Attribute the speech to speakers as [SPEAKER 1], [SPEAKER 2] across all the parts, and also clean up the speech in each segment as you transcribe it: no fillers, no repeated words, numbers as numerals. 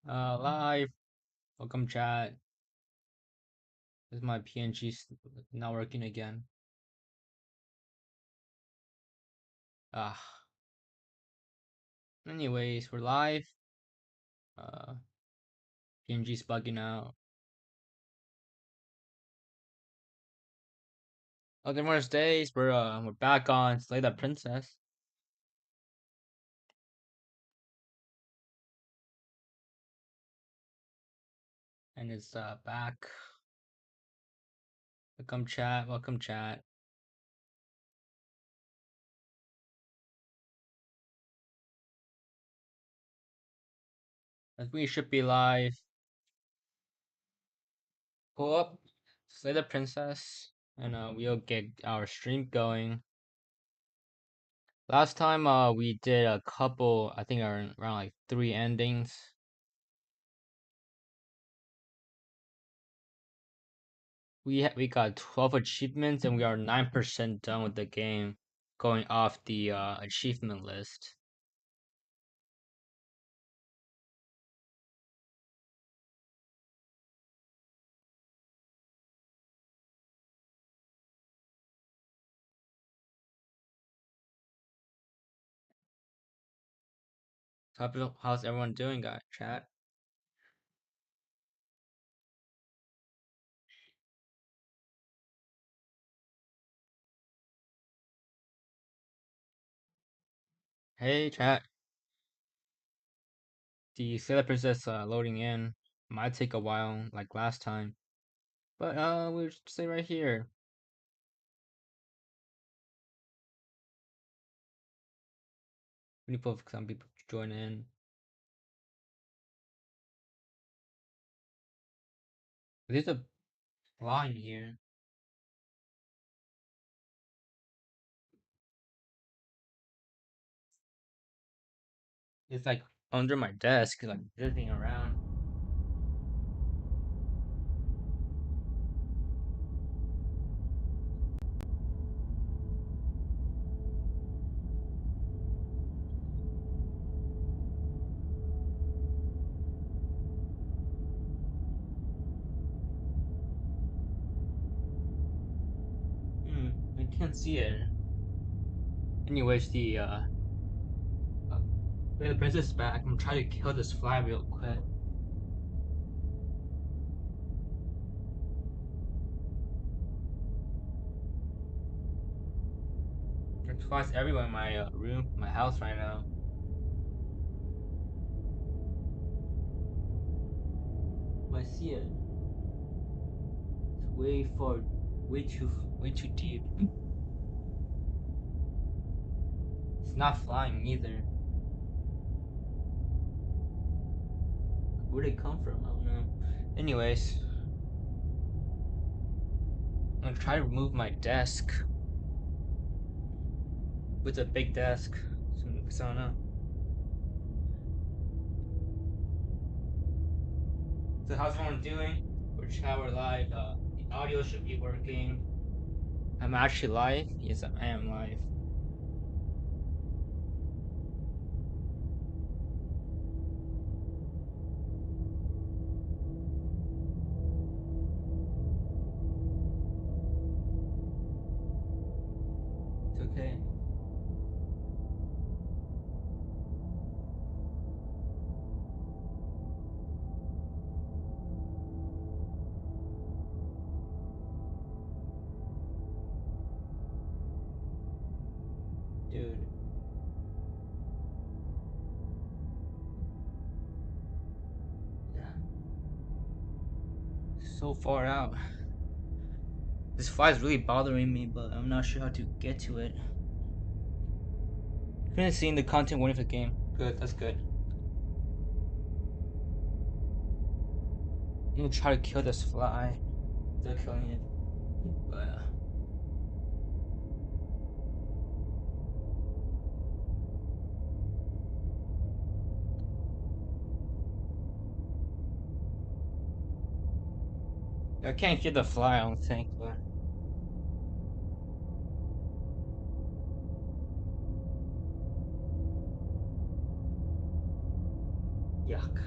[SPEAKER 1] Live. Welcome, chat. This is my PNG not working again. Ah. Anyways, we're live. Uh, PNG's bugging out. Oh, different days. We're back on Slay the Princess, and it's back. Welcome, chat. Welcome, chat. As we should be live. Pull up Slay the Princess, and we'll get our stream going. Last time we did a couple, I think around like 3 endings. We got 12 achievements and we are 9% done with the game, going off the achievement list. How's everyone doing, guys? Chat. Hey, chat. The Sailor Princess loading in might take a while, like last time, but we'll stay right here. We need for some people to join in. There's a line here. It's like under my desk, like drifting around. I can't see it. Anyways, the princess is back. I'm trying to kill this fly real quick. There's flies everywhere in my room, my house right now. I see it. It's way far, way too deep. It's not flying either. Where'd it come from? I don't know. Anyways, I'm gonna try to remove my desk. With a big desk. So I don't know. So how's everyone doing? We're chat, we're live. The audio should be working. I'm actually live. Yes, I am live. It's okay. Dude. Yeah. So far out. This fly is really bothering me, but I'm not sure how to get to it. Finished seeing the content warning for the game. Good, that's good. I'm gonna try to kill this fly. They're killing it. But I can't kill the fly, I don't think, but yuck.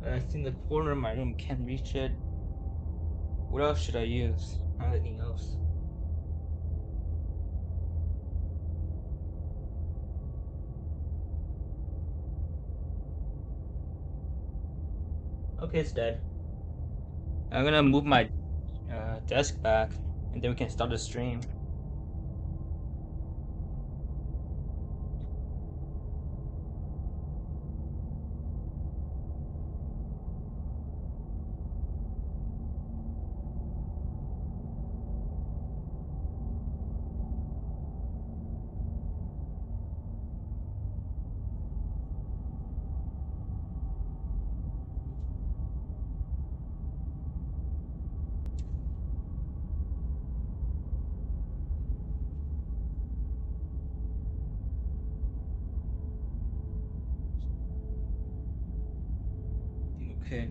[SPEAKER 1] But I think the corner of my room can't reach it. What else should I use? Anything else? Okay, it's dead. I'm gonna move my desk back, and then we can start the stream. Okay.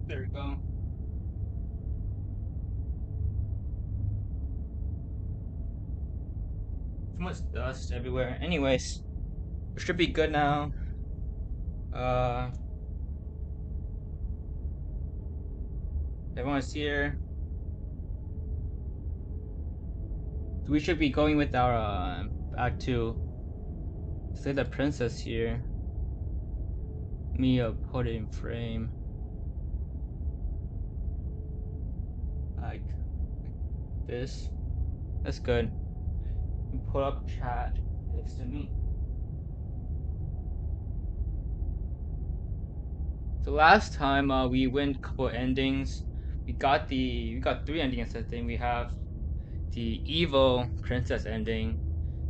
[SPEAKER 1] There we go. Too much dust everywhere. Anyways, it should be good now. Everyone's here. We should be going with our back to say the princess here. Me put it in frame. Like this. That's good. Pull up chat next to me. So last time we went a couple endings. We got 3 endings. I think we have the evil princess ending,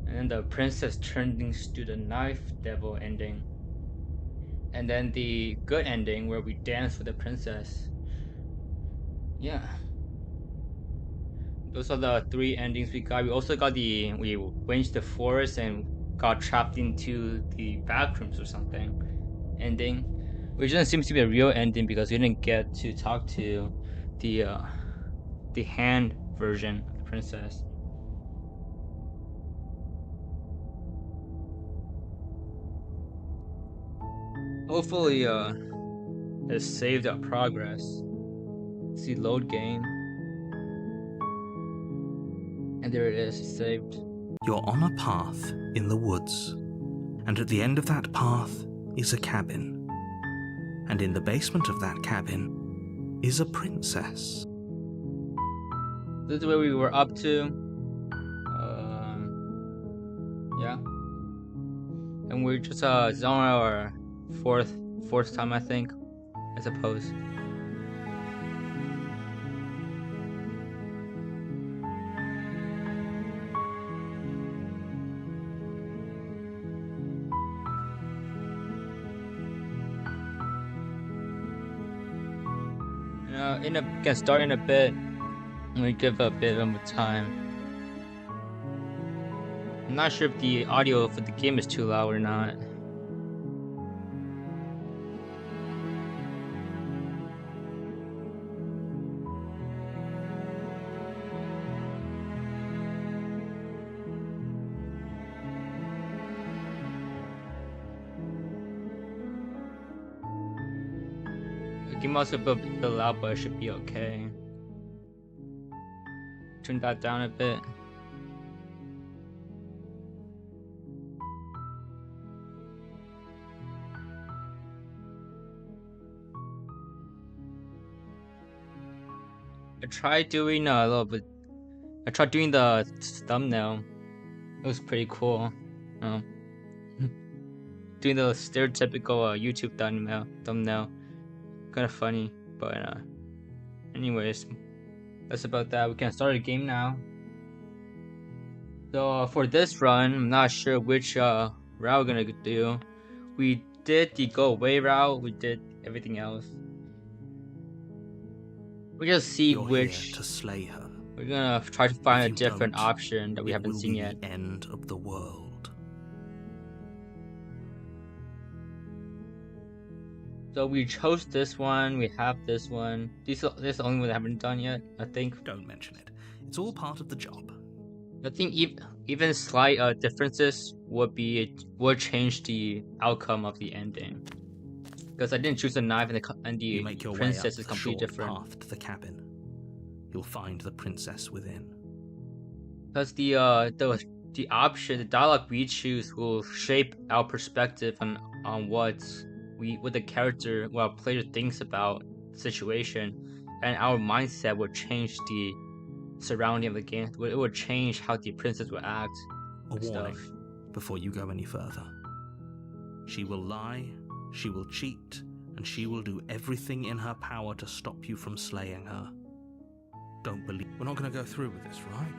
[SPEAKER 1] and then the princess turning to the knife devil ending, and then the good ending where we dance with the princess. Yeah. Those are the 3 endings we got. We also got we went the forest and got trapped into the backrooms or something ending, which doesn't seem to be a real ending because we didn't get to talk to the hand version of the princess. Hopefully it saved our progress. See load game. And there it is, it's saved.
[SPEAKER 2] You're on a path in the woods, and at the end of that path is a cabin. And in the basement of that cabin is a princess.
[SPEAKER 1] This is where we were up to. Yeah. And we're just it's on our fourth time, I think, I suppose. Can start in a bit. We give a bit of time. I'm not sure if the audio for the game is too loud or not. The game also a bit loud, but it should be okay. Turn that down a bit. I tried doing a little bit. I tried doing the thumbnail. It was pretty cool. Doing the stereotypical YouTube thumbnail. Kind of funny, but anyways, that's about that. We can start a game now. So for this run, I'm not sure which route we're gonna do. We did the go away route. We did everything else. We just see
[SPEAKER 2] You're
[SPEAKER 1] which.
[SPEAKER 2] Here to slay her.
[SPEAKER 1] We're gonna try to find a different option that we haven't seen yet.
[SPEAKER 2] The end of the world.
[SPEAKER 1] So we chose this one. We have this one. This is the only one that I haven't done yet, I think.
[SPEAKER 2] Don't mention it. It's all part of the job.
[SPEAKER 1] I think even slight differences would change the outcome of the ending. Because I didn't choose a knife, and
[SPEAKER 2] You
[SPEAKER 1] the
[SPEAKER 2] make your way up
[SPEAKER 1] princess is
[SPEAKER 2] the
[SPEAKER 1] completely
[SPEAKER 2] short
[SPEAKER 1] different.
[SPEAKER 2] path to the cabin. You'll find the princess within.
[SPEAKER 1] Because the option, the dialogue we choose will shape our perspective on what the character, what our player thinks about the situation, and our mindset will change the surrounding of the game. It will change how the princess will act.
[SPEAKER 2] A
[SPEAKER 1] And
[SPEAKER 2] warning
[SPEAKER 1] stuff.
[SPEAKER 2] before you go any further. She will lie, she will cheat, and she will do everything in her power to stop you from slaying her. Don't believe. We're not going to go through with this, right?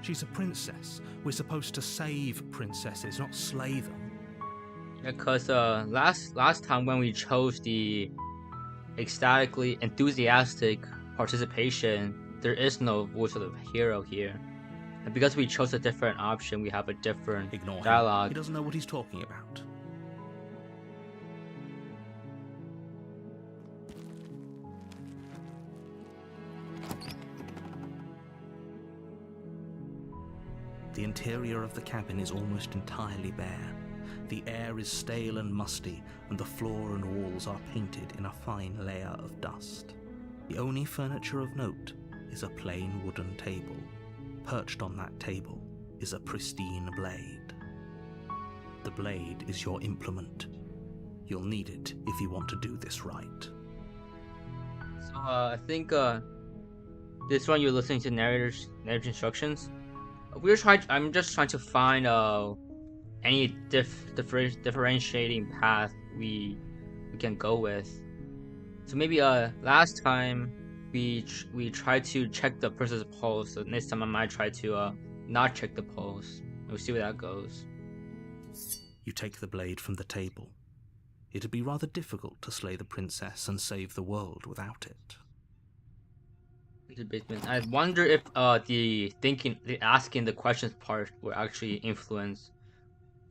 [SPEAKER 2] She's a princess. We're supposed to save princesses, not slay them.
[SPEAKER 1] Yeah, cause last time when we chose the ecstatically enthusiastic participation, there is no voice of the hero here. And because we chose a different option, we have a different
[SPEAKER 2] Ignore
[SPEAKER 1] dialogue.
[SPEAKER 2] him. He doesn't know what he's talking about. The interior of the cabin is almost entirely bare. The air is stale and musty, and the floor and walls are painted in a fine layer of dust. The only furniture of note is a plain wooden table. Perched on that table is a pristine blade. The blade is your implement. You'll need it if you want to do this right.
[SPEAKER 1] So I think this one you're listening to narrator instructions. I'm just trying to find any differentiating path we can go with. So maybe last time we tried to check the person's pulse. So next time I might try to not check the pulse. We'll see where that goes.
[SPEAKER 2] You take the blade from the table. It'd be rather difficult to slay the princess and save the world without it.
[SPEAKER 1] The basement. I wonder if the asking the questions part will actually influence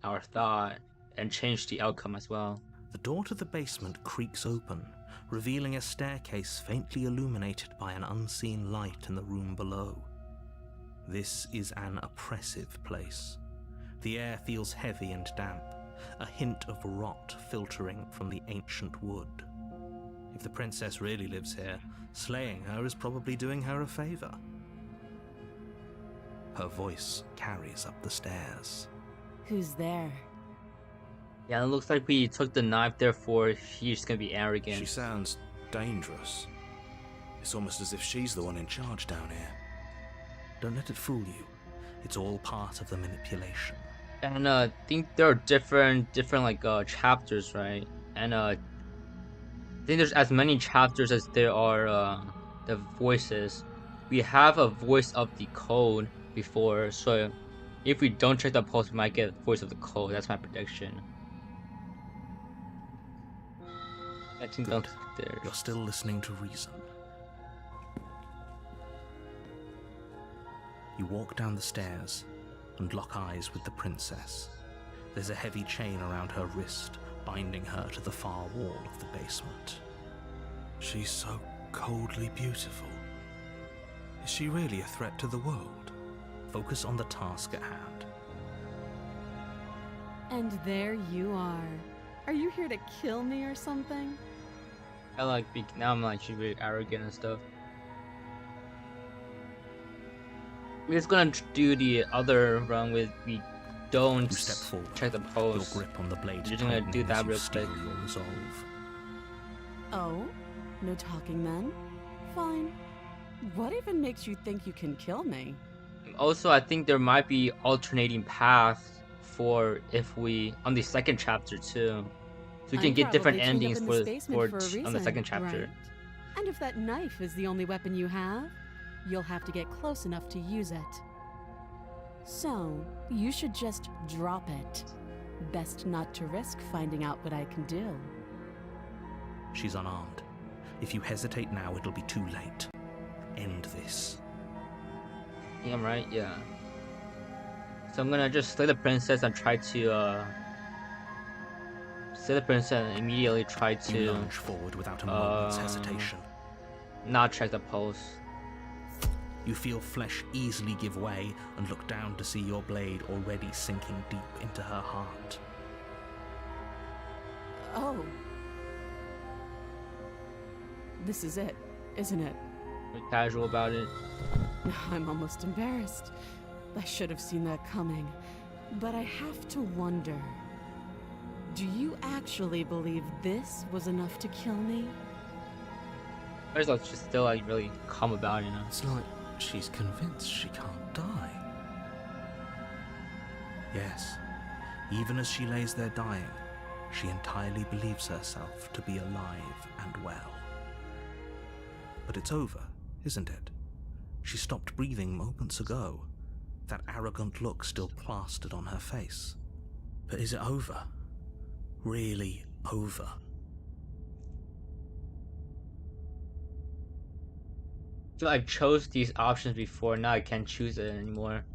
[SPEAKER 1] our thought and change the outcome as well.
[SPEAKER 2] The door to the basement creaks open, revealing a staircase faintly illuminated by an unseen light in the room below. This is an oppressive place. The air feels heavy and damp, a hint of rot filtering from the ancient wood. If the princess really lives here, slaying her is probably doing her a favor. Her voice carries up the stairs.
[SPEAKER 3] Who's there?
[SPEAKER 1] Yeah, it looks like we took the knife, therefore she's gonna be arrogant.
[SPEAKER 2] She sounds dangerous. It's almost as if she's the one in charge down here. Don't let it fool you. It's all part of the manipulation.
[SPEAKER 1] And I think there are different like chapters, right? And I think there's as many chapters as there are the voices. We have a voice of the code before, so if we don't check the pulse, we might get voice of the code. That's my prediction. I think
[SPEAKER 2] Good.
[SPEAKER 1] there.
[SPEAKER 2] You're still listening to reason. You walk down the stairs and lock eyes with the princess. There's a heavy chain around her wrist, binding her to the far wall of the basement. She's so coldly beautiful. Is she really a threat to the world? Focus on the task at hand.
[SPEAKER 3] And there you are. Are you here to kill me or something?
[SPEAKER 1] I like now I'm like she's really arrogant and stuff. We're just gonna do the other run with we don't
[SPEAKER 2] You step forward.
[SPEAKER 1] check the
[SPEAKER 2] Your
[SPEAKER 1] pulse.
[SPEAKER 2] grip on the blade
[SPEAKER 1] You're just gonna do
[SPEAKER 2] tightening
[SPEAKER 1] that
[SPEAKER 2] as you
[SPEAKER 1] real
[SPEAKER 2] steel
[SPEAKER 1] quick.
[SPEAKER 2] your resolve.
[SPEAKER 3] Oh? No talking then? Fine. What even makes you think you can kill me?
[SPEAKER 1] Also, I think there might be alternating paths for if we on the second chapter too, so we can
[SPEAKER 3] I'm
[SPEAKER 1] get different
[SPEAKER 3] probably chained
[SPEAKER 1] endings
[SPEAKER 3] up in
[SPEAKER 1] for
[SPEAKER 3] this basement for a
[SPEAKER 1] on the
[SPEAKER 3] reason,
[SPEAKER 1] second chapter.
[SPEAKER 3] right? And if that knife is the only weapon you have, you'll have to get close enough to use it. So, you should just drop it. Best not to risk finding out what I can do.
[SPEAKER 2] She's unarmed. If you hesitate now, it'll be too late. End this.
[SPEAKER 1] Yeah, I'm right. Yeah. So I'm gonna just slay the princess and try to say the princess immediately tried
[SPEAKER 2] You
[SPEAKER 1] to
[SPEAKER 2] lunge forward without a moment's hesitation.
[SPEAKER 1] not check the pulse.
[SPEAKER 2] You feel flesh easily give way and look down to see your blade already sinking deep into her heart.
[SPEAKER 3] Oh. This is it, isn't it?
[SPEAKER 1] We're casual about it.
[SPEAKER 3] I'm almost embarrassed. I should have seen that coming. But I have to wonder. Do you actually believe this was enough to kill me?
[SPEAKER 1] There's like she's still like really calm about it, you know.
[SPEAKER 2] It's like she's convinced she can't die. Yes, even as she lays there dying, she entirely believes herself to be alive and well. But it's over, isn't it? She stopped breathing moments ago, that arrogant look still plastered on her face. But is it over? Really over?
[SPEAKER 1] I feel I chose these options before, now I can't choose it anymore.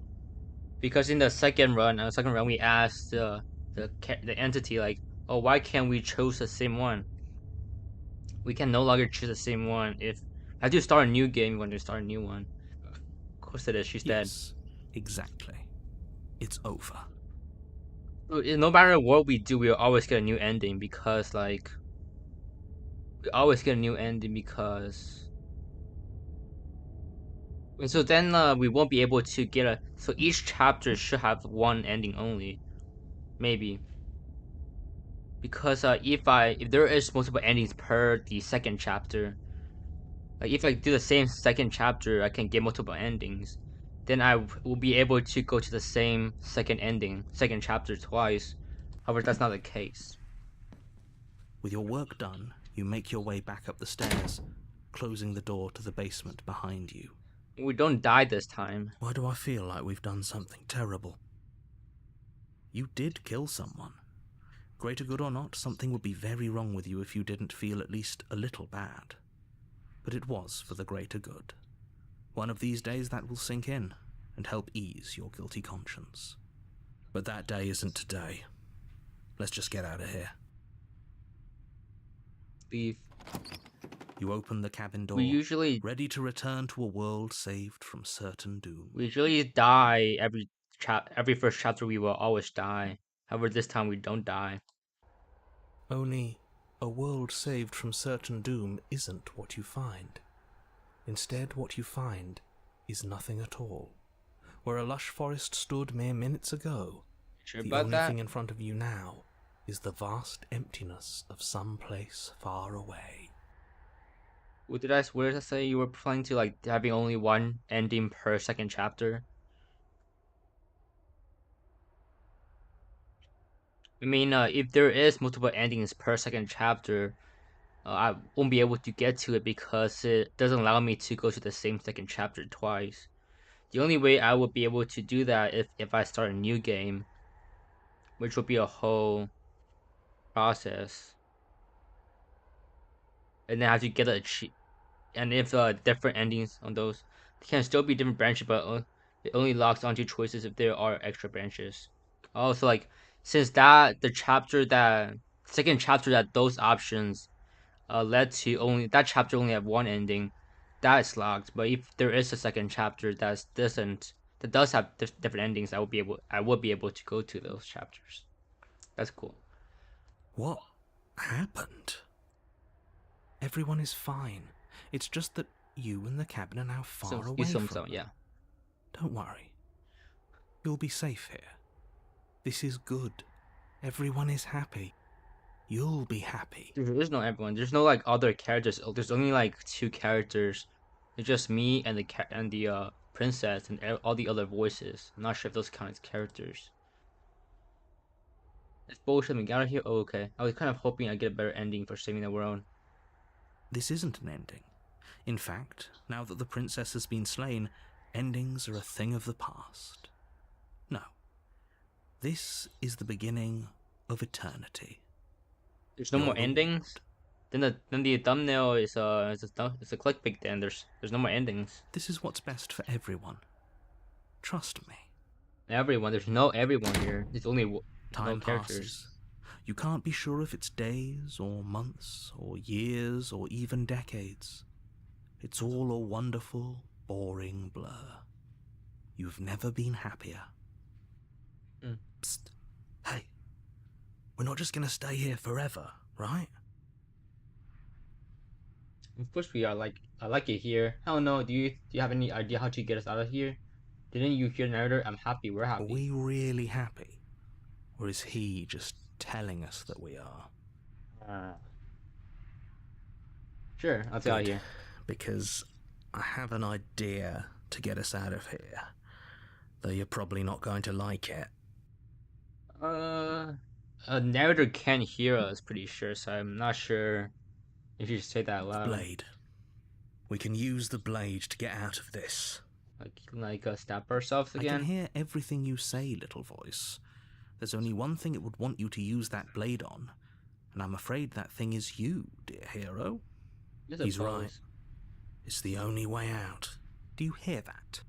[SPEAKER 1] Because in the second run, we asked the entity like, oh, why can't we choose the same one? We can no longer choose the same one if I do start a new game when they start a new one. Of course it is, she's dead.
[SPEAKER 2] Yes, exactly. It's over.
[SPEAKER 1] No matter what we do, we'll always get a new ending because like we always get a new ending because and so then we won't be able to get a so each chapter should have one ending only. Maybe. Because if there is multiple endings per the second chapter, like if I do the same second chapter, I can get multiple endings. Then I will be able to go to the same second chapter twice. However, that's not the case.
[SPEAKER 2] With your work done, you make your way back up the stairs, closing the door to the basement behind you.
[SPEAKER 1] We don't die this time.
[SPEAKER 2] Why do I feel like we've done something terrible? You did kill someone. Greater good or not, something would be very wrong with you if you didn't feel at least a little bad. But it was for the greater good. One of these days that will sink in and help ease your guilty conscience. But that day isn't today. Let's just get out of here.
[SPEAKER 1] Leave.
[SPEAKER 2] You open the cabin door,
[SPEAKER 1] We usually
[SPEAKER 2] ready to return to a world saved from certain doom.
[SPEAKER 1] die every first chapter. We will always die. However, this time we don't die.
[SPEAKER 2] Only a world saved from certain doom isn't what you find. Instead, what you find is nothing at all. Where a lush forest stood mere minutes ago,
[SPEAKER 1] Sure
[SPEAKER 2] the
[SPEAKER 1] about
[SPEAKER 2] only
[SPEAKER 1] that?
[SPEAKER 2] thing in front of you now is the vast emptiness of some place far away.
[SPEAKER 1] What did I say? You were planning to like having only one ending per second chapter? I mean, if there is multiple endings per second chapter, I won't be able to get to it because it doesn't allow me to go to the same second chapter twice. The only way I would be able to do that if I start a new game, which will be a whole process, and then I have to get and if different endings on those, they can still be different branches, but it only locks onto choices if there are extra branches. Also, like since the second chapter that those options led to only that chapter only have one ending, that is locked. But if there is a second chapter that does have different endings, I would be able to go to those chapters. That's cool.
[SPEAKER 2] What happened? Everyone is fine. It's just that you and the cabin are now far away from them.
[SPEAKER 1] Yeah.
[SPEAKER 2] Don't worry. You'll be safe here. This is good. Everyone is happy. You'll be happy.
[SPEAKER 1] There is no everyone. There's no like other characters. There's only like two characters. It's just me and the princess and all the other voices. I'm not sure if those count as characters. It's bullshit. We got out of here. Oh, okay. I was kind of hoping I'd get a better ending for saving the world.
[SPEAKER 2] This isn't an ending. In fact, now that the princess has been slain, endings are a thing of the past. No. This is the beginning of eternity.
[SPEAKER 1] There's no more endings. Then the thumbnail is a clickbait. Then there's no more endings.
[SPEAKER 2] This is what's best for everyone. Trust me.
[SPEAKER 1] Everyone. There's no everyone here. There's only no
[SPEAKER 2] Time
[SPEAKER 1] characters.
[SPEAKER 2] passes. You can't be sure if it's days or months or years or even decades. It's all a wonderful, boring blur. You've never been happier. Psst. Hey, we're not just gonna stay here forever, right?
[SPEAKER 1] Of course we are. I like it here. I don't know. Do you have any idea how to get us out of here? Didn't you hear the narrator? I'm happy. We're
[SPEAKER 2] Are
[SPEAKER 1] happy.
[SPEAKER 2] we really happy? Or is he just telling us that we are?
[SPEAKER 1] Sure, I'll tell you.
[SPEAKER 2] Because I have an idea to get us out of here. Though you're probably not going to like it.
[SPEAKER 1] A narrator can't hear us, pretty sure, so I'm not sure if you should say that loud.
[SPEAKER 2] Blade. We can use the blade to get out of this.
[SPEAKER 1] Like stab ourselves again?
[SPEAKER 2] I can hear everything you say, little voice. There's only one thing it would want you to use that blade on, and I'm afraid that thing is you, dear hero. He's right. It's the only way out. Do you hear that?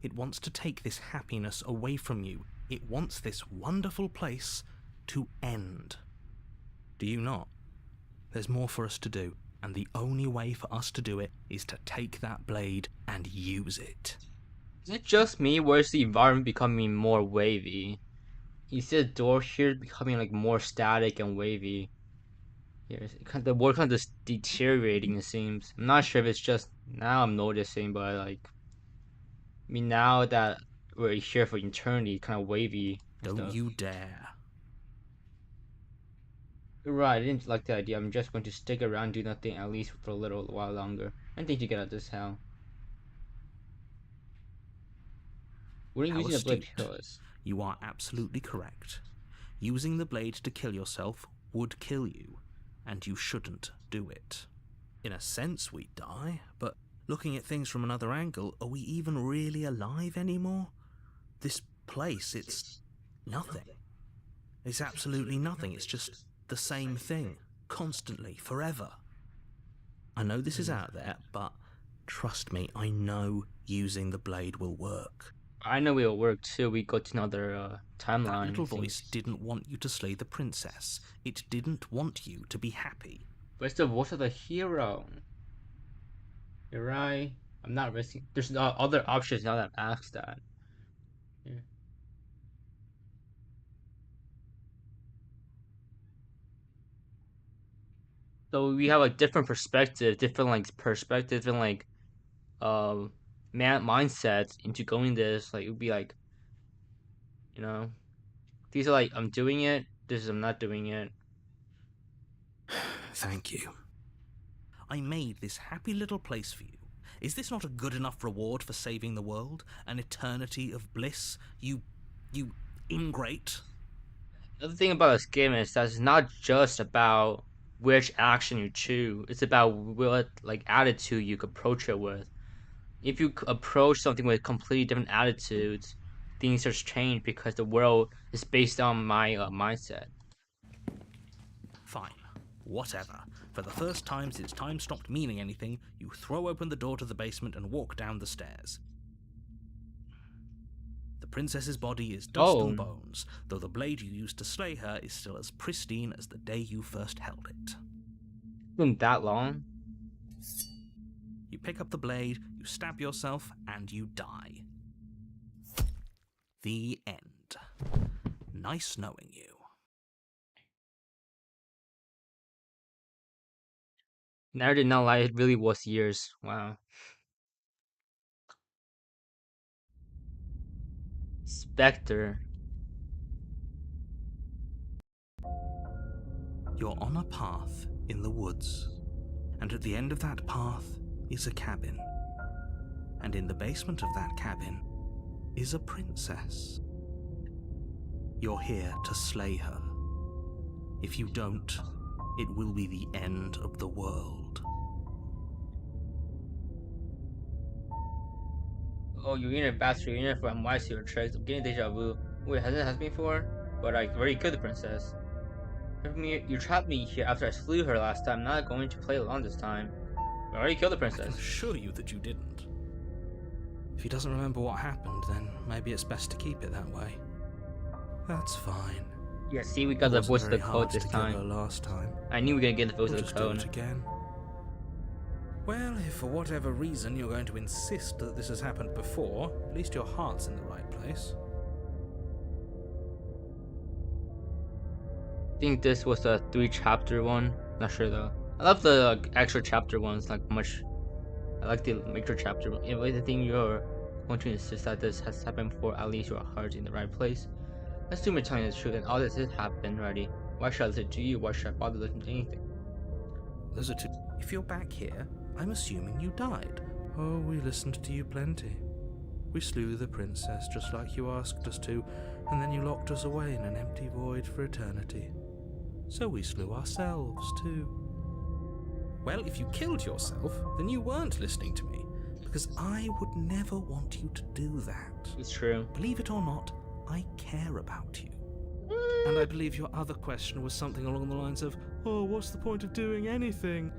[SPEAKER 2] It wants to take this happiness away from you. It wants this wonderful place to end. Do you not? There's more for us to do, and the only way for us to do it is to take that blade and use it.
[SPEAKER 1] Is it just me, or is the environment becoming more wavy? You see the door here becoming like more static and wavy. The world kind of just deteriorating, it seems. I'm not sure if it's just now I'm noticing, but like, I mean, now that we're here for eternity, kind of wavy.
[SPEAKER 2] Don't you dare.
[SPEAKER 1] You're right, I didn't like the idea. I'm just going to stick around, do nothing, at least for a little while longer. I think to get out of this hell. We're using the blade to kill us.
[SPEAKER 2] You are absolutely correct. Using the blade to kill yourself would kill you, and you shouldn't do it. In a sense, we die, but looking at things from another angle, are we even really alive anymore? This place, it's nothing. It's absolutely nothing. It's just the same thing, constantly, forever. I know this is out there, but trust me, I know using the blade will work.
[SPEAKER 1] I know it'll work too. We go to another timeline.
[SPEAKER 2] That little voice didn't want you to slay the princess. It didn't want you to be happy.
[SPEAKER 1] But it's the voice of the hero. You're right. I'm not risking. There's no other options now that I've asked that. Yeah. So we have a different perspective, different mindsets into going this. Like it would be like, you know, these are like I'm doing it. This is I'm not doing it.
[SPEAKER 2] Thank you. I made this happy little place for you. Is this not a good enough reward for saving the world? An eternity of bliss? You ingrate?
[SPEAKER 1] The other thing about this game is that it's not just about which action you choose. It's about what like attitude you approach it with. If you approach something with completely different attitudes, things just change because the world is based on my mindset.
[SPEAKER 2] Fine. Whatever. For the first time since time stopped meaning anything, you throw open the door to the basement and walk down the stairs. The princess's body is dust and bones, though the blade you used to slay her is still as pristine as the day you first held it.
[SPEAKER 1] It's been that long?
[SPEAKER 2] You pick up the blade, you stab yourself, and you die. The end. Nice knowing you.
[SPEAKER 1] Never did not lie, it really was years. Wow. Spectre.
[SPEAKER 2] You're on a path in the woods, and at the end of that path is a cabin. And in the basement of that cabin is a princess. You're here to slay her. If you don't, it will be the end of the world.
[SPEAKER 1] Oh, you're in a bastard, you're in it for wise your tricks. I'm getting deja vu. Wait, hasn't it happened before? But I already killed the princess. You trapped me here after I slew her last time. I'm not going to play along this time. I already killed the princess.
[SPEAKER 2] I can assure you that you didn't. If he doesn't remember what happened, then maybe it's best to keep it that way. That's fine.
[SPEAKER 1] Yeah, see, we got
[SPEAKER 2] It
[SPEAKER 1] the
[SPEAKER 2] wasn't
[SPEAKER 1] voice of the
[SPEAKER 2] very
[SPEAKER 1] code
[SPEAKER 2] hard
[SPEAKER 1] this
[SPEAKER 2] to kill her
[SPEAKER 1] time.
[SPEAKER 2] last time.
[SPEAKER 1] I knew we were gonna get the voice
[SPEAKER 2] We'll
[SPEAKER 1] of the
[SPEAKER 2] just do it
[SPEAKER 1] code.
[SPEAKER 2] again. Well, if for whatever reason you're going to insist that this has happened before, at least your heart's in the right place.
[SPEAKER 1] I think this was a 3-chapter one. Not sure though. I love the extra chapter ones like much. I like the micro chapter. If I think you're going to insist that this has happened before, at least your heart's in the right place. Assume you're telling the truth and all this did happen already. Why should I listen to you? Why should I bother listening to anything?
[SPEAKER 2] Those are two. If you're back here, I'm assuming you died. Oh, we listened to you plenty. We slew the princess just like you asked us to, and then you locked us away in an empty void for eternity. So we slew ourselves too. Well, if you killed yourself, then you weren't listening to me, because I would never want you to do that.
[SPEAKER 1] It's true.
[SPEAKER 2] Believe it or not, I care about you. And I believe your other question was something along the lines of, oh, what's the point of doing anything?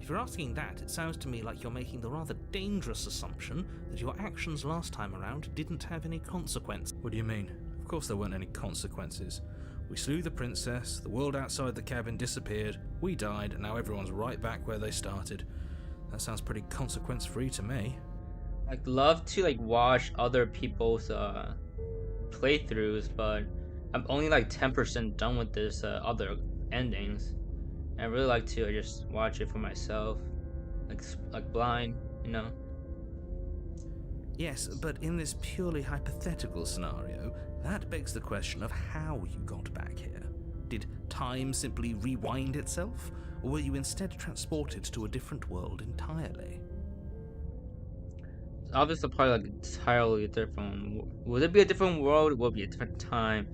[SPEAKER 2] If you're asking that, it sounds to me like you're making the rather dangerous assumption that your actions last time around didn't have any consequence. What do you mean? Of course there weren't any consequences. We slew the princess, the world outside the cabin disappeared, we died, and now everyone's right back where they started. That sounds pretty consequence-free to me.
[SPEAKER 1] I'd love to watch other people's playthroughs, but I'm only 10% done with this other endings. And I really like to just watch it for myself, like blind, you know.
[SPEAKER 2] Yes, but in this purely hypothetical scenario, that begs the question of how you got back here. Did time simply rewind itself, or were you instead transported to a different world entirely?
[SPEAKER 1] It's obviously probably entirely different. Would it be a different world? Would it be a different time?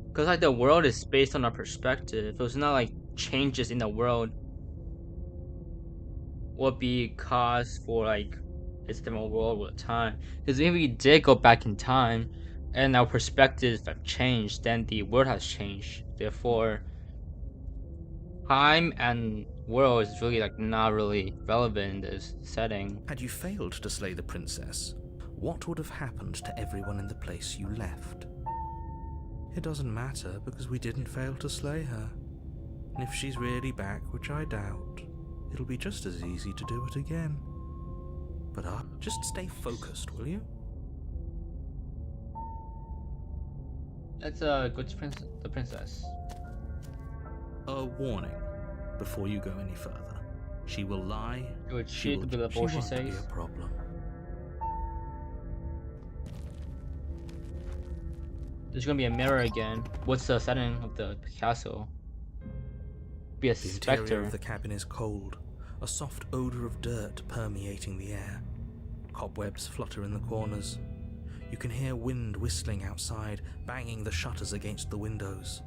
[SPEAKER 1] Because the world is based on our perspective. If it was not changes in the world would be cause for it's a different world with time. Because if we did go back in time and our perspectives have changed, then the world has changed. Therefore, time and world is really not really relevant in this setting.
[SPEAKER 2] Had you failed to slay the princess, what would have happened to everyone in the place you left? It doesn't matter because we didn't fail to slay her. And if she's really back, which I doubt, it'll be just as easy to do it again. But just stay focused, will you?
[SPEAKER 1] Let's go to the princess.
[SPEAKER 2] A warning before you go any further. She will lie.
[SPEAKER 1] It would
[SPEAKER 2] She
[SPEAKER 1] cheat before she
[SPEAKER 2] won't be
[SPEAKER 1] says.
[SPEAKER 2] a problem.
[SPEAKER 1] There's gonna be a mirror again. What's the setting of the castle? Be a
[SPEAKER 2] The
[SPEAKER 1] specter.
[SPEAKER 2] interior of the cabin is cold, a soft odor of dirt permeating the air. Cobwebs flutter in the corners. You can hear wind whistling outside, banging the shutters against the windows.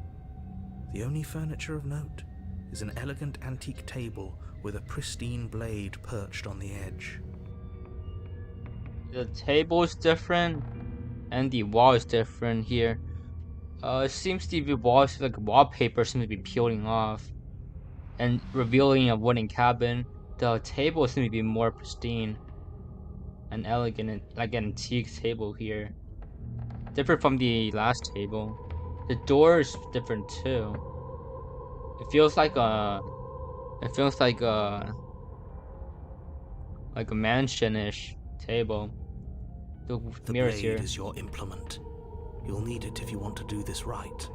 [SPEAKER 2] The only furniture of note is an elegant antique table with a pristine blade perched on the edge.
[SPEAKER 1] The table is different, and the wall is different here. It seems the walls wallpaper seems to be peeling off and revealing a wooden cabin. The table seems to be more pristine and elegant, like an antique table here. Different from the last table. The door is different too. It feels like a mansion-ish table. The mirrors
[SPEAKER 2] blade
[SPEAKER 1] here.
[SPEAKER 2] is your implement. You'll need it if you want to do this right.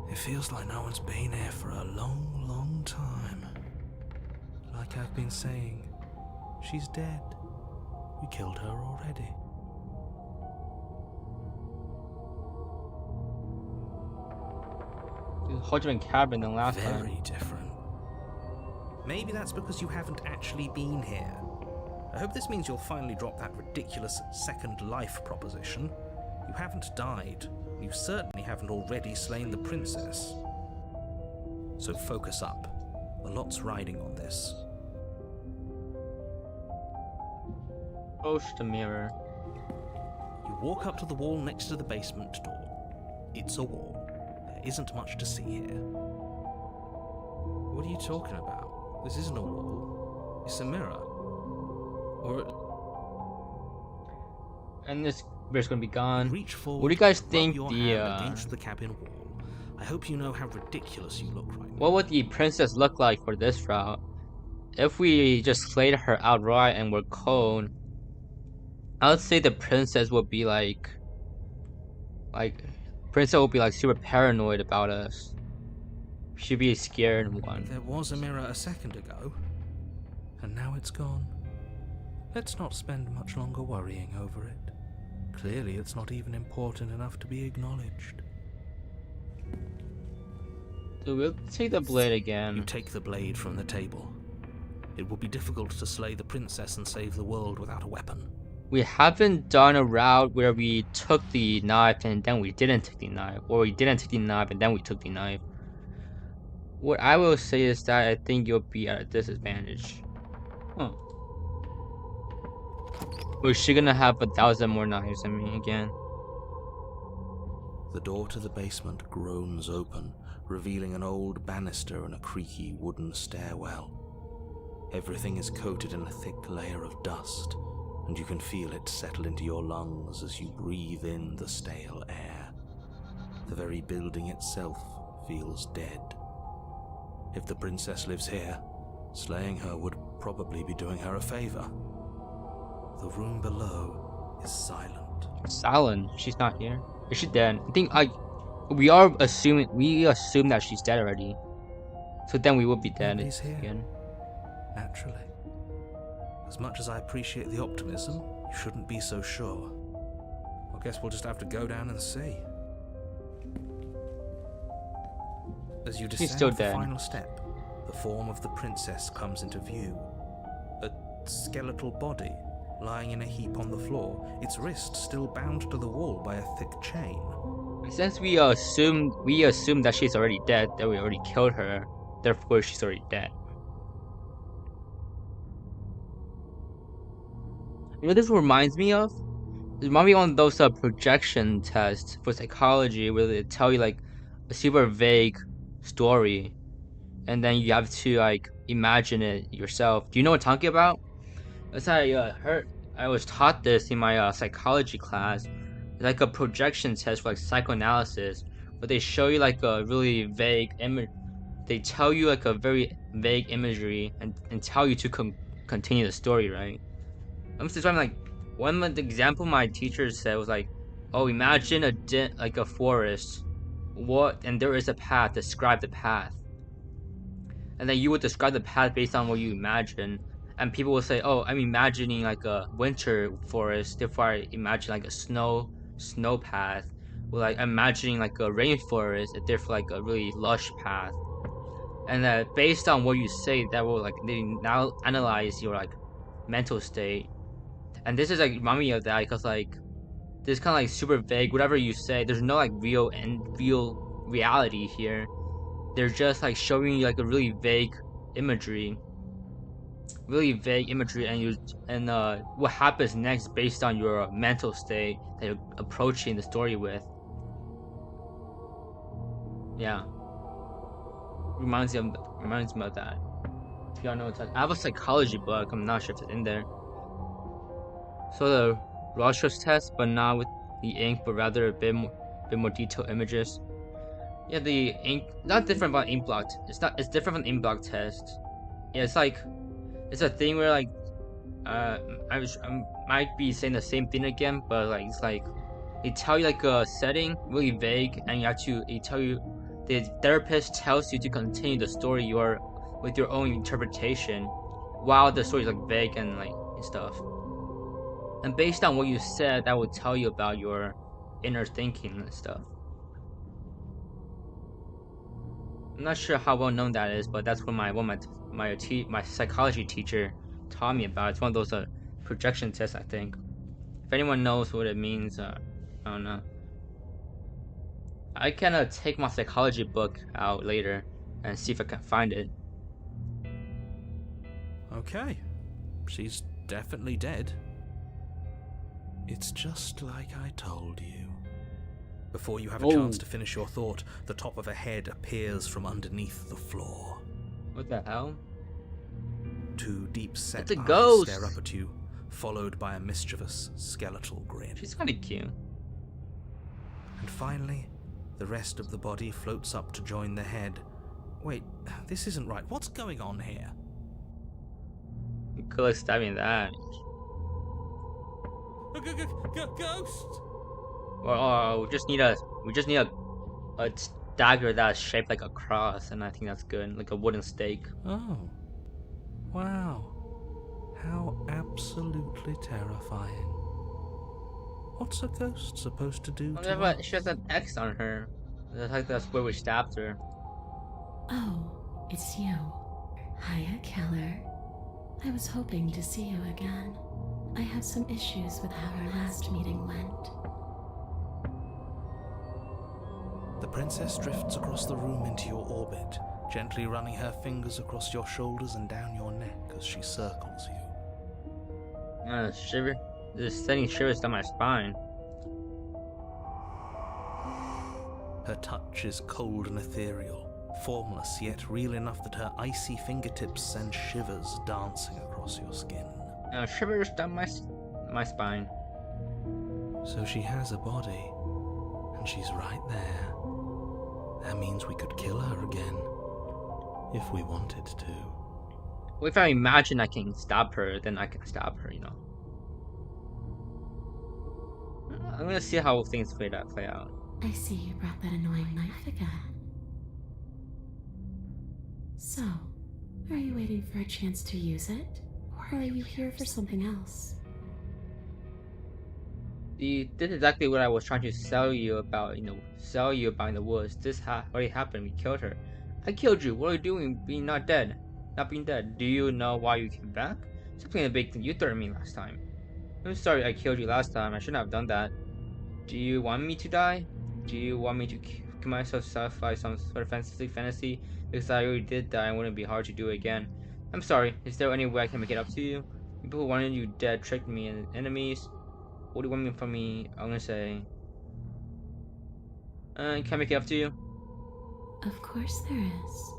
[SPEAKER 2] It feels like no one's been here for a long, long time. Like I've been saying, she's dead. We killed her already.
[SPEAKER 1] It's a whole different cabin than last time.
[SPEAKER 2] Very different. Maybe that's because you haven't actually been here. I hope this means you'll finally drop that ridiculous second life proposition. You haven't died. You certainly haven't already slain the princess. So focus up. A lot's riding on this.
[SPEAKER 1] Approach the mirror.
[SPEAKER 2] You walk up to the wall next to the basement door. It's a wall. There isn't much to see here. What are you talking about? This isn't a wall. It's a mirror.
[SPEAKER 1] And this mirror's gonna be gone.
[SPEAKER 2] Reach forward,
[SPEAKER 1] What do you guys
[SPEAKER 2] rub
[SPEAKER 1] think
[SPEAKER 2] your
[SPEAKER 1] the
[SPEAKER 2] hand against the cabin wall. I hope you know how ridiculous you look right now.
[SPEAKER 1] What would the princess look like for this route? If we just slayed her outright and were cold, I would say the princess would be like princess would be like super paranoid about us. She'd be a scared one.
[SPEAKER 2] There was a mirror a second ago, and now it's gone. Let's not spend much longer worrying over it. Clearly it's not even important enough to be acknowledged.
[SPEAKER 1] So we'll take the blade
[SPEAKER 2] You
[SPEAKER 1] again.
[SPEAKER 2] take the blade from the table. It would be difficult to slay the princess and save the world without a weapon.
[SPEAKER 1] We haven't done a route where we took the knife and then we didn't take the knife, or we didn't take the knife and then we took the knife. What I will say is that I think you'll be at a disadvantage. Huh. Or is she gonna have 1,000 more knives than me again?
[SPEAKER 2] The door to the basement groans open, revealing an old banister and a creaky wooden stairwell. Everything is coated in a thick layer of dust, and you can feel it settle into your lungs as you breathe in the stale air. The very building itself feels dead. If the princess lives here, slaying her would probably be doing her a favor. The room below is silent.
[SPEAKER 1] Silent. She's not here. Is she dead? I think we assume that she's dead already. So then we would be dead
[SPEAKER 2] Nobody's here.
[SPEAKER 1] again.
[SPEAKER 2] Naturally. As much as I appreciate the optimism, you shouldn't be so sure. I guess we'll just have to go down and see. As you descend
[SPEAKER 1] still
[SPEAKER 2] the
[SPEAKER 1] dead.
[SPEAKER 2] final step, the form of the princess comes into view. A skeletal body lying in a heap on the floor, its wrist still bound to the wall by a thick chain.
[SPEAKER 1] Since we assume that she's already dead, that we already killed her, therefore she's already dead. You know, this reminds me of? It reminds me of one of those projection tests for psychology where they tell you like a super vague story, and then you have to like imagine it yourself. Do you know what I'm talking about? As I was taught this in my psychology class. It's like a projection test for like psychoanalysis, where they show you like a really vague image. They tell you like a very vague imagery and tell you to continue the story, right? I'm just like one of the example my teacher said was like, oh, imagine a forest, and there is a path. Describe the path, and then you would describe the path based on what you imagine. And people will say, oh, I'm imagining like a winter forest, therefore I imagine like a snow path. Or like I'm imagining like a rainforest, and therefore like a really lush path. And based on what you say, that will like they now analyze your like mental state. And this is like remind me of that because like this kind of like super vague. Whatever you say, there's no like real reality here. They're just like showing you like a really vague imagery, and what happens next based on your mental state that you're approaching the story with. Yeah, reminds me of that. If y'all know what I have a psychology book. I'm not sure if it's in there. So the Rorschach test, but not with the ink, but rather a bit more detailed images. Yeah, the ink not different from ink block. It's different from ink block test. Yeah, it's a thing where like I might be saying the same thing again, but like it's like they tell you like a setting really vague, and the therapist tells you to continue the story with your own interpretation, while the story is like vague and like and stuff. And based on what you said, that will tell you about your inner thinking and stuff. I'm not sure how well known that is, but that's what my psychology teacher taught me about. It's one of those projection tests, I think. If anyone knows what it means, I don't know. I can take my psychology book out later and see if I can find it.
[SPEAKER 2] Okay, she's definitely dead. It's just like I told you. Before you have a chance to finish your thought, the top of a head appears from underneath the floor.
[SPEAKER 1] What the hell?
[SPEAKER 2] Two deep-set
[SPEAKER 1] It's a
[SPEAKER 2] eyes
[SPEAKER 1] ghost.
[SPEAKER 2] stare up at you, followed by a mischievous skeletal grin.
[SPEAKER 1] She's kind of cute.
[SPEAKER 2] And finally, The rest of the body floats up to join the head. Wait, this isn't right. What's going on here?
[SPEAKER 1] Good luck stabbing that.
[SPEAKER 2] Ghost!
[SPEAKER 1] Well, we just need a dagger that's shaped like a cross, and I think that's good, like a wooden stake.
[SPEAKER 2] Oh, wow. How absolutely terrifying. What's a ghost supposed to do to us?
[SPEAKER 1] She has an X on her. I think that's where we stabbed her.
[SPEAKER 3] Oh, it's you. Hiya, Keller. I was hoping to see you again. I have some issues with how our last meeting went.
[SPEAKER 2] The princess drifts across the room into your orbit, gently running her fingers across your shoulders and down your neck as she circles you.
[SPEAKER 1] Shiver. This is sending shivers down my spine.
[SPEAKER 2] Her touch is cold and ethereal, formless yet real enough that her icy fingertips send shivers dancing across your skin.
[SPEAKER 1] Shivers down my spine.
[SPEAKER 2] So she has a body, and she's right there. That means we could kill her again, if we wanted to.
[SPEAKER 1] Well, if I imagine I can stab her, then I can stab her, you know. I'm gonna see how things play out.
[SPEAKER 3] I see you brought that annoying knife again. So, are you waiting for a chance to use it? Or are you here for something else?
[SPEAKER 1] This is exactly what I was trying to sell you about in the woods. This already happened. We killed her. I killed you. What are you doing being not being dead? Do you know why you came back? Something a big thing. You threatened me last time. I'm sorry I killed you last time. I shouldn't have done that. Do you want me to die? Do you want me to kill myself, satisfy some sort of fantasy? Because I already did that, it wouldn't be hard to do it again. I'm sorry. Is there any way I can make it up to you? People who wanted you dead tricked me and enemies. What do you want from me? I'm gonna say, can I make it up to you?
[SPEAKER 3] Of course there is.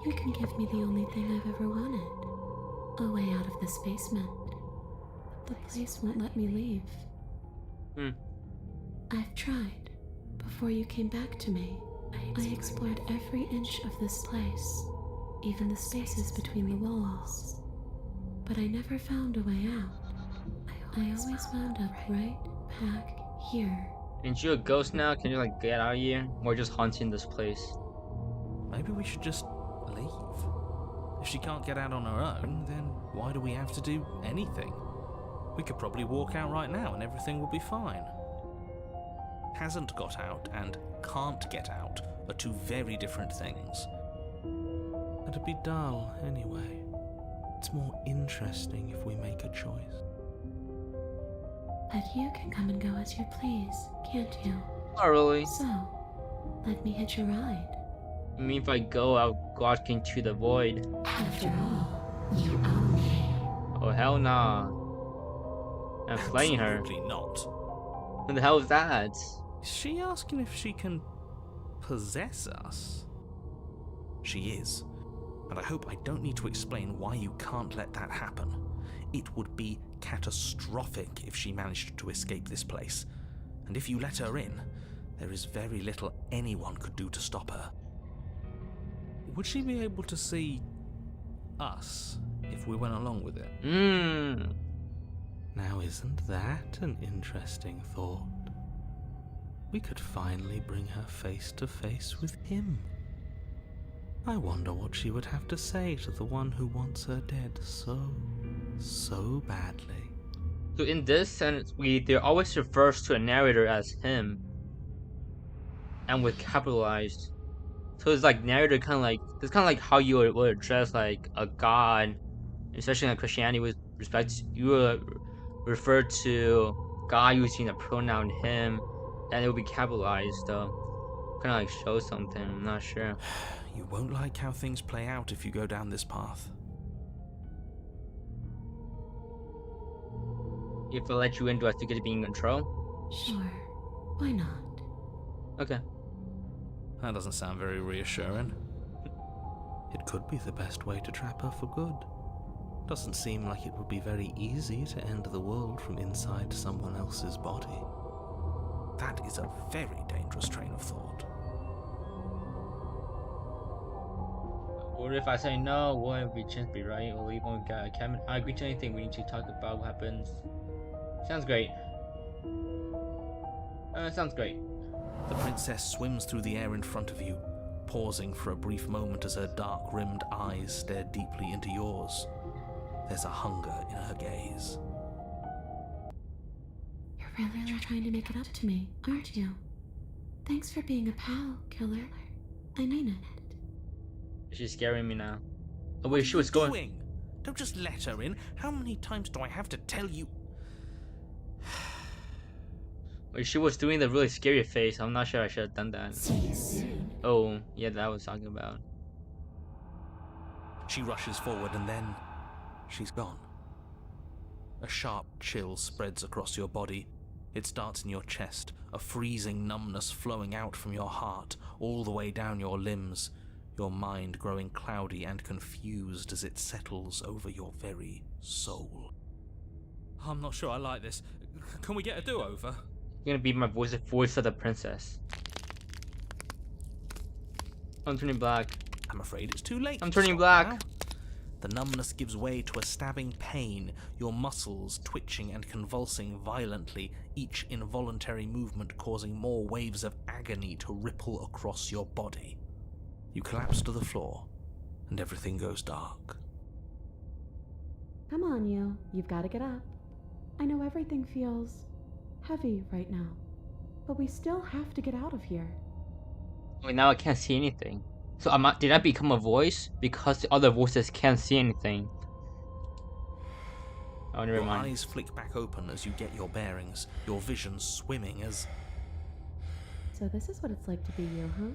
[SPEAKER 3] You can give me the only thing I've ever wanted. A way out of this basement. The place won't let me leave. I've tried. Before you came back to me, I explored every inch of this place, even the spaces between the walls. But I never found a way out. I always wound up right back here.
[SPEAKER 1] Aren't you a ghost now? Can you get out of here? Or just haunting this place?
[SPEAKER 2] Maybe we should just leave. If she can't get out on her own, then why do we have to do anything? We could probably walk out right now and everything will be fine. Hasn't got out and can't get out are two very different things. It'd be dull anyway. It's more interesting if we make a choice.
[SPEAKER 3] But you can come and go as you please, can't you?
[SPEAKER 1] Not really.
[SPEAKER 3] So, let me hitch a ride.
[SPEAKER 1] I mean, if I go, I'll go out into the void.
[SPEAKER 3] After all, you own me.
[SPEAKER 1] Oh, hell nah. I'm slaying her.
[SPEAKER 2] Absolutely not.
[SPEAKER 1] What the hell is that?
[SPEAKER 2] Is she asking if she can possess us? She is. And I hope I don't need to explain why you can't let that happen. It would be catastrophic if she managed to escape this place. And if you let her in, there is very little anyone could do to stop her. Would she be able to see us if we went along with it? Now isn't that an interesting thought? We could finally bring her face to face with him. I wonder what she would have to say to the one who wants her dead so badly.
[SPEAKER 1] So in this sense, there always refers to a narrator as him, and with capitalized. So it's like narrator it's kind of like how you would address like a god, especially in Christianity with respect. You would refer to God using the pronoun him, and it would be capitalized though. Kind of like show something. I'm not sure.
[SPEAKER 2] You won't like how things play out if you go down this path.
[SPEAKER 1] If I let you in, do I still get to be in control?
[SPEAKER 3] Sure. Why not?
[SPEAKER 1] Okay.
[SPEAKER 2] That doesn't sound very reassuring. It could be the best way to trap her for good. Doesn't seem like it would be very easy to end the world from inside someone else's body. That is a very dangerous train of thought.
[SPEAKER 1] Or if I say no, what if we chance be right? Or we won't get a cabin? I agree to anything. We need to talk about what happens. Sounds great. Sounds great.
[SPEAKER 2] The princess swims through the air in front of you, pausing for a brief moment as her dark-rimmed eyes stare deeply into yours. There's a hunger in her gaze.
[SPEAKER 3] You're really trying to make it up to me, aren't you? Thanks for being a pal, killer. I mean it.
[SPEAKER 1] She's scaring me now. Oh wait, she
[SPEAKER 2] What
[SPEAKER 1] was
[SPEAKER 2] are you
[SPEAKER 1] going.
[SPEAKER 2] doing? Don't just let her in. How many times do I have to tell you?
[SPEAKER 1] Wait, she was doing the really scary face. I'm not sure I should have done that. Oh, yeah, that I was talking about.
[SPEAKER 2] She rushes forward and then she's gone. A sharp chill spreads across your body. It starts in your chest, a freezing numbness flowing out from your heart, all the way down your limbs, your mind growing cloudy and confused as it settles over your very soul. I'm not sure I like this. Can we get a do-over?
[SPEAKER 1] You're gonna be my voice of the princess. I'm turning black.
[SPEAKER 2] I'm afraid it's too late.
[SPEAKER 1] I'm
[SPEAKER 2] to
[SPEAKER 1] turning
[SPEAKER 2] stop
[SPEAKER 1] black.
[SPEAKER 2] now. The numbness gives way to a stabbing pain, your muscles twitching and convulsing violently, each involuntary movement causing more waves of agony to ripple across your body. You collapse to the floor, and everything goes dark.
[SPEAKER 3] Come on, you. You've got to get up. I know everything feels heavy right now, but we still have to get out of here.
[SPEAKER 1] Wait, now I can't see anything. So did I become a voice? Because the other voices can't see anything. Oh, never
[SPEAKER 2] Your
[SPEAKER 1] mind.
[SPEAKER 2] eyes flick back open as you get your bearings, your vision swimming as...
[SPEAKER 3] So this is what it's like to be you, huh?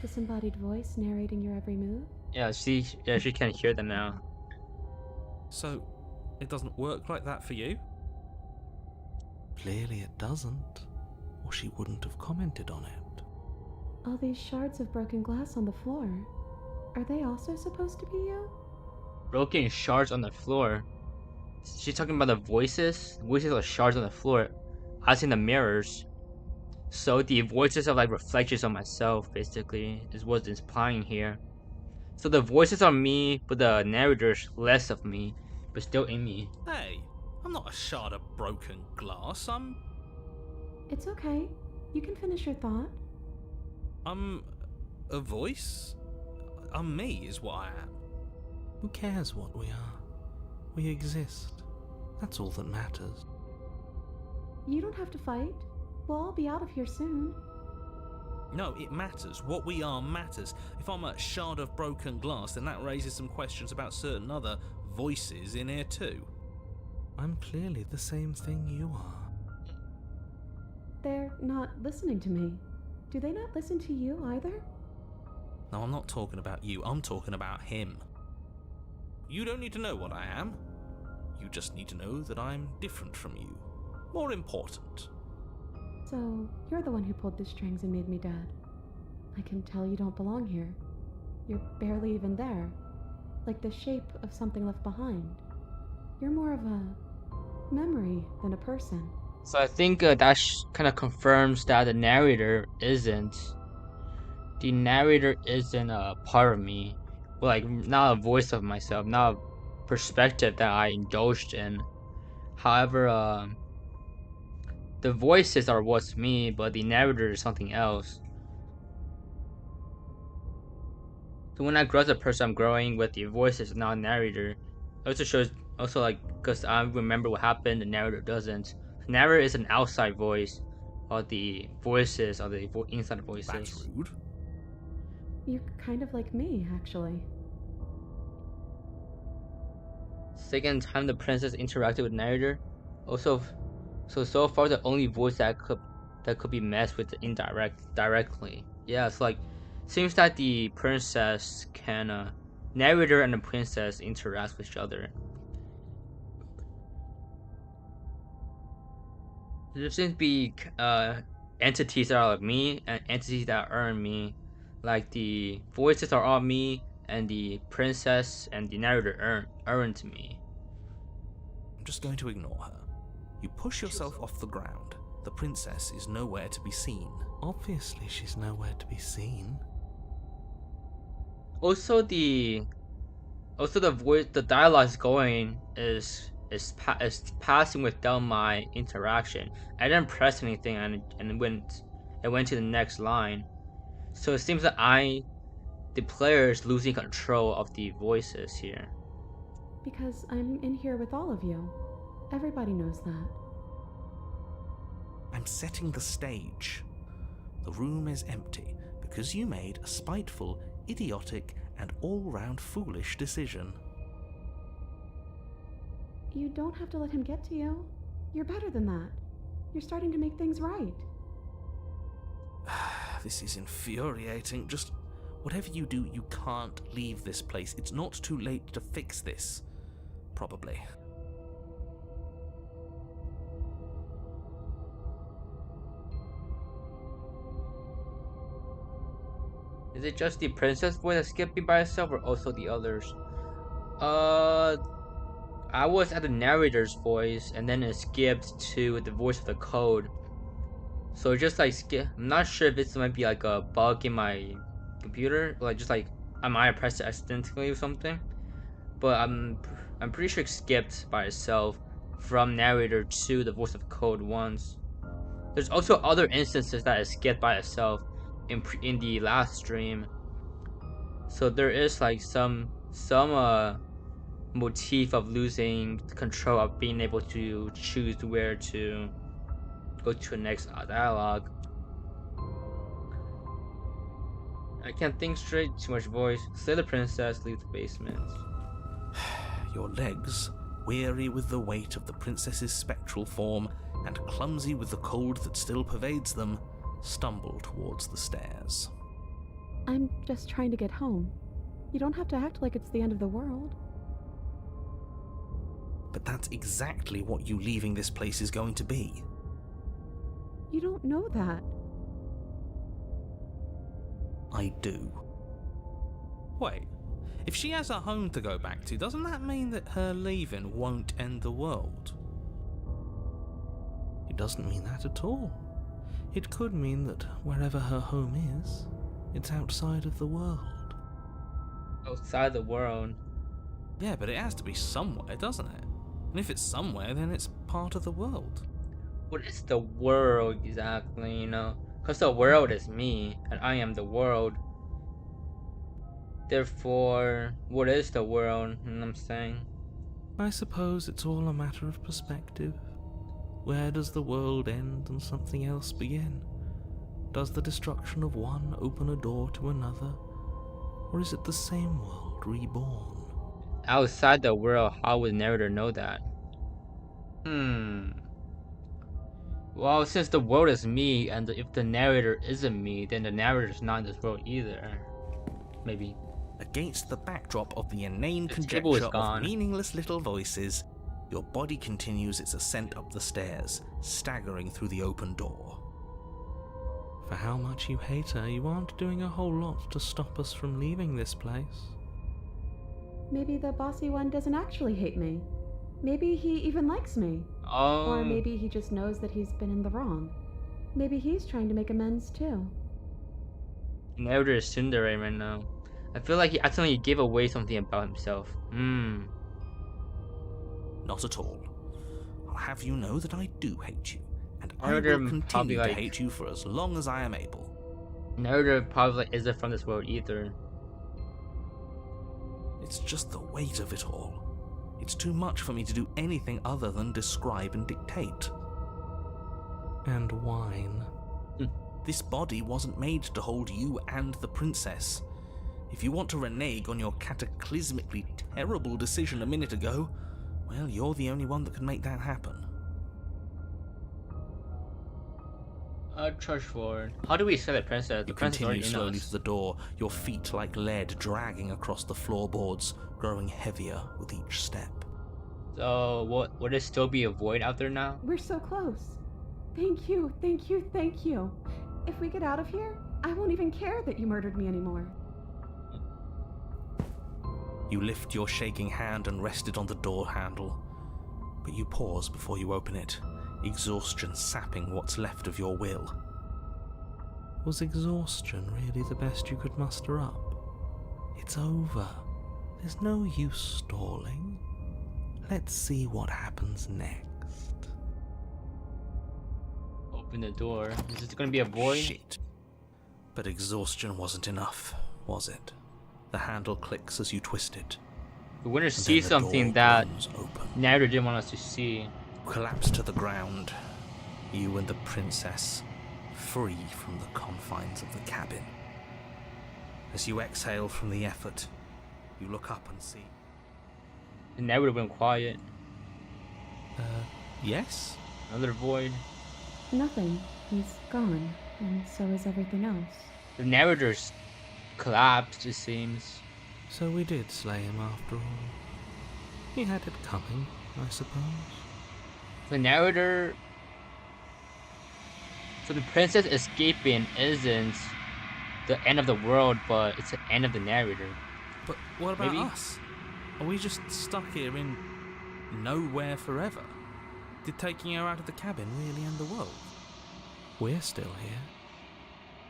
[SPEAKER 3] Disembodied voice narrating your every move?
[SPEAKER 1] Yeah, she can hear them now.
[SPEAKER 2] So, it doesn't work like that for you? Clearly it doesn't, or she wouldn't have commented on it.
[SPEAKER 3] All these shards of broken glass on the floor. Are they also supposed to be you?
[SPEAKER 1] Broken shards on the floor. She's talking about the voices. Voices are shards on the floor. I seen the mirrors. So the voices are like reflections of myself, basically, is what's implying here. So the voices are me, but the narrator's less of me, but still in me.
[SPEAKER 2] Hey, I'm not a shard of broken glass. I'm
[SPEAKER 3] It's okay. You can finish your thought.
[SPEAKER 2] a voice. I'm me is what I am. Who cares what we are? We exist. That's all that matters.
[SPEAKER 3] You don't have to fight. We'll all be out of here soon.
[SPEAKER 2] No, it matters. What we are matters. If I'm a shard of broken glass, then that raises some questions about certain other voices in here too. I'm clearly the same thing you are.
[SPEAKER 3] They're not listening to me. Do they not listen to you either?
[SPEAKER 2] No, I'm not talking about you. I'm talking about him. You don't need to know what I am. You just need to know that I'm different from you. More important.
[SPEAKER 3] So, you're the one who pulled the strings and made me dead. I can tell you don't belong here. You're barely even there. Like the shape of something left behind. You're more of a memory than a person.
[SPEAKER 1] So I think that kind of confirms that the narrator isn't. The narrator isn't a part of me. Like, not a voice of myself, not a perspective that I indulged in. However, the voices are what's me, but the narrator is something else. So when I grow as a person, I'm growing with the voices, not a narrator. It also shows, like, because I remember what happened, the narrator doesn't. The narrator is an outside voice, while the voices are the inside voices.
[SPEAKER 2] That's rude.
[SPEAKER 3] You're kind of like me, actually.
[SPEAKER 1] Second time the princess interacted with narrator. Also, so far the only voice that could be messed with directly. Yeah, it's like seems that the princess can narrator and the princess interact with each other. There seems to be entities that are like me and entities that aren't me. Like the voices are all me, and the princess and the narrator aren't me.
[SPEAKER 2] I'm just going to ignore her. You push yourself off the ground. The princess is nowhere to be seen. Obviously, she's nowhere to be seen.
[SPEAKER 1] Also, the voice, the dialogue is going is passing without my interaction. I didn't press anything, and it went to the next line. So it seems that the player is losing control of the voices here.
[SPEAKER 3] Because I'm in here with all of you. Everybody knows that.
[SPEAKER 2] I'm setting the stage. The room is empty because you made a spiteful, idiotic, and all-round foolish decision.
[SPEAKER 3] You don't have to let him get to you. You're better than that. You're starting to make things right.
[SPEAKER 2] This is infuriating. Just whatever you do, you can't leave this place. It's not too late to fix this. Probably.
[SPEAKER 1] Is it just the princess voice that's skipping by itself, or also the others? I was at the narrator's voice, and then it skipped to the voice of the code. So just like skip. I'm not sure if this might be like a bug in my computer, like just like I might have pressed it accidentally or something. But I'm pretty sure it skipped by itself from narrator to the voice of code once. There's also other instances that it skipped by itself in the last stream. So there is like some motif of losing control of being able to choose where to go to the next dialogue. I can't think straight, too much voice. Slay the princess, leave the basement.
[SPEAKER 2] Your legs, weary with the weight of the princess's spectral form and clumsy with the cold that still pervades them, stumble towards the stairs.
[SPEAKER 3] I'm just trying to get home. You don't have to act like it's the end of the world.
[SPEAKER 2] But that's exactly what you leaving this place is going to be.
[SPEAKER 3] You don't know that.
[SPEAKER 2] I do. Wait, if she has a home to go back to, doesn't that mean that her leaving won't end the world? It doesn't mean that at all. It could mean that wherever her home is, it's outside of the world.
[SPEAKER 1] Outside the world?
[SPEAKER 2] Yeah, but it has to be somewhere, doesn't it? And if it's somewhere, then it's part of the world.
[SPEAKER 1] What is the world exactly, you know? Because the world is me, and I am the world. Therefore, what is the world? You know what I'm saying?
[SPEAKER 2] I suppose it's all a matter of perspective. Where does the world end and something else begin? Does the destruction of one open a door to another? Or is it the same world reborn?
[SPEAKER 1] Outside the world, how would the narrator know that? Well, since the world is me, and if the narrator isn't me, then the narrator is not in this world either. Maybe.
[SPEAKER 2] Against the backdrop of the inane
[SPEAKER 1] The table is
[SPEAKER 2] conjecture
[SPEAKER 1] gone.
[SPEAKER 2] of meaningless little voices, your body continues its ascent up the stairs, staggering through the open door. For how much you hate her, you aren't doing a whole lot to stop us from leaving this place.
[SPEAKER 3] Maybe the bossy one doesn't actually hate me. Maybe he even likes me.
[SPEAKER 1] Oh.
[SPEAKER 3] Or maybe he just knows that he's been in the wrong. Maybe he's trying to make amends too.
[SPEAKER 1] The narrator is tsundere right now. I feel like he accidentally gave away something about himself.
[SPEAKER 2] Not at all. I'll have you know that I do hate you, and I
[SPEAKER 1] Narrator
[SPEAKER 2] will
[SPEAKER 1] probably
[SPEAKER 2] continue to
[SPEAKER 1] like-
[SPEAKER 2] hate you for as long as I am able.
[SPEAKER 1] Narrator probably isn't from this world either.
[SPEAKER 2] It's just the weight of it all. It's too much for me to do anything other than describe and dictate. And whine. This body wasn't made to hold you and the princess. If you want to renege on your cataclysmically terrible decision a minute ago, well, you're the only one that can make that happen.
[SPEAKER 1] Charge forward. How do we set the princess? The
[SPEAKER 2] You
[SPEAKER 1] princess is already
[SPEAKER 2] continue
[SPEAKER 1] in
[SPEAKER 2] slowly
[SPEAKER 1] us.
[SPEAKER 2] to the door, your feet like lead dragging across the floorboards, growing heavier with each step.
[SPEAKER 1] So, would it still be a void out there now?
[SPEAKER 3] We're so close. Thank you, thank you, thank you. If we get out of here, I won't even care that you murdered me anymore.
[SPEAKER 2] You lift your shaking hand and rest it on the door handle, but you pause before you open it, exhaustion sapping what's left of your will. Was exhaustion really the best you could muster up? It's over. There's no use stalling. Let's see what happens next.
[SPEAKER 1] Open the door. Is this gonna be a void?
[SPEAKER 2] Shit. But exhaustion wasn't enough, was it? The handle clicks as you twist it.
[SPEAKER 1] We're gonna
[SPEAKER 2] and
[SPEAKER 1] see
[SPEAKER 2] then the
[SPEAKER 1] something
[SPEAKER 2] door
[SPEAKER 1] that
[SPEAKER 2] groans open.
[SPEAKER 1] narrator didn't want us to see.
[SPEAKER 2] Collapse to the ground. You and the princess, free from the confines of the cabin. As you exhale from the effort, you look up and see.
[SPEAKER 1] The narrator went quiet.
[SPEAKER 2] Yes?
[SPEAKER 1] Another void.
[SPEAKER 4] Nothing. He's gone, and so is everything else.
[SPEAKER 1] The narrator's collapsed, it seems.
[SPEAKER 2] So we did slay him after all. He had it coming, I suppose.
[SPEAKER 1] The narrator. So the princess escaping isn't the end of the world, but it's the end of the narrator.
[SPEAKER 2] But what about
[SPEAKER 1] Maybe?
[SPEAKER 2] us? Are we just stuck here in nowhere forever? Did taking her out of the cabin really end the world? We're still here.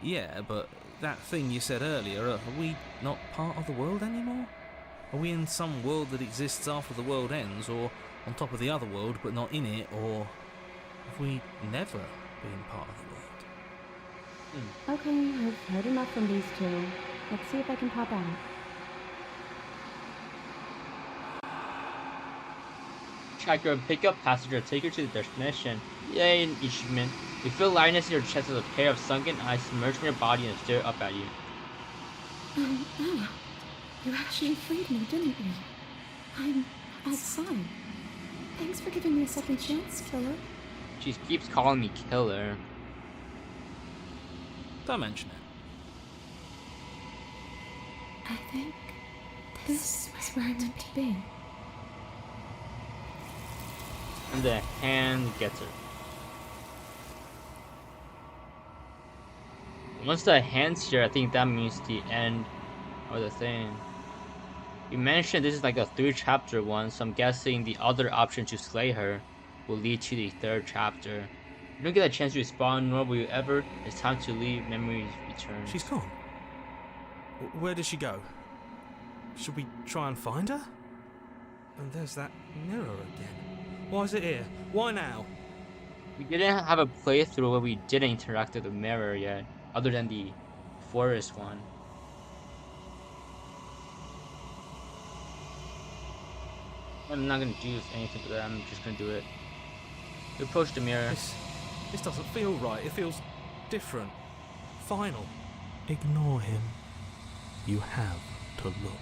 [SPEAKER 2] Yeah, but that thing you said earlier, are we not part of the world anymore? Are we in some world that exists after the world ends, or on top of the other world but not in it, or have we never been part of the world?
[SPEAKER 4] Okay, I've heard enough from these two. Let's see if I can pop out.
[SPEAKER 1] Tracker, pick up passenger, take her to the destination. Yay, an achievement. You feel lightness in your chest as a pair of sunken eyes emerge from your body and stare up at you.
[SPEAKER 4] You actually freed me, didn't you? I'm outside. Thanks for giving me a second chance, killer.
[SPEAKER 1] She keeps calling me killer.
[SPEAKER 2] Don't mention it.
[SPEAKER 4] I think this is where I'm meant to be.
[SPEAKER 1] And the hand gets her. Once the hand's here, I think that means the end of the thing. You mentioned this is like a 3-chapter one, so I'm guessing the other option to slay her will lead to the 3rd chapter. You don't get a chance to respond, nor will you ever. It's time to leave. Memories return.
[SPEAKER 2] She's gone. Where did she go? Should we try and find her? And there's that mirror again. Why is it here? Why now?
[SPEAKER 1] We didn't have a playthrough where we didn't interact with the mirror yet, other than the forest one. I'm not gonna do anything with that, I'm just gonna do it. We approach the mirror.
[SPEAKER 2] This doesn't feel right. It feels different. Final. Ignore him. You have to look.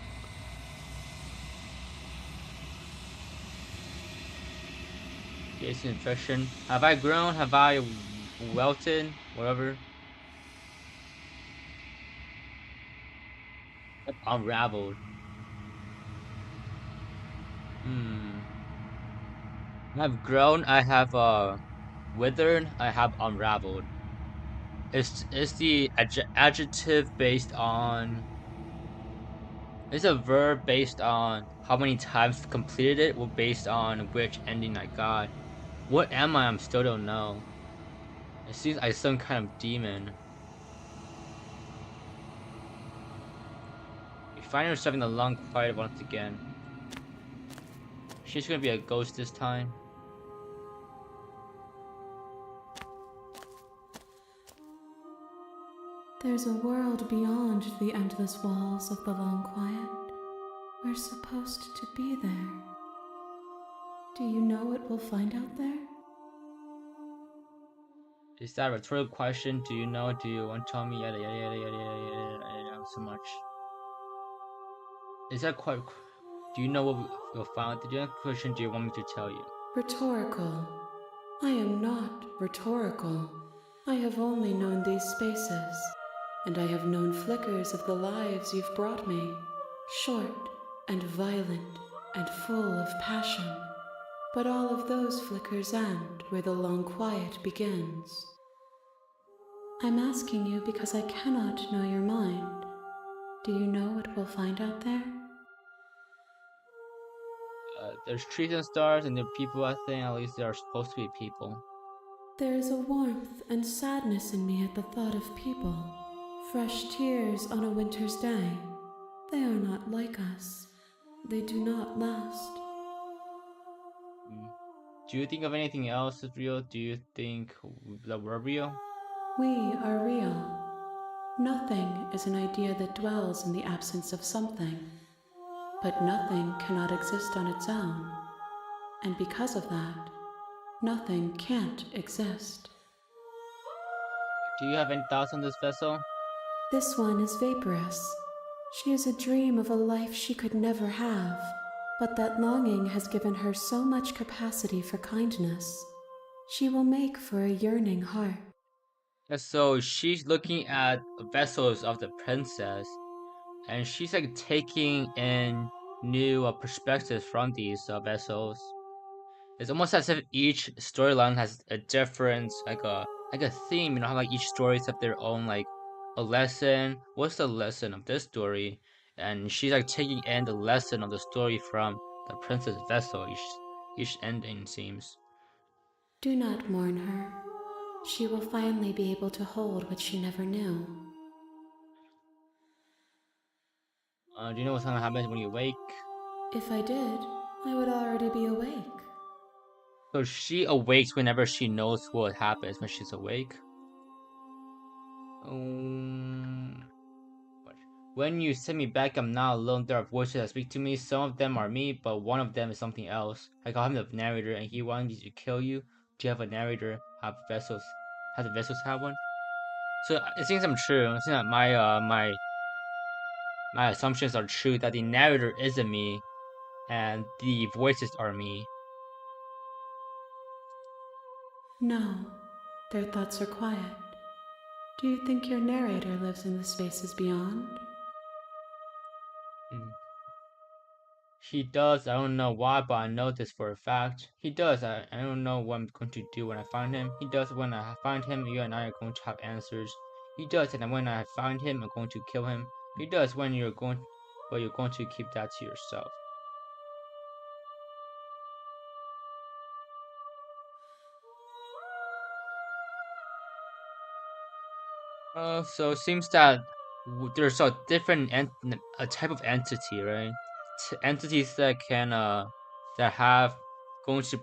[SPEAKER 1] It's an infection. Have I grown? Have I welted? Whatever. Unraveled. I've grown. I have withered. I have unraveled. Is the adjective based on? Is a verb based on how many times I've completed it, or based on which ending I got? What am I? I still don't know. It seems like some kind of demon. You find yourself in the long quiet once again. She's gonna be a ghost this time.
[SPEAKER 4] There's a world beyond the endless walls of the long quiet. We're supposed to be there. Do you know what we'll find out there?
[SPEAKER 1] Is that a rhetorical question? Do you know? Do you want to tell me? Yada yada yada yada yada yada yada. So much. Is that quite? Do you know what we'll find? Did you have a question? Do you want me to tell you?
[SPEAKER 4] Rhetorical. I am not rhetorical. I have only known these spaces, and I have known flickers of the lives you've brought me, short and violent and full of passion. But all of those flickers end where the long quiet begins. I'm asking you because I cannot know your mind. Do you know what we'll find out there?
[SPEAKER 1] There's trees and stars, and there are people. I think at least there are supposed to be people.
[SPEAKER 4] There is a warmth and sadness in me at the thought of people. Fresh tears on a winter's day. They are not like us. They do not last.
[SPEAKER 1] Mm. Do you think of anything else as real? Do you think that we're real?
[SPEAKER 4] We are real. Nothing is an idea that dwells in the absence of something. But nothing cannot exist on its own. And because of that, nothing can't exist.
[SPEAKER 1] Do you have any thoughts on this vessel?
[SPEAKER 4] This one is vaporous. She is a dream of a life she could never have. But that longing has given her so much capacity for kindness. She will make for a yearning heart.
[SPEAKER 1] So she's looking at vessels of the princess, and she's like taking in new perspectives from these vessels. It's almost as if each storyline has a different like a theme. You know how like each stories have their own like a lesson. What's the lesson of this story? And she's like taking in the lesson of the story from the princess vessel. Each ending seems.
[SPEAKER 4] Do not mourn her. She will finally be able to hold what she never knew.
[SPEAKER 1] Do you know what's gonna happen when you wake?
[SPEAKER 4] If I did, I would already be awake.
[SPEAKER 1] So she awakes whenever she knows what happens when she's awake. Um, when you send me back, I'm not alone. There are voices that speak to me. Some of them are me, but one of them is something else. I call him the narrator, and he wanted to kill you. Do you have a narrator? Have vessels? Have the vessels have one? So it seems I'm true. It seems that my assumptions are true. That the narrator isn't me, and the voices are me.
[SPEAKER 4] No, their thoughts are quiet. Do you think your narrator lives in the spaces beyond?
[SPEAKER 1] Mm. He does. I don't know why, but I know this for a fact. He does. I don't know what I'm going to do when I find him. He does. When I find him, you and I are going to have answers. He does. And when I find him, I'm going to kill him. He does. But you're going to keep that to yourself. So it seems that there's a different a type of entity, right? Entities that can that have going to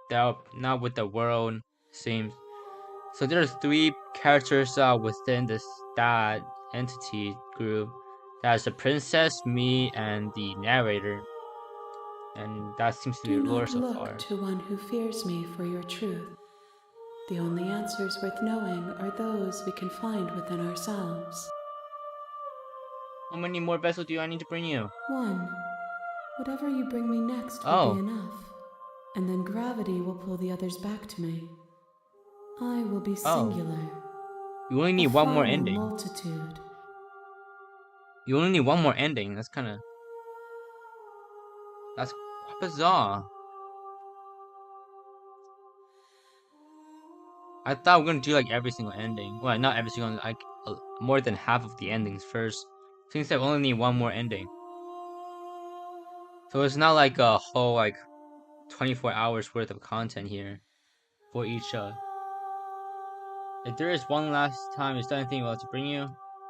[SPEAKER 1] that are not with the world seems. So there's three characters within this that entity group. That's the princess, me, and the narrator, and that seems to be
[SPEAKER 4] Do
[SPEAKER 1] the lore
[SPEAKER 4] not
[SPEAKER 1] so
[SPEAKER 4] look
[SPEAKER 1] far.
[SPEAKER 4] to one who fears me for your truth. The only answers worth knowing are those we can find within ourselves.
[SPEAKER 1] How many more vessels do I need to bring you?
[SPEAKER 4] One, whatever you bring me next will be
[SPEAKER 1] Oh,
[SPEAKER 4] enough, and then gravity will pull the others back to me. I will be
[SPEAKER 1] oh,
[SPEAKER 4] singular,
[SPEAKER 1] you only
[SPEAKER 4] a
[SPEAKER 1] need one more
[SPEAKER 4] final
[SPEAKER 1] ending.
[SPEAKER 4] multitude.
[SPEAKER 1] You only need one more ending. That's bizarre. I thought we are gonna do like every single ending. Well, not every single, like more than half of the endings first. Seems like we only need one more ending. So it's not like a whole like 24 hours worth of content here for each. If there is one last time, is there anything else to bring you?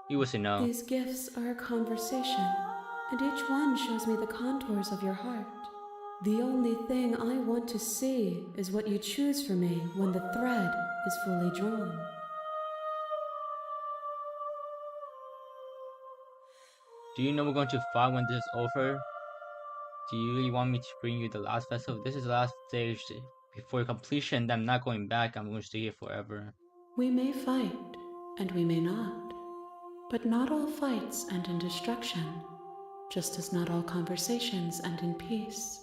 [SPEAKER 1] You would say no.
[SPEAKER 4] These gifts are a conversation, and each one shows me the contours of your heart. The only thing I want to see is what you choose for me when the thread is fully drawn.
[SPEAKER 1] Do you know we're going to fight when this is over? Do you really want me to bring you the last vessel? This is the last stage before completion. Then I'm not going back. I'm going to stay here forever.
[SPEAKER 4] We may fight, and we may not. But not all fights end in destruction, just as not all conversations end in peace.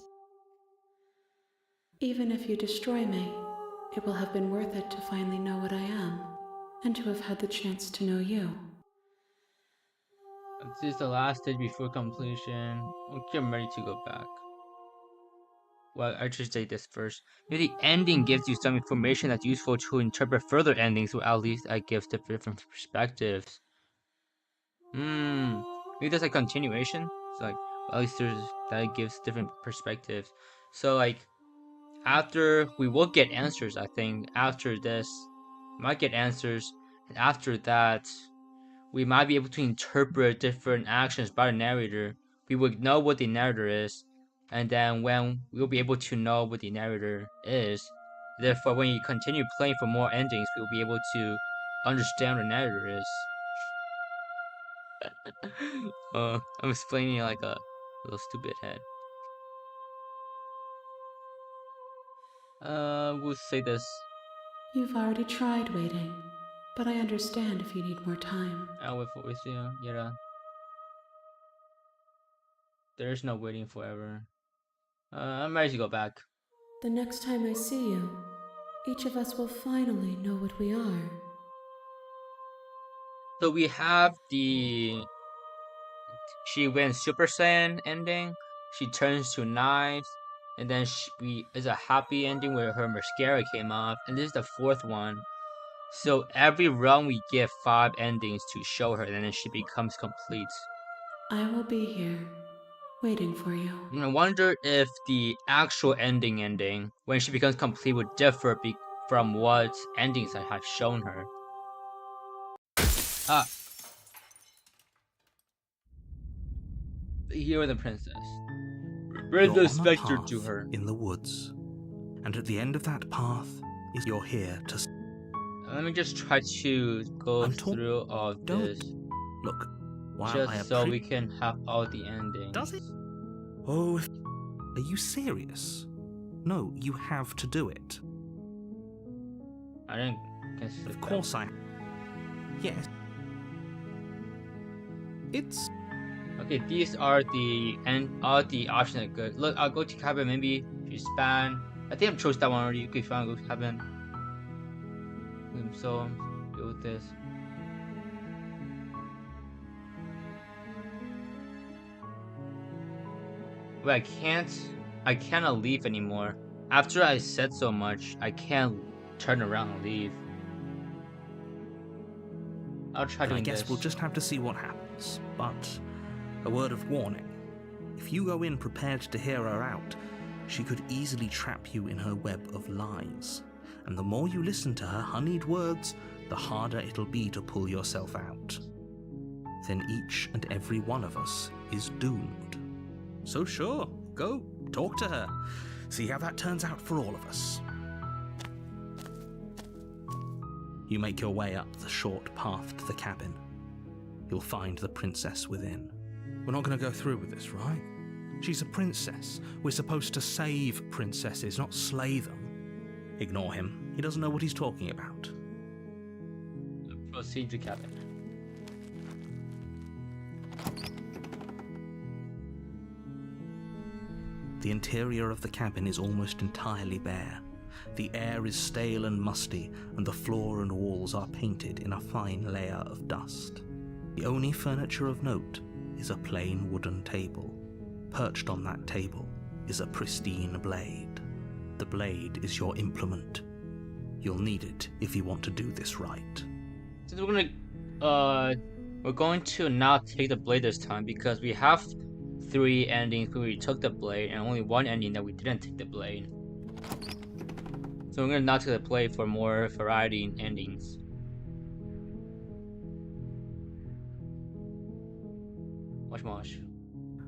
[SPEAKER 4] Even if you destroy me, it will have been worth it to finally know what I am, and to have had the chance to know you.
[SPEAKER 1] This is the last stage before completion. Okay, I'm ready to go back. Well, I should say this first. Maybe the ending gives you some information that's useful to interpret further endings, or at least it gives different perspectives. Maybe there's a continuation. So like, at least there's that gives different perspectives. So like, after we will get answers, I think after this, we might get answers, and after that, we might be able to interpret different actions by the narrator. We would know what the narrator is, and then when we'll be able to know what the narrator is, therefore when you continue playing for more endings, we'll be able to understand what the narrator is. I'm explaining like a little stupid head. We'll say this.
[SPEAKER 4] You've already tried waiting, but I understand if you need more time.
[SPEAKER 1] I'll wait for with you. Yeah. There's no waiting forever. I'm ready to go back.
[SPEAKER 4] The next time I see you, each of us will finally know what we are.
[SPEAKER 1] So we have the she wins Super Saiyan ending. She turns to knives, and then is a happy ending where her mascara came off, and this is the fourth one. So every run we get 5 endings to show her, and then she becomes complete.
[SPEAKER 4] I will be here, waiting for you.
[SPEAKER 1] And I wonder if the actual ending, when she becomes complete, would differ from what endings I have shown her. The hero and the princess. Bring the specter to her.
[SPEAKER 2] In the woods, and at the end of that path is you're here to.
[SPEAKER 1] Let me just try to go through all of this.
[SPEAKER 2] Look, while
[SPEAKER 1] just so we can have all the endings.
[SPEAKER 2] Does it? Oh, are you serious? No, you have to do it.
[SPEAKER 1] I didn't consider.
[SPEAKER 2] Of course I. Yes. It's.
[SPEAKER 1] Okay, these are the options that are good. Look, I'll go to cabin. Maybe if you span. I think I've chose that one already. Okay, fine, go to cabin. So deal with this. Wait, I cannot leave anymore. After I said so much, I can't turn around and leave. I'll try doing this.
[SPEAKER 2] I guess we'll just have to see what happens. But a word of warning. If you go in prepared to hear her out, she could easily trap you in her web of lies. And the more you listen to her honeyed words, the harder it'll be to pull yourself out. Then each and every one of us is doomed. So sure, go, talk to her. See how that turns out for all of us. You make your way up the short path to the cabin. You'll find the princess within. We're not going to go through with this, right? She's a princess. We're supposed to save princesses, not slay them. Ignore him. He doesn't know what he's talking about.
[SPEAKER 1] Proceed to cabin.
[SPEAKER 2] The interior of the cabin is almost entirely bare. The air is stale and musty, and the floor and walls are painted in a fine layer of dust. The only furniture of note is a plain wooden table. Perched on that table is a pristine blade. The blade is your implement. You'll need it if you want to do this right.
[SPEAKER 1] Since we're going to not take the blade this time because we have 3 endings where we took the blade and only 1 ending that we didn't take the blade. So we're gonna not take the blade for more variety in endings. Mosh.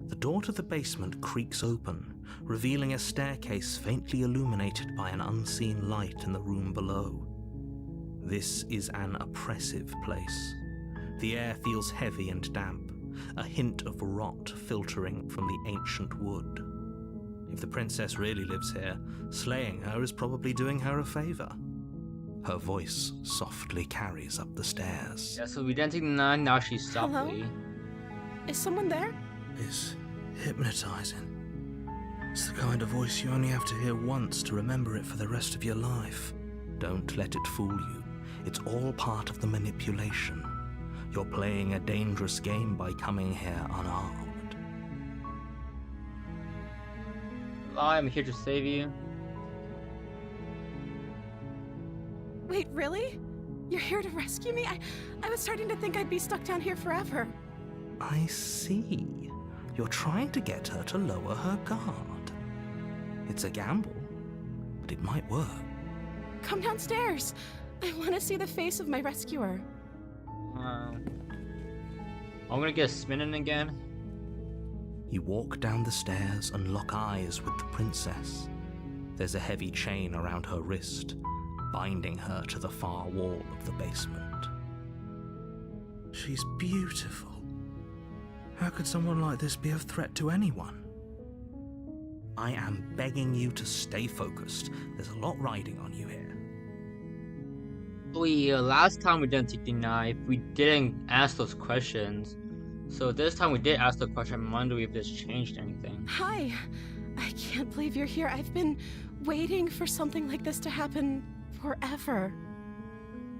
[SPEAKER 2] The door to the basement creaks open, revealing a staircase faintly illuminated by an unseen light in the room below. This is an oppressive place. The air feels heavy and damp, a hint of rot filtering from the ancient wood. If the princess really lives here, slaying her is probably doing her a favor. Her voice softly carries up the stairs.
[SPEAKER 1] Yeah, so we didn't take the 9, now she's softly.
[SPEAKER 3] Hello? Is someone there?
[SPEAKER 2] It's hypnotizing. It's the kind of voice you only have to hear once to remember it for the rest of your life. Don't let it fool you. It's all part of the manipulation. You're playing a dangerous game by coming here unarmed.
[SPEAKER 1] I'm here to save you.
[SPEAKER 3] Wait, really? You're here to rescue me? I was starting to think I'd be stuck down here forever.
[SPEAKER 2] I see. You're trying to get her to lower her guard. It's a gamble, but it might work.
[SPEAKER 3] Come downstairs. I want to see the face of my rescuer.
[SPEAKER 1] I'm gonna get spinning again.
[SPEAKER 2] You walk down the stairs and lock eyes with the princess. There's a heavy chain around her wrist, binding her to the far wall of the basement. She's beautiful. How could someone like this be a threat to anyone? I am begging you to stay focused. There's a lot riding on you here.
[SPEAKER 1] Last time we didn't take the knife, we didn't ask those questions. So this time we did ask the question. I'm wondering if this changed anything.
[SPEAKER 3] Hi. I can't believe you're here. I've been waiting for something like this to happen forever.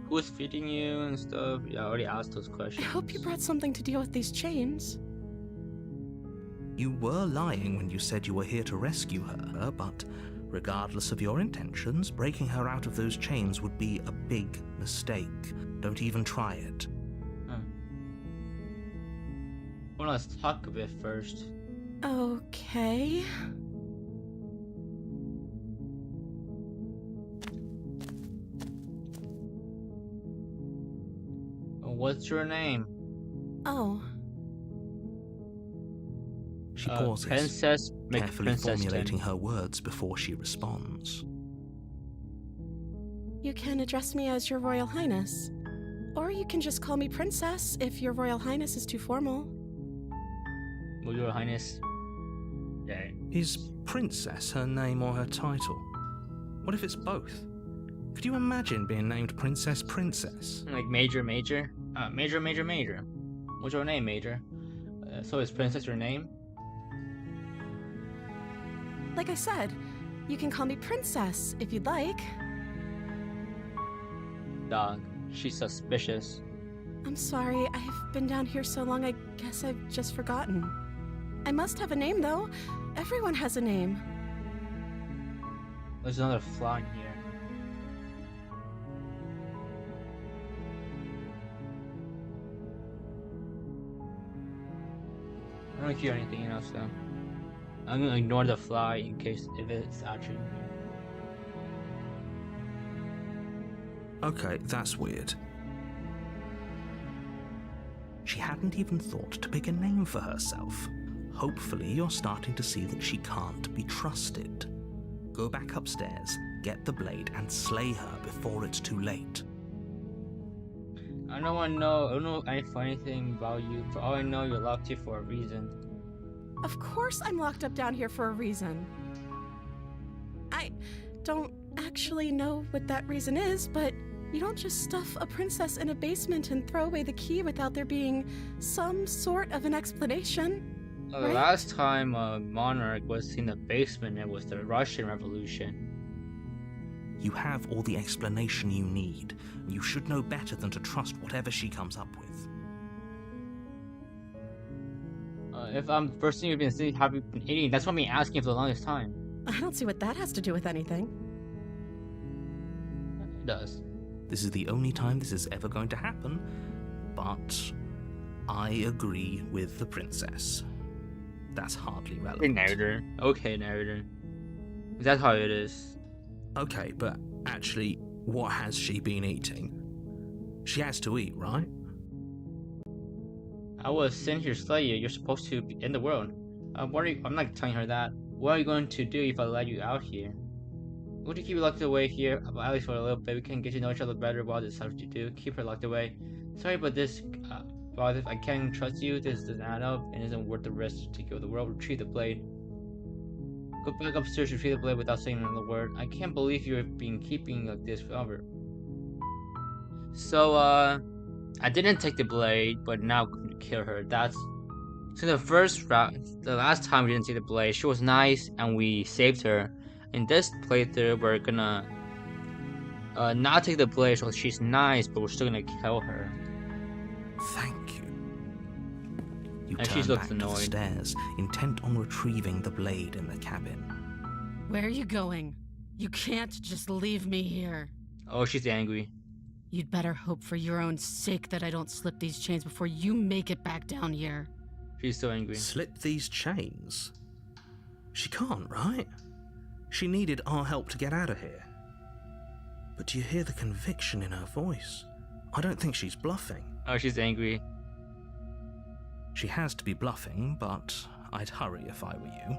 [SPEAKER 1] Who's feeding you and stuff? Yeah, I already asked those
[SPEAKER 3] I
[SPEAKER 1] questions.
[SPEAKER 3] hope you brought something to deal with these chains.
[SPEAKER 2] You were lying when you said you were here to rescue her, but regardless of your intentions, breaking her out of those chains would be a big mistake. Don't even try it.
[SPEAKER 1] Well, let's talk a bit first.
[SPEAKER 3] Okay.
[SPEAKER 1] What's your name?
[SPEAKER 3] Oh.
[SPEAKER 2] She pauses,
[SPEAKER 1] Princess
[SPEAKER 2] carefully formulating her words before she responds.
[SPEAKER 3] You can address me as Your Royal Highness. Or you can just call me Princess if Your Royal Highness is too formal.
[SPEAKER 1] Well, Your Highness. Yeah.
[SPEAKER 2] Is Princess her name or her title? What if it's both? Could you imagine being named Princess Princess?
[SPEAKER 1] Like Major. Major. What's your name, Major? So is Princess your name?
[SPEAKER 3] Like I said, you can call me Princess if you'd like.
[SPEAKER 1] Dog. She's suspicious.
[SPEAKER 3] I'm sorry, I've been down here so long, I guess I've just forgotten. I must have a name, though. Everyone has a name.
[SPEAKER 1] There's another fly in here. I don't hear anything else though. I'm gonna ignore the fly in case if it's actually here.
[SPEAKER 2] Okay, that's weird. She hadn't even thought to pick a name for herself. Hopefully you're starting to see that she can't be trusted. Go back upstairs, get the blade, and slay her before it's too late.
[SPEAKER 1] I don't know anything about you. For all I know, you're locked here for a reason.
[SPEAKER 3] Of course I'm locked up down here for a reason. I don't actually know what that reason is, but you don't just stuff a princess in a basement and throw away the key without there being some sort of an explanation.
[SPEAKER 1] The
[SPEAKER 3] Right?
[SPEAKER 1] last time a monarch was in the basement, it was the Russian Revolution.
[SPEAKER 2] You have all the explanation you need. You should know better than to trust whatever she comes up with.
[SPEAKER 1] If I'm the first thing you've been saying, have you been eating? That's what I've been asking for the longest time.
[SPEAKER 3] I don't see what that has to do with anything.
[SPEAKER 1] It does.
[SPEAKER 2] This is the only time this is ever going to happen, but I agree with the princess. That's hardly
[SPEAKER 1] Okay,
[SPEAKER 2] relevant.
[SPEAKER 1] narrator. That's how it is.
[SPEAKER 2] Okay, but actually, what has she been eating? She has to eat, right?
[SPEAKER 1] I was sent here to slay you. You're supposed to be in the world. I'm not telling her that. What are you going to do if I let you out here? I'm going to keep you locked away here, at least for a little bit. We can get to know each other better while this stuff you do. Keep her locked away. Sorry, but this, well, if I can't trust you, this doesn't add up and isn't worth the risk to go to the world. Retrieve the blade. Go back upstairs, retrieve the blade without saying another word. I can't believe you've been keeping like this forever. So, I didn't take the blade, but now I'm gonna kill her. So the last time we didn't take the blade, she was nice and we saved her. In this playthrough, we're gonna not take the blade, so she's nice, but we're still gonna kill her.
[SPEAKER 2] Thank you. You
[SPEAKER 1] And she
[SPEAKER 2] turn
[SPEAKER 1] looks
[SPEAKER 2] back to the
[SPEAKER 1] annoyed.
[SPEAKER 2] stairs, intent on retrieving the blade in the cabin.
[SPEAKER 3] Where are you going? You can't just leave me here.
[SPEAKER 1] Oh, she's angry.
[SPEAKER 3] You'd better hope for your own sake that I don't slip these chains before you make it back down here.
[SPEAKER 1] She's so angry.
[SPEAKER 2] Slip these chains? She can't, right? She needed our help to get out of here. But do you hear the conviction in her voice? I don't think she's bluffing.
[SPEAKER 1] Oh, she's angry.
[SPEAKER 2] She has to be bluffing, but I'd hurry if I were you.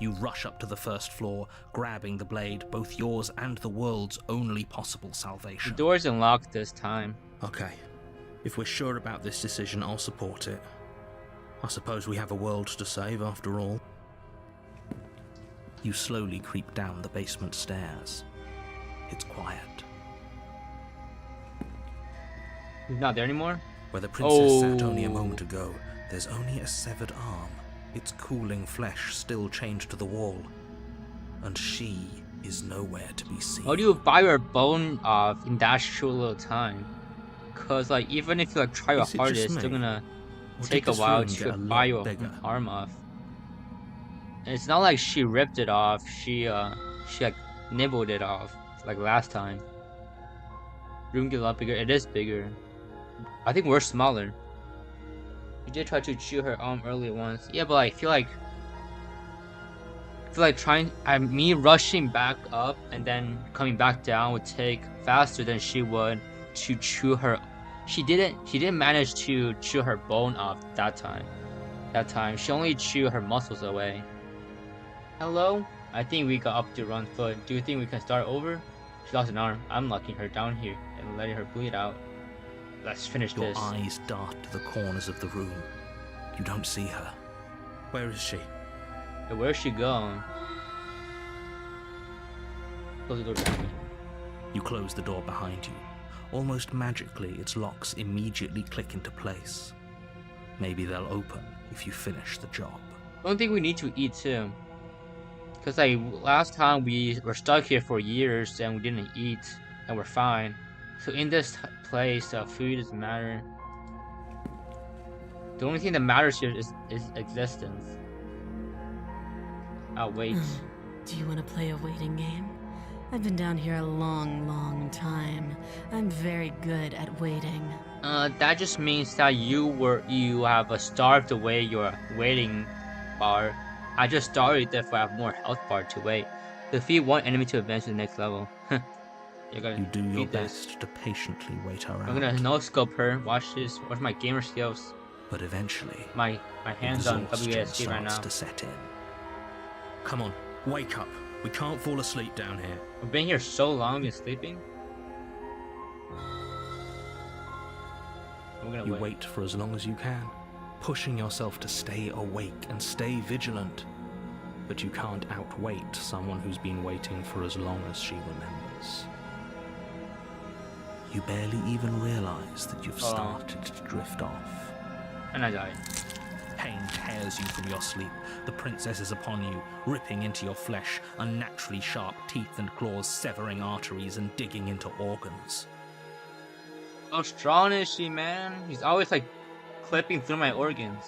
[SPEAKER 2] You rush up to the first floor, grabbing the blade, both yours and the world's only possible
[SPEAKER 1] The
[SPEAKER 2] salvation.
[SPEAKER 1] door's unlocked this time.
[SPEAKER 2] Okay, if we're sure about this decision, I'll support it. I suppose we have a world to save after all. You slowly creep down the basement stairs. It's quiet.
[SPEAKER 1] He's not there anymore?
[SPEAKER 2] Where the princess sat
[SPEAKER 1] Oh.
[SPEAKER 2] only a moment ago, there's only a severed arm, its cooling flesh still chained to the wall. And she is nowhere to be seen.
[SPEAKER 1] How do you buy your bone off in that short little time? Cause like even if you like try your
[SPEAKER 2] Is it
[SPEAKER 1] hardest,
[SPEAKER 2] just
[SPEAKER 1] it's still
[SPEAKER 2] me?
[SPEAKER 1] gonna
[SPEAKER 2] Or did
[SPEAKER 1] take a
[SPEAKER 2] this
[SPEAKER 1] while
[SPEAKER 2] room get
[SPEAKER 1] to
[SPEAKER 2] a
[SPEAKER 1] buy
[SPEAKER 2] lot
[SPEAKER 1] your
[SPEAKER 2] bigger?
[SPEAKER 1] arm off. And it's not like she ripped it off. She like nibbled it off like last time. Room gets a lot bigger. It is bigger. I think we're smaller. We did try to chew her arm earlier once. Yeah, but I feel like me rushing back up and then coming back down would take faster than she would to chew her. She didn't manage to chew her bone off that time. She only chewed her muscles away. Hello? I think we got up to wrong foot. Do you think we can start over? She lost an arm. I'm locking her down here and letting her bleed out. Let's finish
[SPEAKER 2] Your
[SPEAKER 1] this.
[SPEAKER 2] eyes dart to the corners of the room. You don't see her. Where is she?
[SPEAKER 1] Hey, where's she going? Close the door behind me.
[SPEAKER 2] You close the door behind you. Almost magically, its locks immediately click into place. Maybe they'll open if you finish the job.
[SPEAKER 1] I don't think we need to eat too. Cause like last time we were stuck here for years and we didn't eat and we're fine. So in this place, food doesn't matter. The only thing that matters here is existence. I'll wait.
[SPEAKER 3] Do you want to play a waiting game? I've been down here a long, long time. I'm very good at waiting.
[SPEAKER 1] That just means that you have starved away your waiting bar. I just started if I have more health bar to wait. Defeat one enemy to advance to the next level. You're gonna
[SPEAKER 2] You do your
[SPEAKER 1] beat this.
[SPEAKER 2] best to patiently wait her out.
[SPEAKER 1] I'm gonna no scope her. Watch this. Watch my gamer skills.
[SPEAKER 2] But eventually,
[SPEAKER 1] My hands on
[SPEAKER 2] exhaustion
[SPEAKER 1] WASD right now.
[SPEAKER 2] starts to set in. Come on, wake up. We can't fall asleep down here.
[SPEAKER 1] We've been here so long and sleeping. We're gonna
[SPEAKER 2] You
[SPEAKER 1] wait.
[SPEAKER 2] wait for as long as you can, pushing yourself to stay awake and stay vigilant. But you can't outwait someone who's been waiting for as long as she remembers. You barely even realize that you've started to drift off.
[SPEAKER 1] And I died.
[SPEAKER 2] Pain tears you from your sleep. The princess is upon you, ripping into your flesh, unnaturally sharp teeth and claws severing arteries and digging into organs.
[SPEAKER 1] How strong is she, man? He's always like clipping through my organs.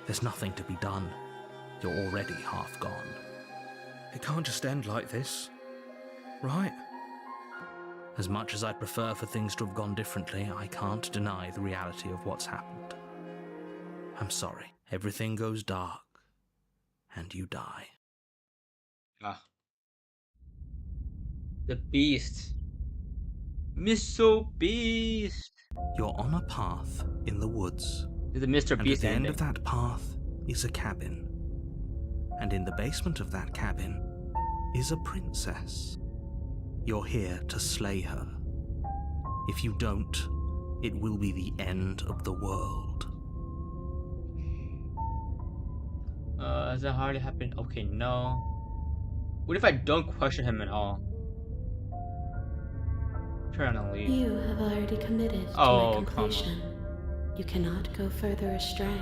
[SPEAKER 2] There's nothing to be done. You're already half gone. It can't just end like this, right? As much as I'd prefer for things to have gone differently, I can't deny the reality of what's happened. I'm sorry. Everything goes dark, and you die.
[SPEAKER 1] Ah. The beast. Mr. Beast.
[SPEAKER 2] You're on a path in the woods,
[SPEAKER 1] This is the Mr.
[SPEAKER 2] and at
[SPEAKER 1] Beast
[SPEAKER 2] the end
[SPEAKER 1] ending.
[SPEAKER 2] of that path is a cabin. And in the basement of that cabin is a princess. You're here to slay her. If you don't, it will be the end of the world.
[SPEAKER 1] Has that already happened? Okay, no. What if I don't question him at all? Turn and leave.
[SPEAKER 4] You have already committed to
[SPEAKER 1] Oh,
[SPEAKER 4] my
[SPEAKER 1] come on.
[SPEAKER 4] completion. You cannot go further astray.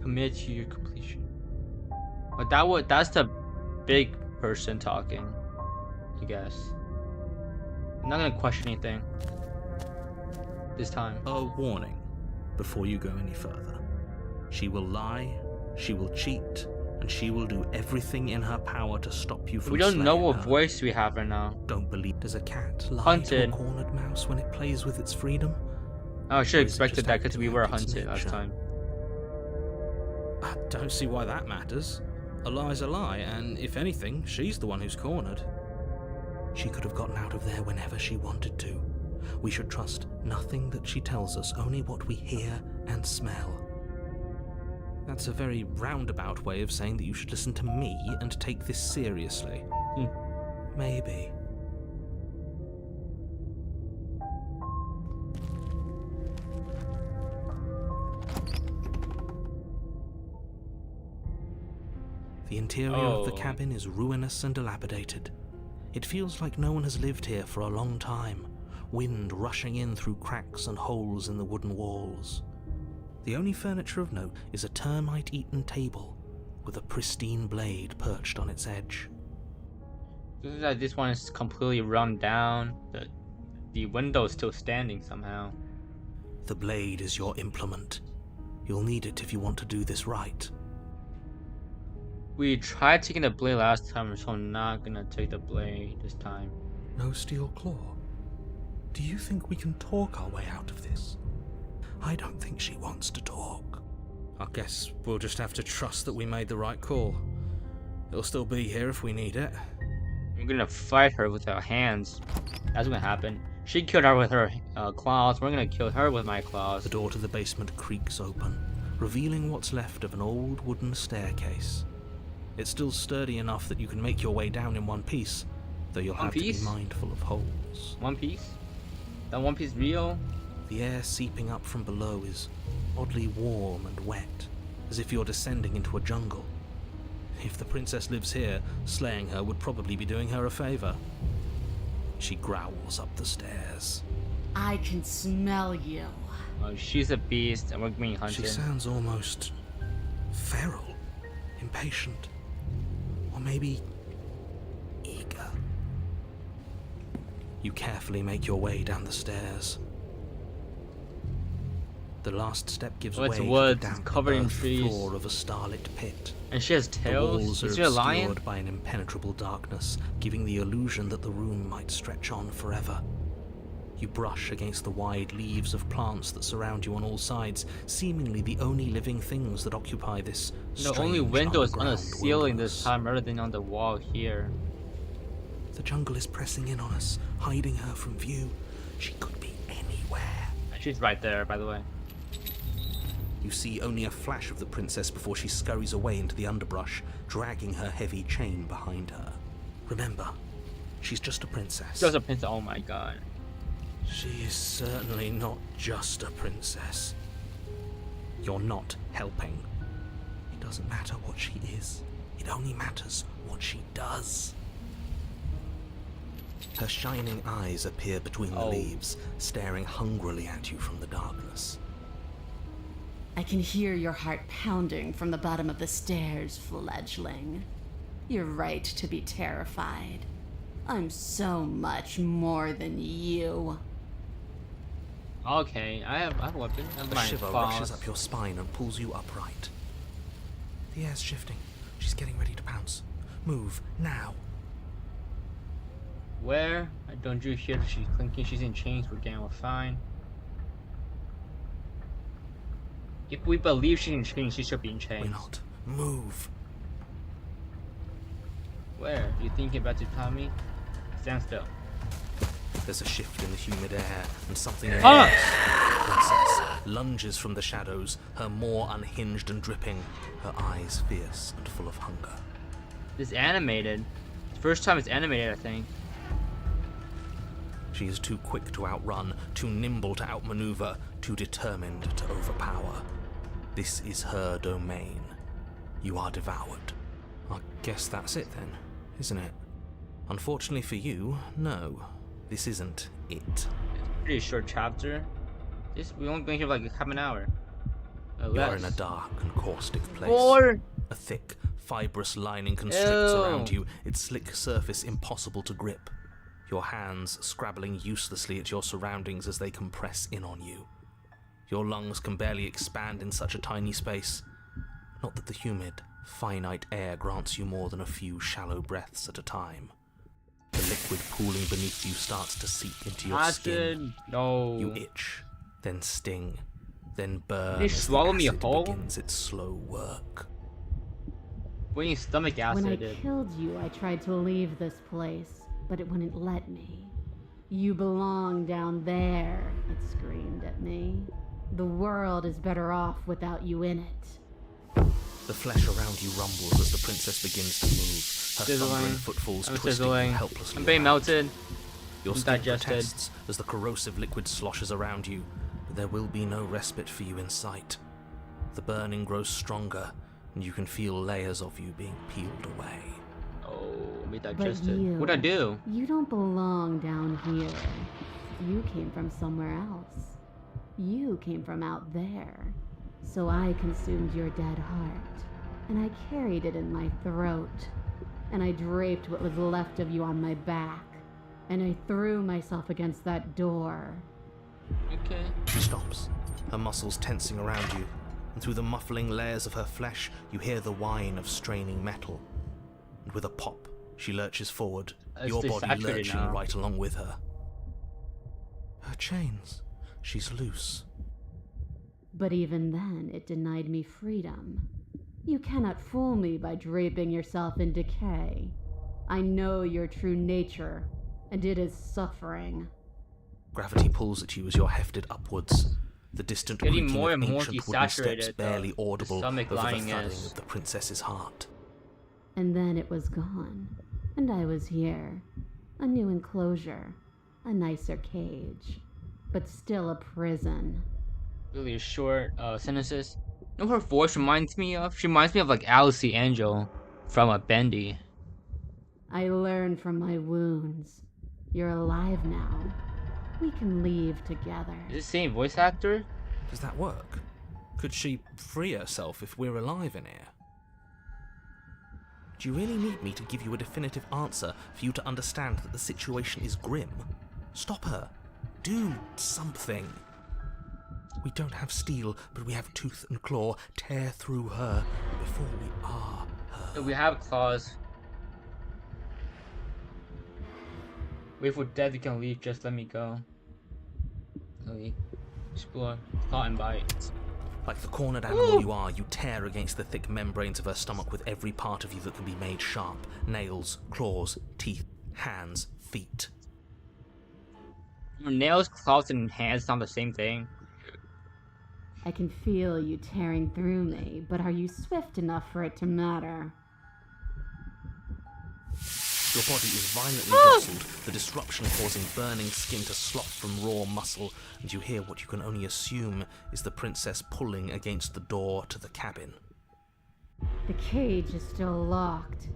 [SPEAKER 1] Commit to your completion. But that's the big person talking, I guess. I'm not gonna question anything this time.
[SPEAKER 2] A warning before you go any further. She will lie, she will cheat, and she will do everything in her power to stop you from
[SPEAKER 1] We don't know
[SPEAKER 2] slaying
[SPEAKER 1] what
[SPEAKER 2] her.
[SPEAKER 1] voice we have right now.
[SPEAKER 2] Don't believe. Does a cat lie
[SPEAKER 1] Hunted.
[SPEAKER 2] to a cornered mouse when it plays with its freedom?
[SPEAKER 1] Oh, I should have
[SPEAKER 2] Or is it
[SPEAKER 1] expected
[SPEAKER 2] just
[SPEAKER 1] that because we were
[SPEAKER 2] acting out its
[SPEAKER 1] hunted last
[SPEAKER 2] nature?
[SPEAKER 1] time.
[SPEAKER 2] I don't see why that matters. A lie's a lie, and if anything, she's the one who's cornered. She could have gotten out of there whenever she wanted to. We should trust nothing that she tells us, only what we hear and smell. That's a very roundabout way of saying that you should listen to me and take this seriously. Maybe. The interior of the cabin is ruinous and dilapidated. It feels like no one has lived here for a long time, wind rushing in through cracks and holes in the wooden walls. The only furniture of note is a termite-eaten table with a pristine blade perched on its edge.
[SPEAKER 1] This one is completely run down. The window is still standing somehow.
[SPEAKER 2] The blade is your implement. You'll need it if you want to do this right.
[SPEAKER 1] We tried taking the blade last time, so I'm not gonna take the blade this time.
[SPEAKER 2] No steel claw? Do you think we can talk our way out of this? I don't think she wants to talk. I guess we'll just have to trust that we made the right call. It'll still be here if we need it.
[SPEAKER 1] We're gonna fight her with our hands. That's gonna happen. She killed her with her claws. We're gonna kill her with my claws.
[SPEAKER 2] The door to the basement creaks open, revealing what's left of an old wooden staircase. It's still sturdy enough that you can make your way down in one piece, though you'll have to be mindful of holes.
[SPEAKER 1] One piece? That one piece real?
[SPEAKER 2] The air seeping up from below is oddly warm and wet, as if you're descending into a jungle. If the princess lives here, slaying her would probably be doing her a favor. She growls up the stairs.
[SPEAKER 3] I can smell you.
[SPEAKER 1] Oh, she's a beast, and we're being hunted.
[SPEAKER 2] She sounds almost feral, impatient, or maybe eager. You carefully make your way down the stairs. The last step gives way to the damp,
[SPEAKER 1] covered in trees.
[SPEAKER 2] floor of a starlit pit.
[SPEAKER 1] And she has tails?
[SPEAKER 2] The walls
[SPEAKER 1] Is
[SPEAKER 2] are
[SPEAKER 1] she a lion?
[SPEAKER 2] obscured by an impenetrable darkness, giving the illusion that the room might stretch on forever. You brush against the wide leaves of plants that surround you on all sides, seemingly the only living things that occupy this strange
[SPEAKER 1] The only window is on the
[SPEAKER 2] underground
[SPEAKER 1] ceiling
[SPEAKER 2] wilderness.
[SPEAKER 1] this time rather than on the wall here.
[SPEAKER 2] The jungle is pressing in on us, hiding her from view. She could be anywhere.
[SPEAKER 1] She's right there, by the way.
[SPEAKER 2] You see only a flash of the princess before she scurries away into the underbrush, dragging her heavy chain behind her. Remember, she's just a princess.
[SPEAKER 1] Just a princess, oh my god.
[SPEAKER 2] She is certainly not just a princess. You're not helping. It doesn't matter what she is. It only matters what she does. Her shining eyes appear between the leaves, staring hungrily at you from the darkness.
[SPEAKER 3] I can hear your heart pounding from the bottom of the stairs, fledgling. You're right to be terrified. I'm so much more than you.
[SPEAKER 1] Okay, I have a weapon. I have
[SPEAKER 2] A
[SPEAKER 1] my
[SPEAKER 2] shiver
[SPEAKER 1] claws.
[SPEAKER 2] rushes up your spine and pulls you upright. The air's shifting. She's getting ready to pounce. Move, now.
[SPEAKER 1] Where? Don't you hear she's thinking she's in chains? We're fine. If we believe she's in chains, she should be in chains.
[SPEAKER 2] We're not. Move.
[SPEAKER 1] Where? You thinking about to tell me? Stand still.
[SPEAKER 2] There's a shift in the humid air, and something else. The princess lunges from the shadows, her maw unhinged and dripping, her eyes fierce and full of hunger.
[SPEAKER 1] It's animated. First time it's animated, I think.
[SPEAKER 2] She is too quick to outrun, too nimble to outmaneuver, too determined to overpower. This is her domain. You are devoured. I guess that's it then, isn't it? Unfortunately for you, no. This isn't it.
[SPEAKER 1] Pretty short chapter. We only been here like half an hour.
[SPEAKER 2] You're in a dark and caustic place. A thick, fibrous lining constricts around you, its slick surface impossible to grip. Your hands scrabbling uselessly at your surroundings as they compress in on you. Your lungs can barely expand in such a tiny space. Not that the humid, finite air grants you more than a few shallow breaths at a time. The liquid pooling beneath you starts to seep into your skin.
[SPEAKER 1] No.
[SPEAKER 2] You itch, then sting then burn
[SPEAKER 1] They
[SPEAKER 2] as the
[SPEAKER 1] swallow me
[SPEAKER 2] acid
[SPEAKER 1] whole?
[SPEAKER 2] begins its slow work.
[SPEAKER 1] What do you stomach
[SPEAKER 3] When I
[SPEAKER 1] acid?
[SPEAKER 3] killed you, I tried to leave this place, but it wouldn't let me. You belong down there, it screamed at me. The world is better off without you in it.
[SPEAKER 2] The flesh around you rumbles as the princess begins to move, her thundering
[SPEAKER 1] Sizzling.
[SPEAKER 2] footfalls
[SPEAKER 1] I'm
[SPEAKER 2] twisting
[SPEAKER 1] sizzling.
[SPEAKER 2] you helplessly
[SPEAKER 1] I'm being
[SPEAKER 2] about.
[SPEAKER 1] melted.
[SPEAKER 2] Your
[SPEAKER 1] I'm
[SPEAKER 2] skin
[SPEAKER 1] digested.
[SPEAKER 2] protests as the corrosive liquid sloshes around you, but there will be no respite for you in sight. The burning grows stronger, and you can feel layers of you being peeled away.
[SPEAKER 1] Oh, be
[SPEAKER 3] But
[SPEAKER 1] digested.
[SPEAKER 3] you,
[SPEAKER 1] What'd I do?
[SPEAKER 3] You don't belong down here. You came from somewhere else. You came from out there. So I consumed your dead heart, and I carried it in my throat, and I draped what was left of you on my back, and I threw myself against that door.
[SPEAKER 1] Okay.
[SPEAKER 2] She stops, her muscles tensing around you, and through the muffling layers of her flesh, you hear the whine of straining metal. And with a pop, she lurches forward,
[SPEAKER 1] It's
[SPEAKER 2] your body
[SPEAKER 1] desaturated
[SPEAKER 2] lurching
[SPEAKER 1] now.
[SPEAKER 2] right along with her. Her chains. She's loose.
[SPEAKER 3] But even then, it denied me freedom. You cannot fool me by draping yourself in decay. I know your true nature, and it is suffering.
[SPEAKER 2] Gravity pulls at you as you're hefted upwards. The distant
[SPEAKER 1] Getting
[SPEAKER 2] creaking
[SPEAKER 1] more
[SPEAKER 2] of
[SPEAKER 1] and more
[SPEAKER 2] ancient wooden steps
[SPEAKER 1] desaturated,
[SPEAKER 2] barely
[SPEAKER 1] the
[SPEAKER 2] audible
[SPEAKER 1] stomach
[SPEAKER 2] over the
[SPEAKER 1] lining
[SPEAKER 2] thudding
[SPEAKER 1] is.
[SPEAKER 2] of the princess's heart.
[SPEAKER 3] And then it was gone, and I was here. A new enclosure, a nicer cage, but still a prison.
[SPEAKER 1] Really short sentences. You know who her voice reminds me of? She reminds me of like Alice the Angel from a Bendy.
[SPEAKER 3] I learned from my wounds. You're alive now. We can leave together.
[SPEAKER 1] Is it the same voice actor?
[SPEAKER 2] Does that work? Could she free herself if we're alive in here? Do you really need me to give you a definitive answer for you to understand that the situation is grim? Stop her. Do something. We don't have steel, but we have tooth and claw. Tear through her before we are her.
[SPEAKER 1] We have claws. Wait for death, you can leave, just let me go. Really. Explore. Claw and bite.
[SPEAKER 2] Like the cornered animal you are, you tear against the thick membranes of her stomach with every part of you that can be made sharp. Nails, claws, teeth, hands, feet.
[SPEAKER 1] Your nails, claws, and hands sound the same thing.
[SPEAKER 3] I can feel you tearing through me, but are you swift enough for it to matter?
[SPEAKER 2] Your body is violently jostled, the disruption causing burning skin to slop from raw muscle, and you hear what you can only assume is the princess pulling against the door to the cabin.
[SPEAKER 3] The cage is still locked.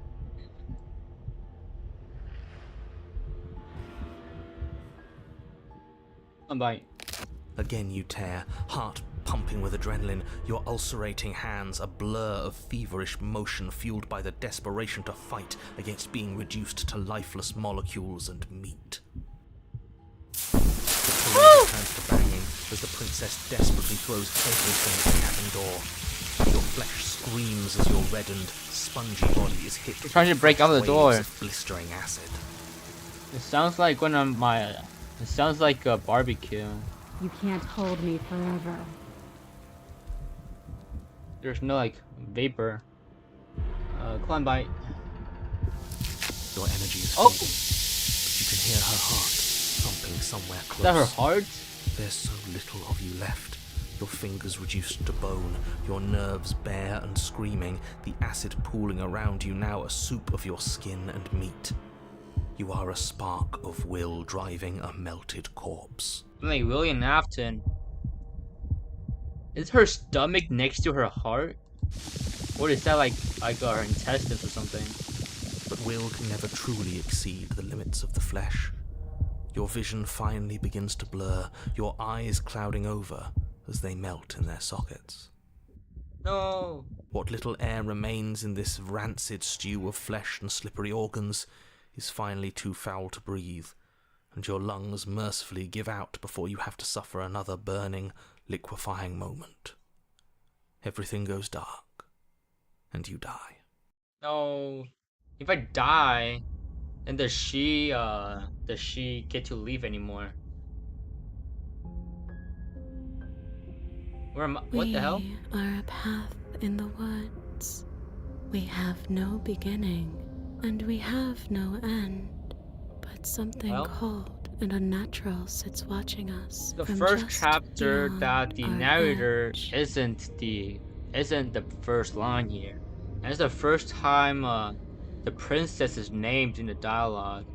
[SPEAKER 1] And bite.
[SPEAKER 2] Again you tear, heart pumping with adrenaline, your ulcerating hands a blur of feverish motion fueled by the desperation to fight against being reduced to lifeless molecules and meat. The parade turns to banging as the princess desperately throws everything at the cabin door. Your flesh screams as your reddened, spongy body is hit
[SPEAKER 1] You're trying to break out of the door.
[SPEAKER 2] of blistering acid.
[SPEAKER 1] It sounds like when I'm It sounds like a barbecue.
[SPEAKER 3] You can't hold me forever.
[SPEAKER 1] There's no like vapor. Claw and bite.
[SPEAKER 2] Your energy is
[SPEAKER 1] Oh!
[SPEAKER 2] fading, but you can hear her heart thumping somewhere close.
[SPEAKER 1] Is that her heart?
[SPEAKER 2] There's so little of you left. Your fingers reduced to bone, your nerves bare and screaming, the acid pooling around you now a soup of your skin and meat. You are a spark of will driving a melted corpse.
[SPEAKER 1] I'm like William Afton. Is her stomach next to her heart? Or is that like her intestines or something?
[SPEAKER 2] But will can never truly exceed the limits of the flesh. Your vision finally begins to blur, your eyes clouding over as they melt in their sockets.
[SPEAKER 1] No.
[SPEAKER 2] What little air remains in this rancid stew of flesh and slippery organs is finally too foul to breathe, and your lungs mercifully give out before you have to suffer another burning, liquefying moment. Everything goes dark, and you die.
[SPEAKER 1] No. If I die, then does she get to leave anymore? Where am I? What the hell?
[SPEAKER 4] We are a path in the woods. We have no beginning, and we have no end. But something
[SPEAKER 1] Well,
[SPEAKER 4] cold and unnatural sits watching us
[SPEAKER 1] the
[SPEAKER 4] from
[SPEAKER 1] first
[SPEAKER 4] just
[SPEAKER 1] chapter
[SPEAKER 4] beyond
[SPEAKER 1] that the
[SPEAKER 4] our
[SPEAKER 1] narrator
[SPEAKER 4] edge.
[SPEAKER 1] isn't the first line here. And it's the first time the princess is named in the dialogue.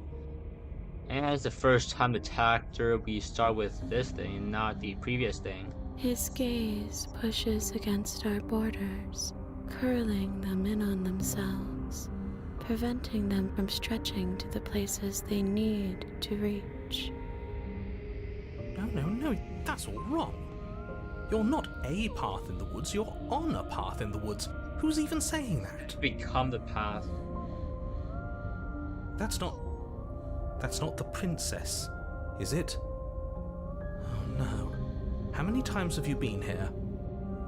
[SPEAKER 1] And it's the first time the chapter we start with this thing, not the previous thing.
[SPEAKER 4] His gaze pushes against our borders, curling them in on themselves, preventing them from stretching to the places they need to reach.
[SPEAKER 2] No, that's all wrong. You're not a path in the woods, you're on a path in the woods. Who's even saying that?
[SPEAKER 1] Become the path.
[SPEAKER 2] That's not the princess, is it? Oh no. How many times have you been here?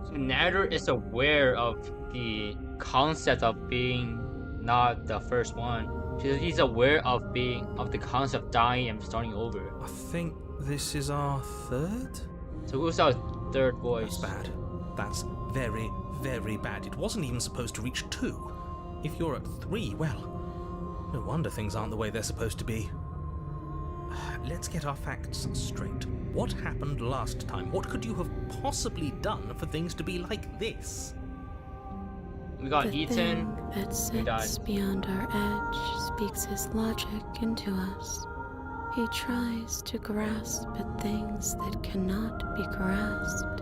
[SPEAKER 1] So narrator is aware of the concept of being not the first one. He's aware of the concept of dying and starting over.
[SPEAKER 2] I think this is our third?
[SPEAKER 1] So who's our third voice?
[SPEAKER 2] That's bad. That's very, very bad. It wasn't even supposed to reach 2. If you're at 3, well, no wonder things aren't the way they're supposed to be. Let's get our facts straight. What happened last time? What could you have possibly done for things to be like this?
[SPEAKER 1] We got
[SPEAKER 4] The
[SPEAKER 1] eaten.
[SPEAKER 4] thing that
[SPEAKER 1] We died.
[SPEAKER 4] sits beyond our edge speaks his logic into us. He tries to grasp at things that cannot be grasped.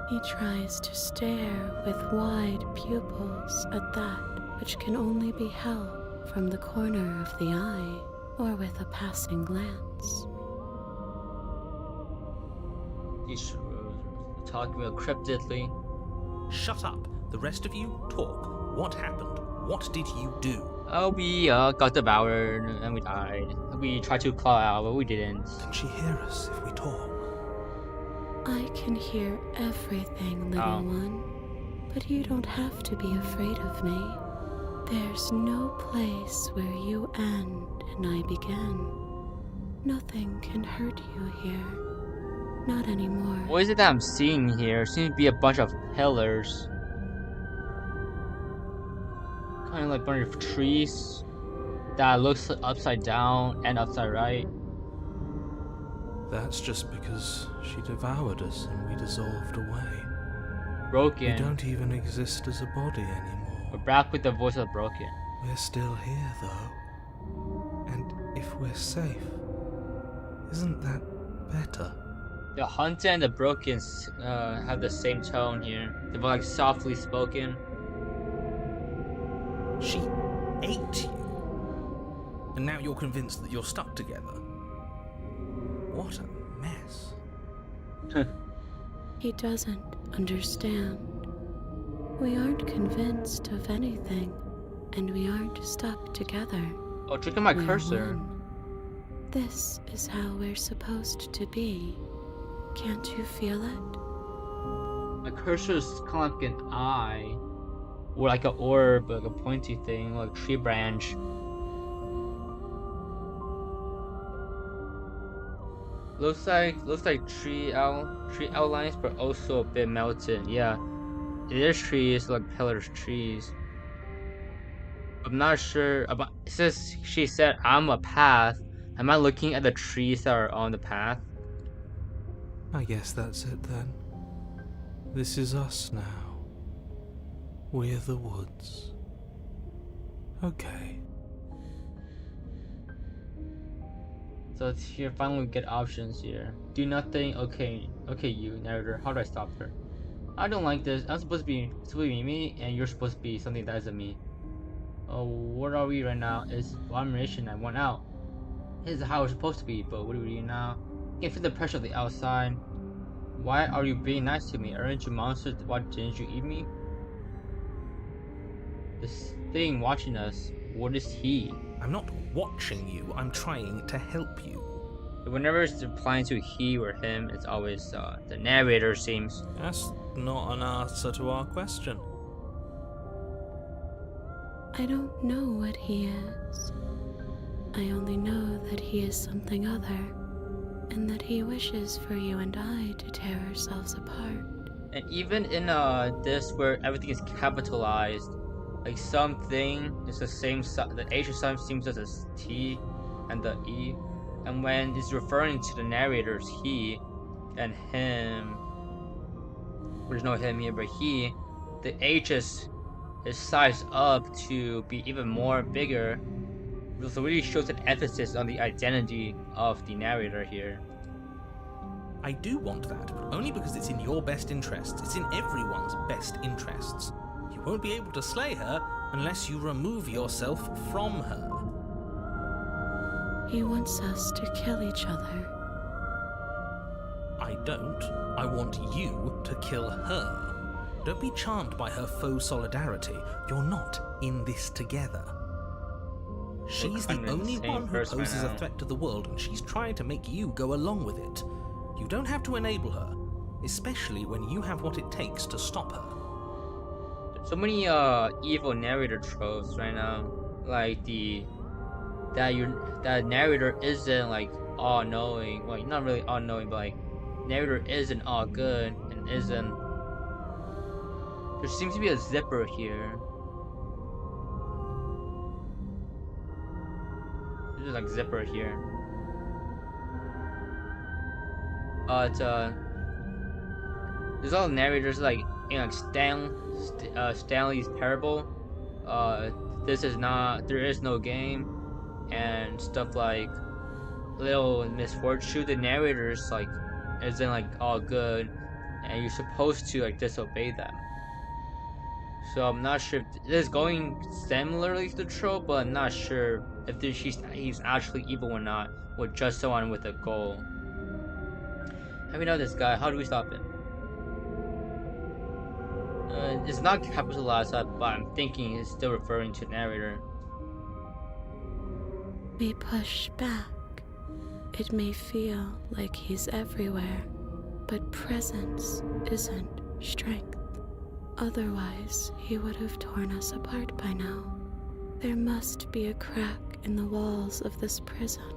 [SPEAKER 4] He tries to stare with wide pupils at that which can only be held from the corner of the eye or with a passing glance.
[SPEAKER 1] He's talking about cryptically.
[SPEAKER 2] Shut up. The rest of you, talk. What happened? What did you do?
[SPEAKER 1] Oh, we got devoured and we died. We tried to claw out, but we didn't.
[SPEAKER 2] Can she hear us if we talk?
[SPEAKER 4] I can hear everything, little
[SPEAKER 1] Oh.
[SPEAKER 4] one, but you don't have to be afraid of me. There's no place where you end and I begin. Nothing can hurt you here. Not anymore.
[SPEAKER 1] What is it that I'm seeing here? Seems to be a bunch of pillars. Kind of like a bunch of trees that looks upside down and upside right.
[SPEAKER 2] That's just because she devoured us and we dissolved away. We
[SPEAKER 1] Broken.
[SPEAKER 2] don't even exist as a body anymore.
[SPEAKER 1] We're back with the voice of broken.
[SPEAKER 2] We're still here, though. And if we're safe, isn't that better?
[SPEAKER 1] The hunter and the broken have the same tone here. They're like softly spoken.
[SPEAKER 2] She ate you. And now you're convinced that you're stuck together. What a mess.
[SPEAKER 4] He doesn't understand. We aren't convinced of anything, and we aren't stuck together.
[SPEAKER 1] Oh, check out my
[SPEAKER 4] We're
[SPEAKER 1] cursor.
[SPEAKER 4] one. This is how we're supposed to be. Can't you feel it?
[SPEAKER 1] My cursor is kind of like an eye. Or like an orb, like a pointy thing, like a tree branch. Looks like tree outlines, but also a bit melted. Yeah, it is trees, like pillars, trees. I'm not sure about. It says she said I'm a path. Am I looking at the trees that are on the path?
[SPEAKER 2] I guess that's it then. This is us now. We're the woods. Okay.
[SPEAKER 1] So it's here. Finally, we get options here. Do nothing. Okay, you narrator. How do I stop her? I don't like this. I'm supposed to be me, and you're supposed to be something that isn't me. Oh, what are we right now? It's one mission. I want out. This is how it's supposed to be, but what are we doing now? I can feel the pressure of the outside. Why are you being nice to me? Aren't you monsters? Why didn't you eat me? This thing watching us. What is he?
[SPEAKER 2] I'm not watching you, I'm trying to help you.
[SPEAKER 1] Whenever it's applying to he or him, it's always the narrator seems.
[SPEAKER 2] That's not an answer to our question.
[SPEAKER 4] I don't know what he is. I only know that he is something other, and that he wishes for you and I to tear ourselves apart.
[SPEAKER 1] And even in this where everything is capitalized, like something is the same. The H sometimes seems as a T and the E, and when it's referring to the narrator's he and him, there's no him here, but he, the H is sized up to be even more bigger. So it really shows an emphasis on the identity of the narrator here.
[SPEAKER 2] I do want that, but only because it's in your best interests. It's in everyone's best interests. You won't be able to slay her unless you remove yourself from her.
[SPEAKER 4] He wants us to kill each other.
[SPEAKER 2] I don't. I want you to kill her. Don't be charmed by her faux solidarity. You're not in this together. She's the only one who poses a threat to the world, and she's trying to make you go along with it. You don't have to enable her, especially when you have what it takes to stop her.
[SPEAKER 1] So many evil narrator tropes right now, like that narrator isn't like all knowing. Well, not really all knowing, but like narrator isn't all good and isn't. There seems to be a zipper here. There's like zipper here. There's all the narrators like in like Stanley's Parable. There is no game, and stuff like Little Misfortune. The narrators like isn't like all good, and you're supposed to like disobey them. So I'm not sure if this is going similarly to the trope, but I'm not sure if he's actually evil or not, with just someone with a goal. How do we know this guy? How do we stop him? It's not capitalized, but I'm thinking it's still referring to the narrator.
[SPEAKER 4] We push back. It may feel like he's everywhere, but presence isn't strength. Otherwise, he would have torn us apart by now. There must be a crack in the walls of this prison.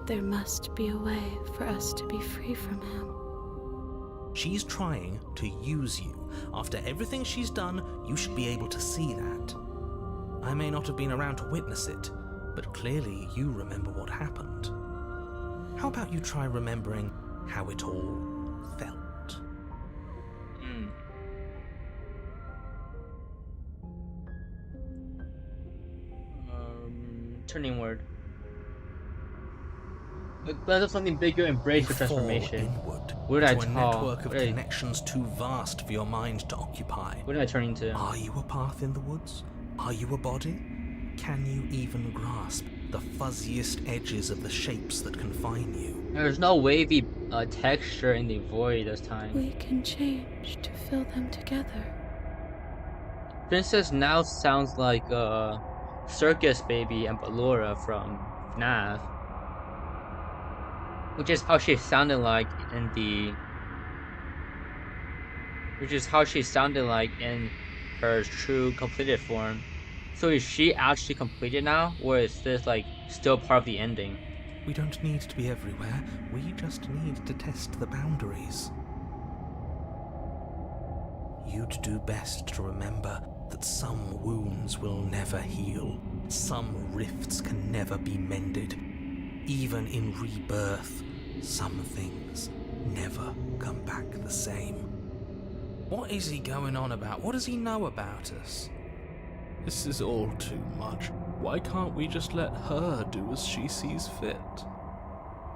[SPEAKER 4] There must be a way for us to be free from him.
[SPEAKER 2] She's trying to use you. After everything she's done, you should be able to see that. I may not have been around to witness it, but clearly you remember what happened. How about you try remembering how it all felt?
[SPEAKER 1] Turning word. Let us something bigger, embrace the transformation.
[SPEAKER 2] Inward,
[SPEAKER 1] what did I
[SPEAKER 2] to a
[SPEAKER 1] talk?
[SPEAKER 2] network of connections too vast for your mind to occupy.
[SPEAKER 1] What did I turn into?
[SPEAKER 2] Are you a path in the woods? Are you a body? Can you even grasp the fuzziest edges of the shapes that confine you?
[SPEAKER 1] There's no wavy texture in the void this time.
[SPEAKER 4] We can change to fill them together.
[SPEAKER 1] Princess now sounds like Circus Baby and Ballora from FNAF, which is how she sounded like in her true completed form. So is she actually completed now, or is this like still part of the ending?
[SPEAKER 2] We don't need to be everywhere. We just need to test the boundaries. You'd do best to remember that some wounds will never heal. Some rifts can never be mended. Even in rebirth, some things never come back the same. What is he going on about? What does he know about us?
[SPEAKER 5] This is all too much. Why can't we just let her do as she sees fit?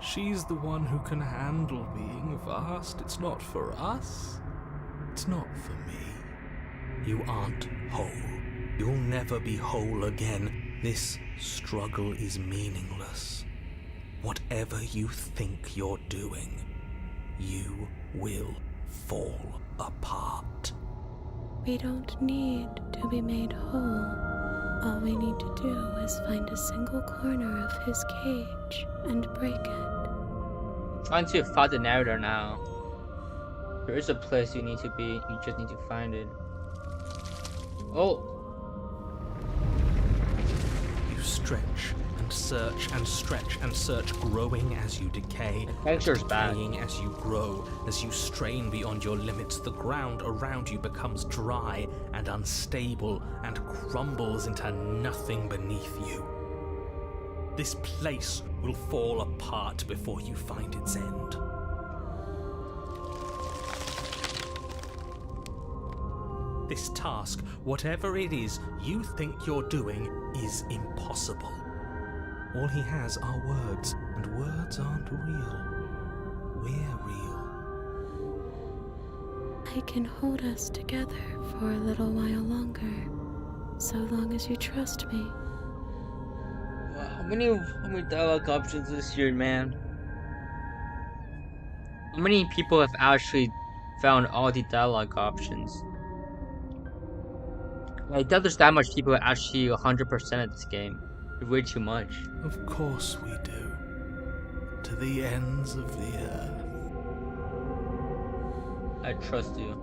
[SPEAKER 5] She's the one who can handle being vast. It's not for us. It's not for me.
[SPEAKER 2] You aren't whole. You'll never be whole again. This struggle is meaningless. Whatever you think you're doing, you will fall apart.
[SPEAKER 4] We don't need to be made whole. All we need to do is find a single corner of his cage and break it.
[SPEAKER 1] I'm trying to find the narrator now. There is a place you need to be, you just need to find it. Oh!
[SPEAKER 2] You stretch and search and stretch and search, growing as you decay,
[SPEAKER 1] The texture's bad.
[SPEAKER 2] decaying as you grow. As you strain beyond your limits, the ground around you becomes dry and unstable and crumbles into nothing beneath you. This place will fall apart before you find its end. This task, whatever it is you think you're doing, is impossible. All he has are words, and words aren't real. We're real.
[SPEAKER 4] I can hold us together for a little while longer, so long as you trust me.
[SPEAKER 1] Wow, how many dialogue options this year, man? How many people have actually found all the dialogue options? I doubt there's that much people who actually 100% of this game. It's way too much.
[SPEAKER 5] Of course we do. To the ends of the earth.
[SPEAKER 1] I trust you.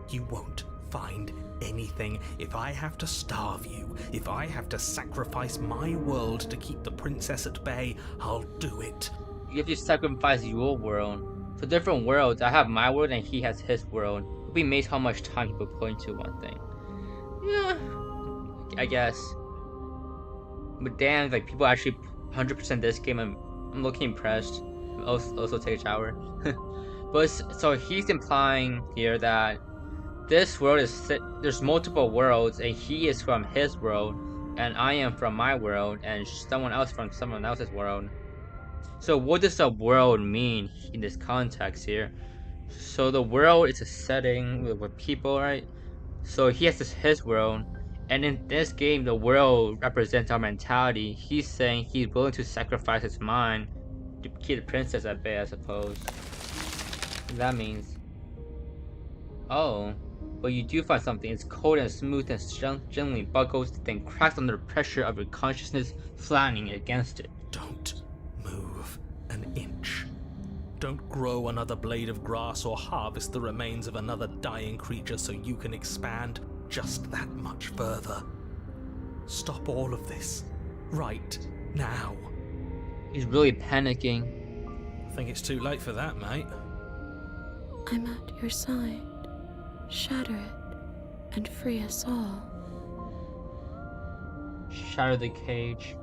[SPEAKER 2] You won't find anything. If I have to starve you, if I have to sacrifice my world to keep the princess at bay, I'll do it.
[SPEAKER 1] You have to sacrifice your world. For different worlds, I have my world and he has his world. It'll be amazed how much time he would put into one thing. Yeah, I guess. But damn, like people actually 100% this game. I'm looking impressed. Also take a shower. But so he's implying here that this world is there's multiple worlds, and he is from his world, and I am from my world, and someone else from someone else's world. So what does a world mean in this context here? So the world is a setting with people, right? So he has his world, and in this game, the world represents our mentality. He's saying he's willing to sacrifice his mind to keep the princess at bay, I suppose. That means. Oh, but you do find something. It's cold and smooth and gently buckles, then cracks under the pressure of your consciousness, flattening against it.
[SPEAKER 2] Don't move an inch. Don't grow another blade of grass or harvest the remains of another dying creature so you can expand just that much further. Stop all of this. Right now.
[SPEAKER 1] He's really panicking.
[SPEAKER 2] I think it's too late for that, mate.
[SPEAKER 4] I'm at your side. Shatter it, and free us all.
[SPEAKER 1] Shatter the cage.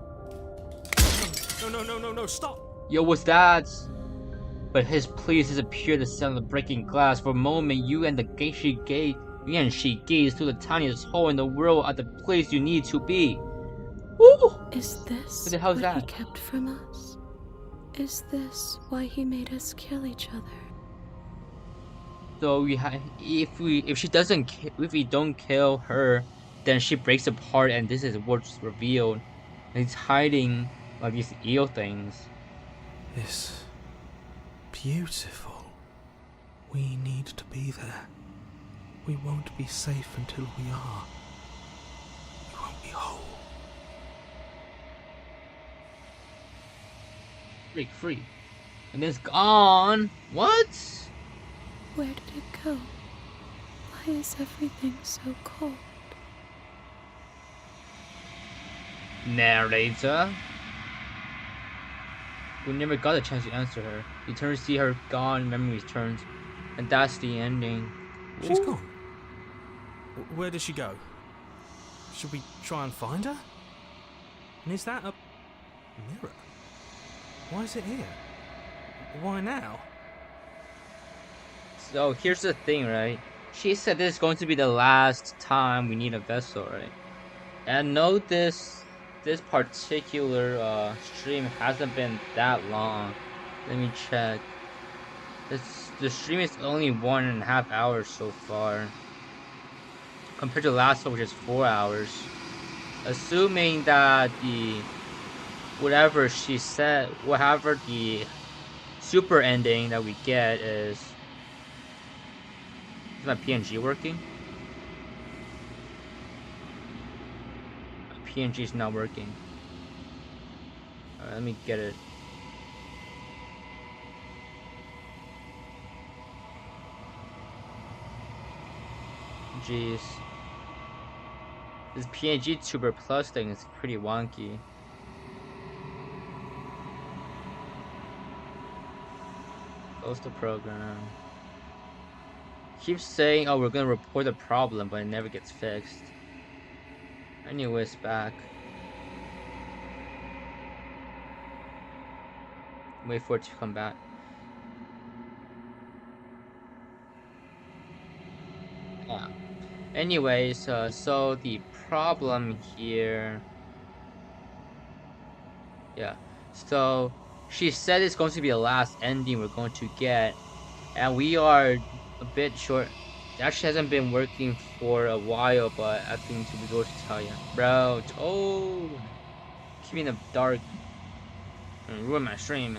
[SPEAKER 2] No, stop!
[SPEAKER 1] Yo, what's that? But his pleas disappeared the sound of breaking glass. For a moment, you and she gazed through the tiniest hole in the world at the place you need to be. Woo!
[SPEAKER 4] Is this
[SPEAKER 1] What the hell's
[SPEAKER 4] what he
[SPEAKER 1] that?
[SPEAKER 4] kept from us? Is this why he made us kill each other?
[SPEAKER 1] So if we don't kill her, then she breaks apart, and this is what's revealed. And he's hiding like these eel things.
[SPEAKER 5] It's beautiful. We need to be there. We won't be safe until we are. We won't be whole.
[SPEAKER 1] Break free, and then it's gone. What?
[SPEAKER 4] Where did it go? Why is everything so cold?
[SPEAKER 1] Narrator. We never got a chance to answer her. You turn to see her gone, memories turns, and that's the ending.
[SPEAKER 2] She's
[SPEAKER 1] Ooh.
[SPEAKER 2] gone. Where did she go? Should we try and find her? And is that a mirror? Why is it here? Why now?
[SPEAKER 1] So here's the thing, right? She said this is going to be the last time we need a vessel, right? And note this particular stream hasn't been that long. Let me check. The stream is only 1.5 hours so far, compared to last one, which is 4 hours. Assuming that whatever she said, whatever the super ending that we get is my PNG working? My PNG is not working. Alright, let me get it. Jeez. This PNG Tuber Plus thing is pretty wonky. Close the program. Keeps saying, oh, we're gonna report the problem, but it never gets fixed. Anyways, back. Wait for it to come back. Yeah. Anyways, so the problem here. Yeah. So she said it's going to be the last ending we're going to get, and we are a bit short. It actually hasn't been working for a while, but I think to be able to tell you, bro. Toad, keep me in the dark and ruin my stream.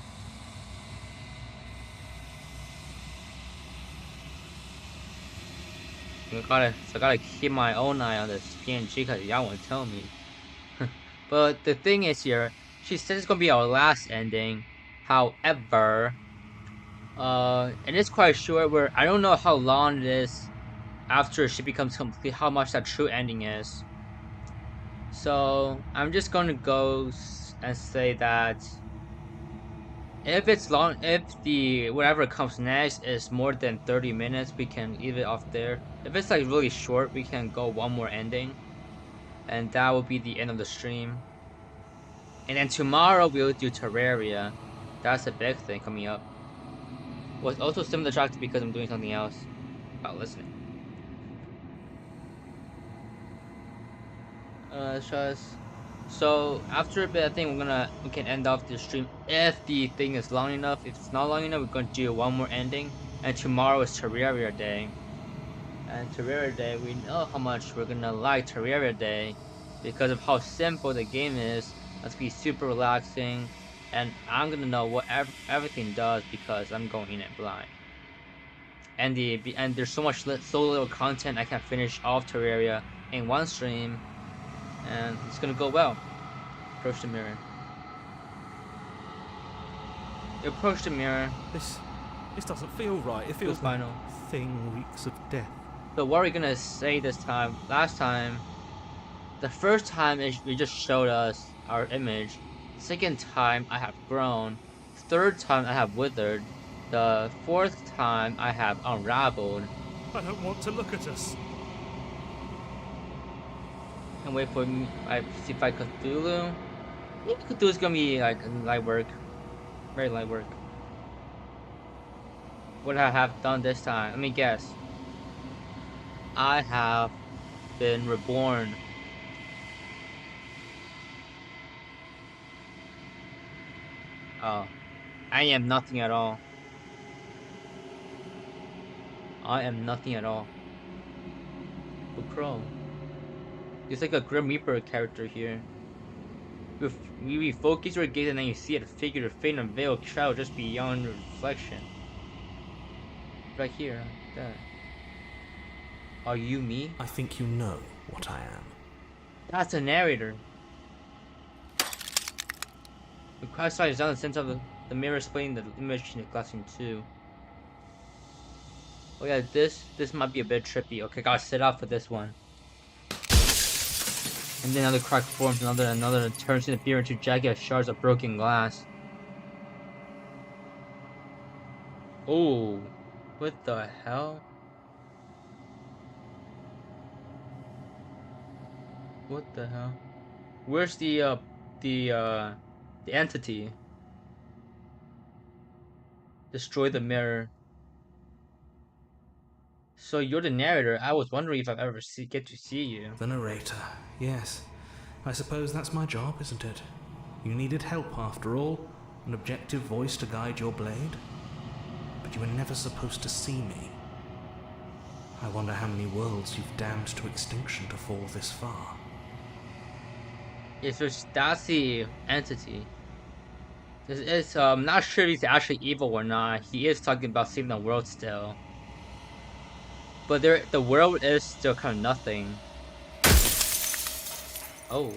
[SPEAKER 1] So I gotta keep my own eye on this PNG because y'all won't tell me. But the thing is here, she says it's gonna be our last ending. However, and it's quite short. Where I don't know how long it is after she becomes complete. How much that true ending is. So I'm just gonna go and say that if it's long, if the whatever comes next is more than 30 minutes, we can leave it off there. If it's like really short, we can go one more ending, and that will be the end of the stream. And then tomorrow we'll do Terraria. That's a big thing coming up. Was also similar track because I'm doing something else about listening. Just so after a bit, I think we can end off the stream if the thing is long enough. If it's not long enough, we're gonna do one more ending. And tomorrow is Terraria Day. And Terraria Day, we know how much we're gonna like Terraria Day because of how simple the game is. It's be super relaxing, and I'm gonna know what everything does because I'm going in it blind. And there's so little content I can finish off Terraria in one stream, and it's gonna go well. Approach the mirror. You approach the mirror.
[SPEAKER 2] This doesn't feel right. It feels like
[SPEAKER 1] final.
[SPEAKER 2] Thing reeks of death.
[SPEAKER 1] So what are we gonna say this time? Last time, the first time you just showed us our image. Second time I have grown. Third time I have withered. The fourth time I have unraveled.
[SPEAKER 2] I don't want to look at us.
[SPEAKER 1] And wait for me. I see if I Cthulhu. Yeah, Cthulhu's gonna be like light work, very light work. What I have done this time? Let me guess. I have been reborn. Oh, I am nothing at all. I am nothing at all. The crow. It's like a Grim Reaper character here. You refocus your gaze and then you see a figure, a faint and veiled shadow just beyond your reflection. Right here, like that. Are you me?
[SPEAKER 2] I think you know what I am.
[SPEAKER 1] That's a narrator. The Christ sight is down the center of the mirror, splitting the image in the glass in two. Oh yeah, this might be a bit trippy. Okay, gotta sit out for this one. And then another crack forms, another turns in the mirror into jagged shards of broken glass. Oh, what the hell? What the hell? Where's the entity? Destroy the mirror. So you're the narrator. I was wondering if I've ever get to see you.
[SPEAKER 2] The narrator, yes. I suppose that's my job, isn't it? You needed help after all, an objective voice to guide your blade. But you were never supposed to see me. I wonder how many worlds you've damned to extinction to fall this far.
[SPEAKER 1] Yes, that's the entity. This is not sure if he's actually evil or not. He is talking about saving the world still. But the world is still kind of nothing. Oh.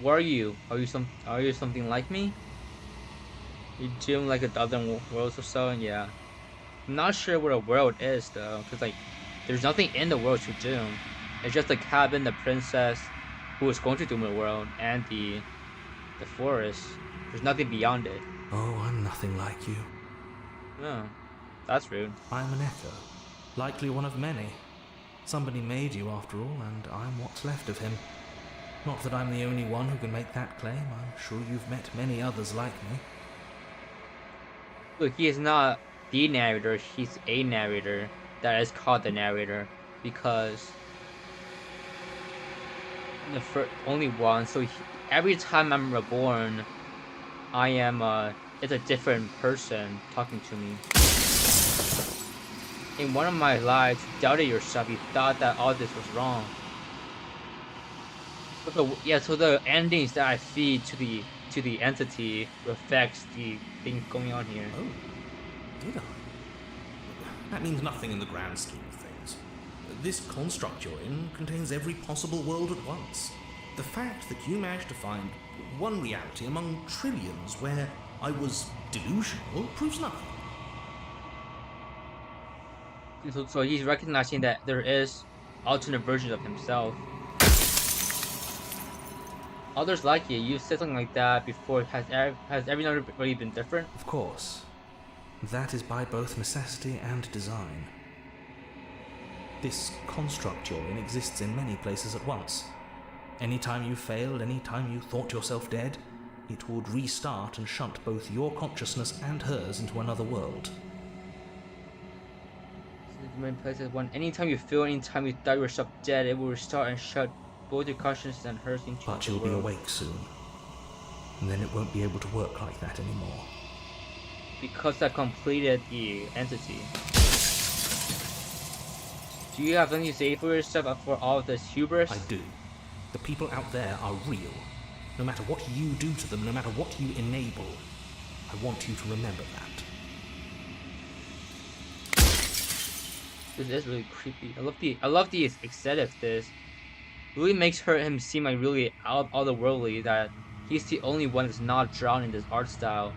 [SPEAKER 1] What are you? Are you something like me? You doing like a dozen worlds or so? Yeah. I'm not sure what a world is though, cause like there's nothing in the world to doom. It's just the cabin, the princess, who is going to doom the world, and the forest. There's nothing beyond it.
[SPEAKER 2] Oh, I'm nothing like you.
[SPEAKER 1] No, that's rude.
[SPEAKER 2] I'm an echo, likely one of many. Somebody made you after all, and I'm what's left of him. Not that I'm the only one who can make that claim. I'm sure you've met many others like me.
[SPEAKER 1] Look, he is not the narrator. He's a narrator that is called the narrator because the only one. So every time I'm reborn, I am it's a different person talking to me. In one of my lives, you doubted yourself. You thought that all this was wrong. So the endings that I feed to the entity reflects the things going on here.
[SPEAKER 2] Oh, did I? That means nothing in the grand scheme of things. This construct you're in contains every possible world at once. The fact that you managed to find one reality among trillions where I was delusional proves nothing.
[SPEAKER 1] So he's recognizing that there is alternate versions of himself. Others like it. You've said something like that before. Has everyone really been different?
[SPEAKER 2] Of course. That is by both necessity and design. This construct you're in exists in many places at once. Anytime you failed, anytime you thought yourself dead, it would restart and shunt both your consciousness and hers into another world.
[SPEAKER 1] Many places. Anytime you feel, anytime you thought yourself dead, it will restart and shut both your consciousness and hers into
[SPEAKER 2] But
[SPEAKER 1] the
[SPEAKER 2] you'll
[SPEAKER 1] world.
[SPEAKER 2] be awake soon. And then it won't be able to work like that anymore.
[SPEAKER 1] Because I completed the entity. Do you have something to say for yourself for all of this hubris?
[SPEAKER 2] I do. The people out there are real. No matter what you do to them, no matter what you enable, I want you to remember that.
[SPEAKER 1] This is really creepy. I love the aesthetic of this. It really makes him seem like really otherworldly, that he's the only one that's not drawn in this art style.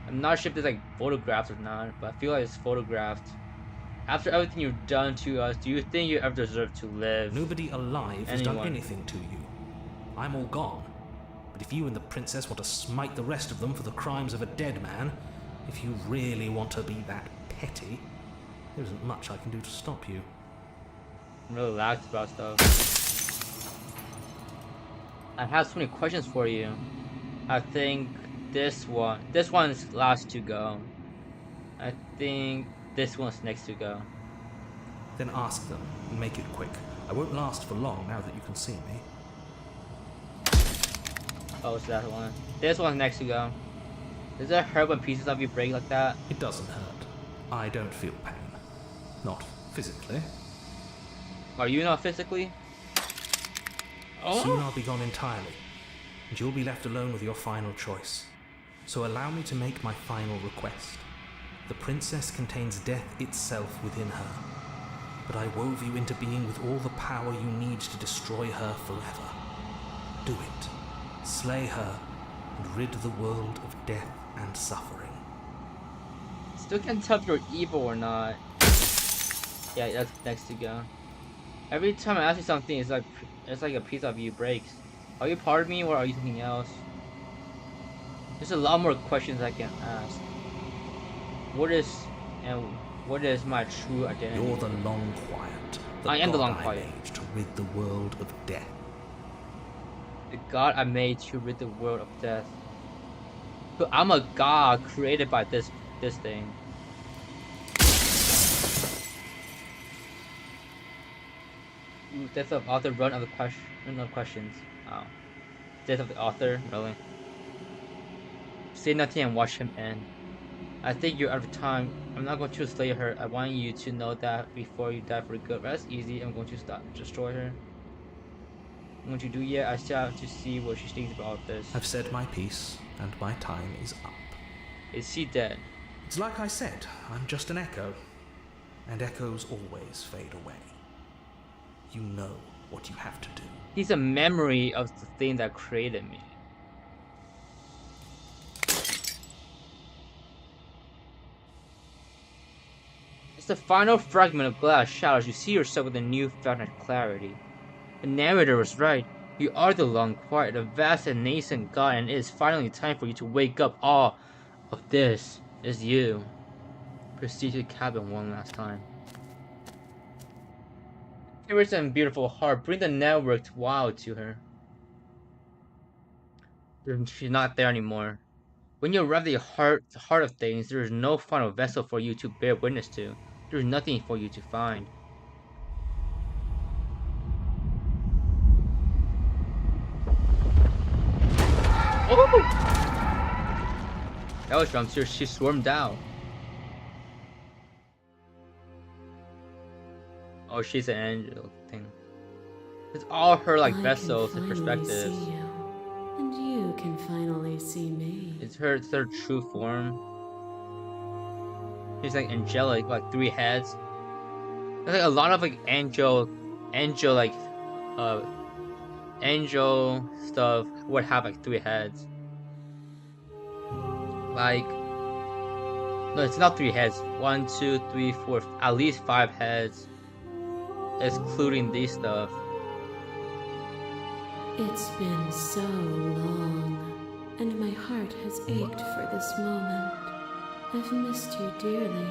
[SPEAKER 1] I'm not sure if it's like photographed or not, but I feel like it's photographed. After everything you've done to us, do you think you ever deserve to live?
[SPEAKER 2] Nobody alive has done anything to you. I'm all gone. But if you and the princess want to smite the rest of them for the crimes of a dead man, if you really want to be that petty, there isn't much I can do to stop you.
[SPEAKER 1] I'm really lax about stuff. I have so many questions for you. I think this one's last to go. I think this one's next to go.
[SPEAKER 2] Then ask them, and make it quick. I won't last for long now that you can see me.
[SPEAKER 1] Oh, it's that one. This one's next to go. Does it hurt when pieces of you break like that?
[SPEAKER 2] It doesn't hurt. I don't feel pain. Not physically.
[SPEAKER 1] Are you not physically?
[SPEAKER 2] Soon I'll be gone entirely, and you'll be left alone with your final choice. So allow me to make my final request. The princess contains death itself within her, but I wove you into being with all the power you need to destroy her forever. Do it. Slay her, and rid the world of death and suffering.
[SPEAKER 1] Still can't tell if you're evil or not. Yeah, that's next to go. Every time I ask you something, it's like a piece of you breaks. Are you part of me or are you something else? There's a lot more questions I can ask. What is my true identity?
[SPEAKER 2] You're the long quiet.
[SPEAKER 1] I am the long
[SPEAKER 2] God
[SPEAKER 1] quiet.
[SPEAKER 2] made to rid the world of death.
[SPEAKER 1] The god I made to rid the world of death. But I'm a god created by this thing. Ooh, death of author, run of the questions. Oh. Death of the author, really? Say nothing and watch him end. I think you're out of time. I'm not going to slay her. I want you to know that before you die for good. That's easy. I'm going to destroy her. I'm going to do yet. I still have to see what she thinks about this.
[SPEAKER 2] I've said my piece, and my time is up.
[SPEAKER 1] Is she dead?
[SPEAKER 2] It's like I said, I'm just an echo. And echoes always fade away. You know what you have to do.
[SPEAKER 1] He's a memory of the thing that created me. As the final fragment of glass shatters, you see yourself with a newfound clarity. The narrator was right. You are the long quiet, the vast and nascent God, and it is finally time for you to wake up. All of this is you. Proceed to the cabin one last time. Curious and beautiful heart, bring the networked wow to her. She's not there anymore. When you arrive at the heart of things, there is no final vessel for you to bear witness to. There is nothing for you to find. Oh! That was from she swarmed out. Oh, she's an angel thing. It's all her like vessels and perspectives.
[SPEAKER 4] See you, and you can finally see me.
[SPEAKER 1] It's her true form. She's like angelic, like 3 heads. There's like a lot of like angel stuff would have like 3 heads. Like, no, it's not 3 heads. 1, 2, 3, 4, at least 5 heads, excluding these stuff.
[SPEAKER 4] It's been so long, and my heart has ached for this moment. I've missed you dearly.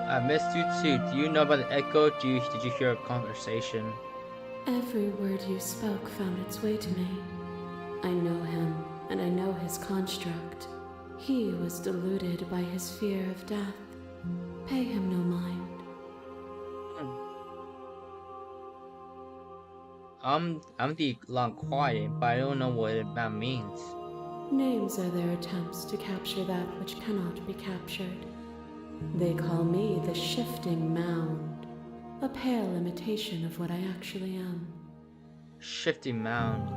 [SPEAKER 1] I missed you too. Do you know about the echo? Did you hear a conversation?
[SPEAKER 4] Every word you spoke found its way to me. I know him, and I know his construct. He was deluded by his fear of death. Pay him no mind.
[SPEAKER 1] I'm the long quiet, but I don't know what that means.
[SPEAKER 4] Names are their attempts to capture that which cannot be captured. They call me the shifting mound, a pale imitation of what I actually am.
[SPEAKER 1] Shifting mound.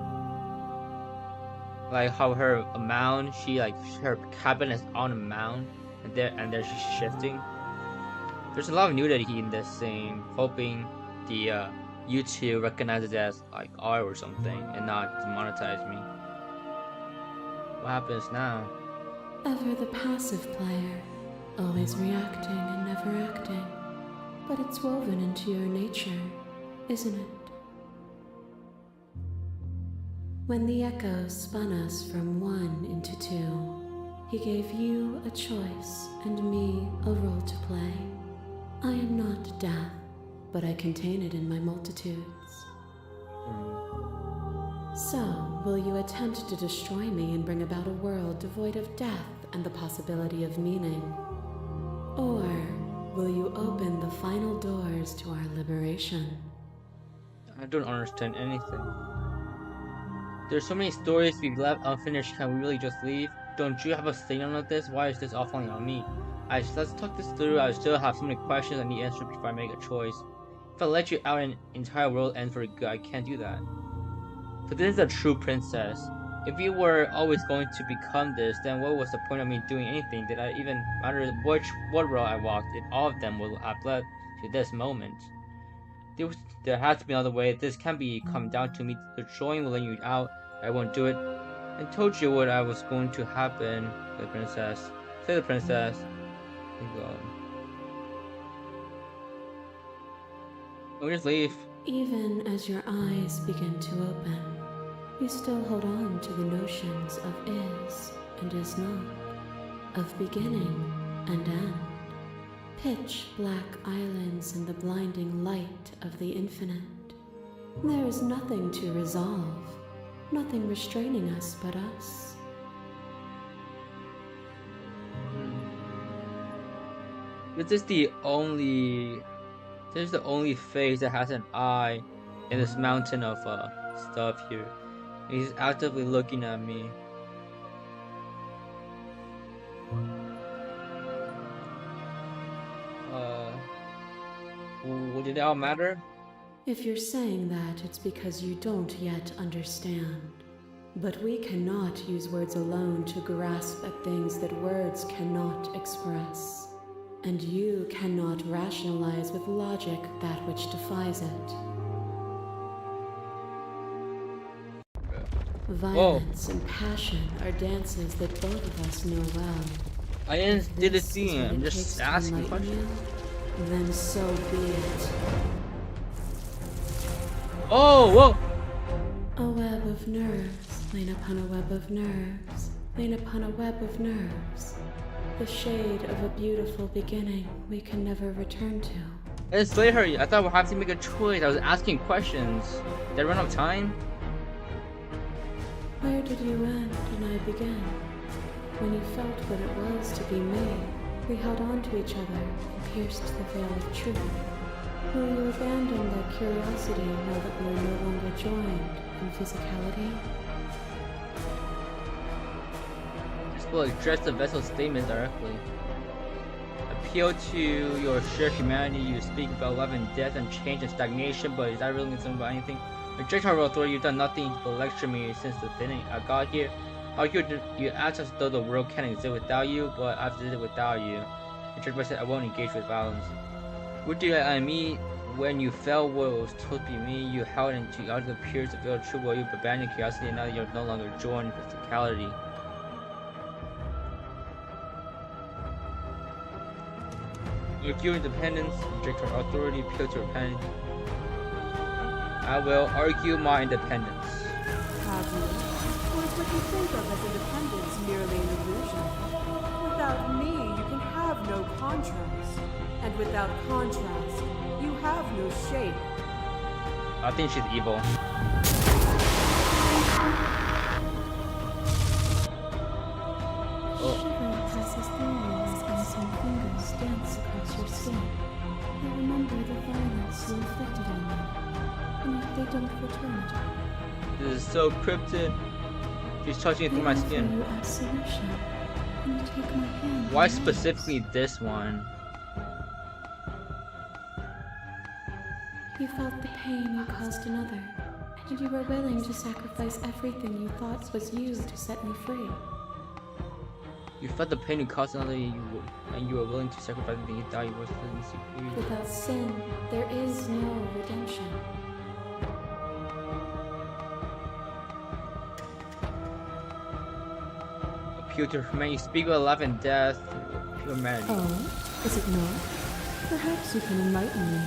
[SPEAKER 1] Like how her mound, her cabin is on a mound, and there she's shifting. There's a lot of nudity in this scene, hoping the YouTube recognizes it as like art or something and not demonetize me. What happens now?
[SPEAKER 4] Ever the passive player, always reacting and never acting. But it's woven into your nature, isn't it? When the echo spun us from 1 into 2, he gave you a choice and me a role to play. I am not death, but I contain it in my multitudes. So, will you attempt to destroy me and bring about a world devoid of death and the possibility of meaning? Or will you open the final doors to our liberation?
[SPEAKER 1] I don't understand anything. There's so many stories we've left unfinished. Can we really just leave? Don't you have a say on this? Why is this all falling on me? Let's talk this through. I still have so many questions I need answered before I make a choice. If I let you out, an entire world ends for good. I can't do that. But this is a true princess. If you were always going to become this, then what was the point of me doing anything? Did I even matter what road I walked? If all of them would have led to this moment. There has to be another way. This can't be come down to me destroying or letting you out. I won't do it. I told you what I was going to happen. The princess. Say the princess. We'll just leave.
[SPEAKER 4] Even as your eyes begin to open, you still hold on to the notions of is and is not, of beginning and end. Pitch black islands in the blinding light of the infinite. There is nothing to resolve, nothing restraining us but us.
[SPEAKER 1] This is the only face that has an eye in this mountain of stuff here. He's actively looking at me. Did it all matter?
[SPEAKER 4] If you're saying that, it's because you don't yet understand. But we cannot use words alone to grasp at things that words cannot express. And you cannot rationalize with logic that which defies it. Violence and passion are dances that both of us know well.
[SPEAKER 1] I didn't
[SPEAKER 4] This
[SPEAKER 1] see
[SPEAKER 4] is
[SPEAKER 1] him.
[SPEAKER 4] what
[SPEAKER 1] I'm
[SPEAKER 4] it
[SPEAKER 1] just
[SPEAKER 4] takes to
[SPEAKER 1] asking
[SPEAKER 4] enlighten
[SPEAKER 1] questions.
[SPEAKER 4] you, then so be it.
[SPEAKER 1] Oh, whoa!
[SPEAKER 4] A web of nerves, lain upon a web of nerves, lain upon a web of nerves. The shade of a beautiful beginning we can never return to.
[SPEAKER 1] I didn't slay her. I thought we'd have to make a choice. I was asking questions. Did I run out of time?
[SPEAKER 4] Where did you end and I begin? When you felt what it was to be me, we held on to each other and pierced the veil of truth. Will you abandon that curiosity now that we are no longer joined in physicality?
[SPEAKER 1] Just will address the vessel statement directly. Appeal to your shared humanity. You speak about love and death and change and stagnation, but is that really something about anything? Reject our authority. You've done nothing but lecture me since the beginning. I got here. You act as though the world can't exist without you, but I've existed without you. Reject myself. I won't engage with violence. What did I mean when you felt what was supposed to be me? You held into out of the peers of your true will. You abandoned curiosity, and now you're no longer joined in physicality. Argue independence, reject our authority, appeal to repentance. I will argue my independence.
[SPEAKER 3] Have you? Or is what you think of as independence merely an illusion? Without me, you can have no contrast. And without contrast, you have no shape.
[SPEAKER 1] I think she's evil.
[SPEAKER 4] Shiver passes through you as unseen fingers dance across your skin. They remember the violence you inflicted on them, and yet they don't return it.
[SPEAKER 1] This is so cryptic. She's touching it through my skin.
[SPEAKER 4] You absolution, and you take my hand.
[SPEAKER 1] Why
[SPEAKER 4] and
[SPEAKER 1] specifically this one?
[SPEAKER 4] You felt the pain you caused another, and you were willing to sacrifice everything you thought was you to set me free.
[SPEAKER 1] You felt the pain you caused another, and you were willing to sacrifice everything you thought you were supposed to see.
[SPEAKER 4] Without sin, there is no redemption.
[SPEAKER 1] Appeal to humanity. You speak of life and death to humanity.
[SPEAKER 3] Oh, is it not? Perhaps you can enlighten me.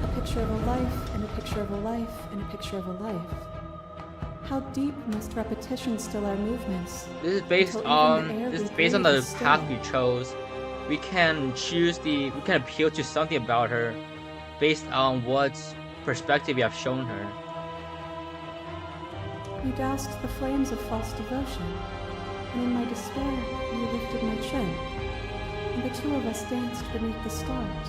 [SPEAKER 3] A picture of a life, and a picture of a life, and a picture of a life. How deep must repetition still our movements?
[SPEAKER 1] This is based
[SPEAKER 3] until
[SPEAKER 1] on
[SPEAKER 3] even the air
[SPEAKER 1] this
[SPEAKER 3] we
[SPEAKER 1] is based on
[SPEAKER 3] breathe
[SPEAKER 1] the
[SPEAKER 3] is
[SPEAKER 1] path
[SPEAKER 3] still?
[SPEAKER 1] we chose. We can appeal to something about her based on what perspective you have shown her.
[SPEAKER 3] You doused the flames of false devotion, and in my despair, you lifted my chin, and the two of us danced beneath the stars.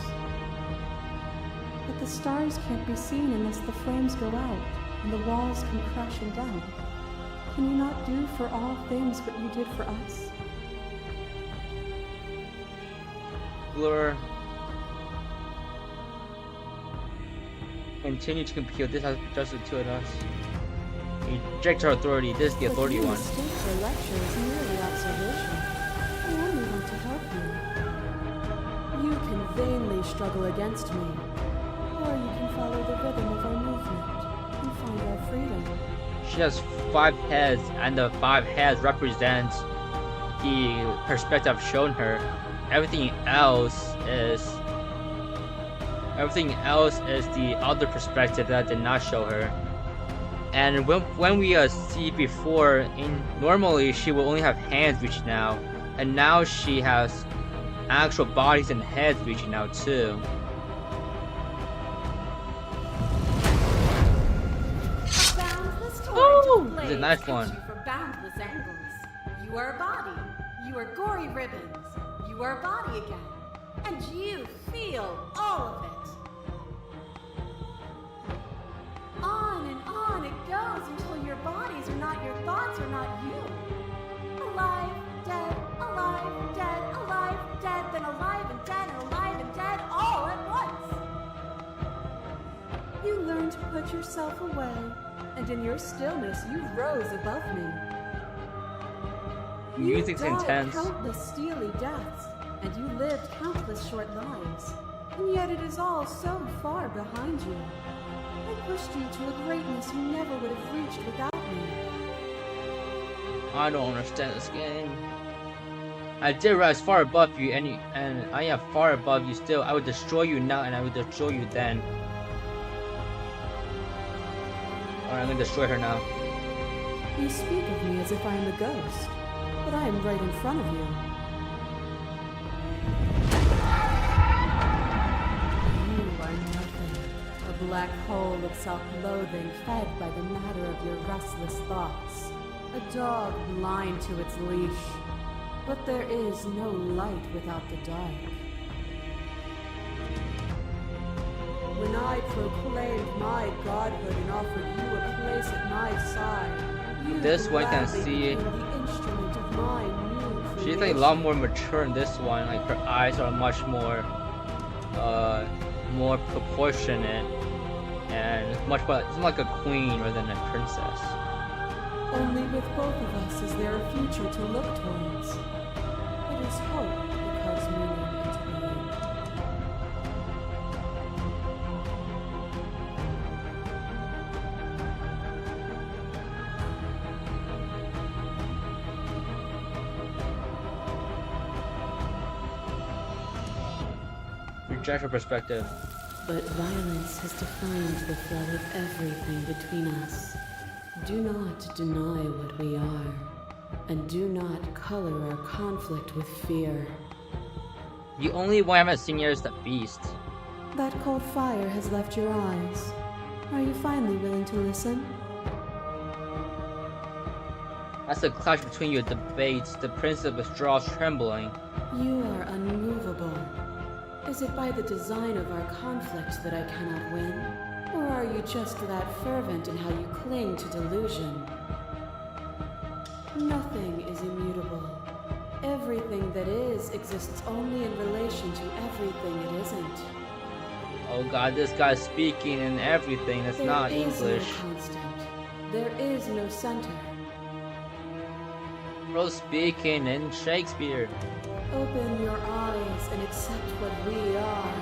[SPEAKER 3] But the stars can't be seen unless the flames go out, and the walls come crashing down. Can you not do for all things what you did for us?
[SPEAKER 1] Lure. Continue to compete. This has just the two of us. Reject her authority. This is the authority one.
[SPEAKER 3] Mistake or lecture is merely observation. I only want to help you. You can vainly struggle against me, or you can follow the rhythm of our movement and find our freedom.
[SPEAKER 1] She has 5 heads, and the 5 heads represent the perspective I've shown her. Everything else is the other perspective that I did not show her. And when we see before, normally she will only have hands reaching out, and now she has actual bodies and heads reaching out too.
[SPEAKER 6] Ooh!
[SPEAKER 1] This is a nice one.
[SPEAKER 6] From boundless angles. You are a body. You are gory ribbons. You are a body again. And you feel all of it. On it goes until your bodies are not your thoughts, are not you. Alive, dead, alive, dead, alive, dead, then alive and dead, and alive and dead, all at once.
[SPEAKER 3] You learned to put yourself away, and in your stillness you rose above me.
[SPEAKER 1] Music's
[SPEAKER 3] You died
[SPEAKER 1] intense.
[SPEAKER 3] countless steely deaths, and you lived countless short lives, and yet it is all so far behind you. I pushed you to a greatness you never would have reached without me.
[SPEAKER 1] I don't understand this game. I did rise far above you, and I am far above you still. I would destroy you now, and I would destroy you then. Alright, I'm gonna destroy her now.
[SPEAKER 3] You speak of me as if I am a ghost, but I am right in front of you. You are nothing. A black hole of self-loathing fed by the matter of your restless thoughts. A dog blind to its leash. But there is no light without the dark. When I proclaimed my godhood and offered you a place at my side, you
[SPEAKER 1] This one can
[SPEAKER 3] gladly
[SPEAKER 1] see
[SPEAKER 3] became the instrument of my new
[SPEAKER 1] she's like a lot more mature in this one. Like her eyes are much more more proportionate and much more, it's more like a queen rather than a princess.
[SPEAKER 3] Only with both of us is there a future to look towards. It is hope that calls meaning into being.
[SPEAKER 1] Reject her perspective.
[SPEAKER 4] But violence has defined the flow of everything between us. Do not deny what we are, and do not color our conflict with fear.
[SPEAKER 1] The only one I haven't seen yet is the beast.
[SPEAKER 3] That cold fire has left your eyes. Are you finally willing to listen?
[SPEAKER 1] That's the clash between your debates. The princess withdraws trembling.
[SPEAKER 4] You are unmovable. Is it by the design of our conflict that I cannot win? Or are you just that fervent in how you cling to delusion? Nothing is immutable. Everything that is exists only in relation to everything it isn't.
[SPEAKER 1] Oh god, this guy's speaking and everything. That's not
[SPEAKER 4] There is
[SPEAKER 1] English.
[SPEAKER 4] no constant. There is no center.
[SPEAKER 1] Bro speaking in Shakespeare.
[SPEAKER 4] Open your eyes and accept what we are.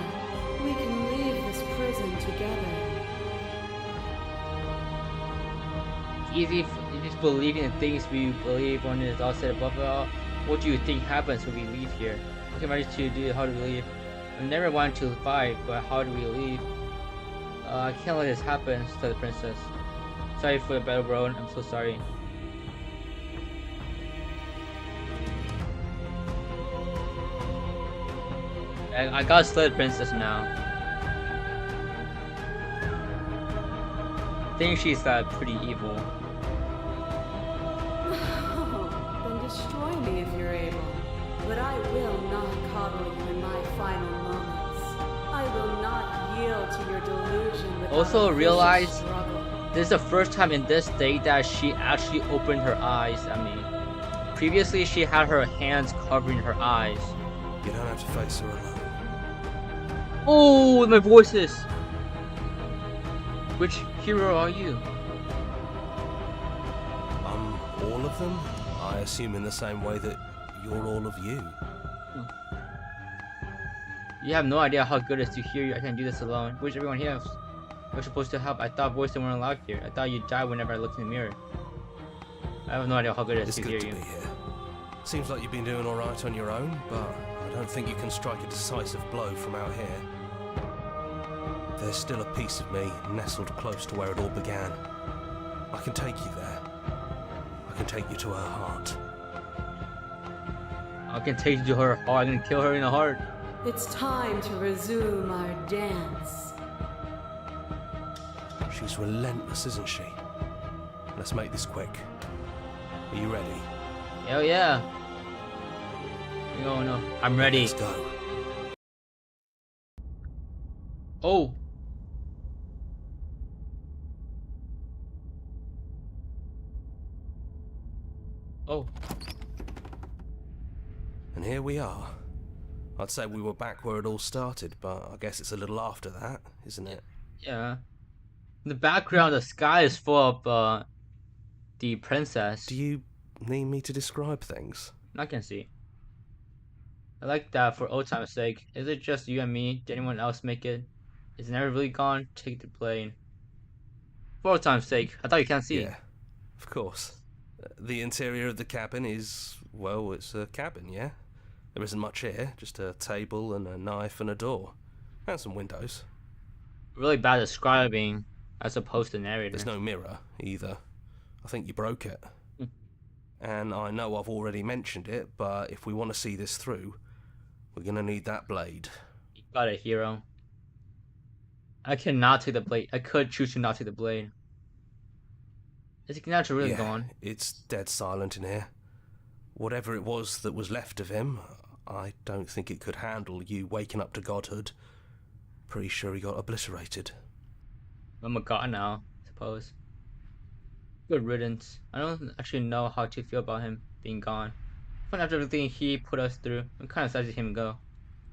[SPEAKER 4] We can leave this prison together.
[SPEAKER 1] Easy just believing in things we believe when it's all said above it all. What do you think happens when we leave here? Okay, ready to do how do we leave? I never wanted to fight, but how do we leave? I can't let this happen, said the princess. Sorry for the battle, bro. I'm so sorry. I gotta slay the princess now. I think she's pretty evil.
[SPEAKER 4] Then destroy me if you're able. But I will not coddle you in my final moments. I will not yield to your delusion without
[SPEAKER 1] Also
[SPEAKER 4] a vicious
[SPEAKER 1] realize
[SPEAKER 4] struggle.
[SPEAKER 1] this is the first time in this day that she actually opened her eyes. I mean, previously she had her hands covering her eyes.
[SPEAKER 2] You don't have to face her alone.
[SPEAKER 1] Oh, my voices! Which hero are you?
[SPEAKER 2] All of them? I assume in the same way that you're all of you.
[SPEAKER 1] You have no idea how good it is to hear you. I can't do this alone. Where's everyone else? We're supposed to help. I thought voices weren't allowed here. I thought you died whenever I looked in the mirror. I have no idea how good it is
[SPEAKER 2] It's
[SPEAKER 1] to
[SPEAKER 2] good
[SPEAKER 1] hear
[SPEAKER 2] to
[SPEAKER 1] you.
[SPEAKER 2] be here. Seems like you've been doing alright on your own, but I don't think you can strike a decisive blow from out here. There's still a piece of me nestled close to where it all began. I can take you there. I can take you to her heart.
[SPEAKER 1] I can take you to her heart. I'm gonna kill her in the heart.
[SPEAKER 4] It's time to resume our dance.
[SPEAKER 2] She's relentless, isn't she? Let's make this quick. Are you ready?
[SPEAKER 1] Hell yeah. No, I'm ready.
[SPEAKER 2] Let's go.
[SPEAKER 1] Oh. Oh.
[SPEAKER 2] And here we are. I'd say we were back where it all started, but I guess it's a little after that, isn't it?
[SPEAKER 1] Yeah. In the background, the sky is full of the princess.
[SPEAKER 2] Do you need me to describe things?
[SPEAKER 1] I can see. I like that for old time's sake. Is it just you and me? Did anyone else make it? Is it never really gone? Take the plane. For old time's sake, I thought you can't see.
[SPEAKER 2] Yeah, of course. The interior of the cabin is, well, it's a cabin, yeah? There isn't much here, just a table and a knife and a door. And some windows.
[SPEAKER 1] Really bad describing as opposed to narrator.
[SPEAKER 2] There's no mirror, either. I think you broke it.
[SPEAKER 1] Hmm.
[SPEAKER 2] And I know I've already mentioned it, but if we want to see this through, we're gonna need that blade.
[SPEAKER 1] You got it, hero. I cannot take the blade. I could choose to not take the blade. Is it not really gone?
[SPEAKER 2] It's dead silent in here. Whatever it was that was left of him, I don't think it could handle you waking up to godhood. Pretty sure he got obliterated.
[SPEAKER 1] I'm a god now, I suppose. Good riddance. I don't actually know how to feel about him being gone. But after everything he put us through, I'm kind of sad to see him go.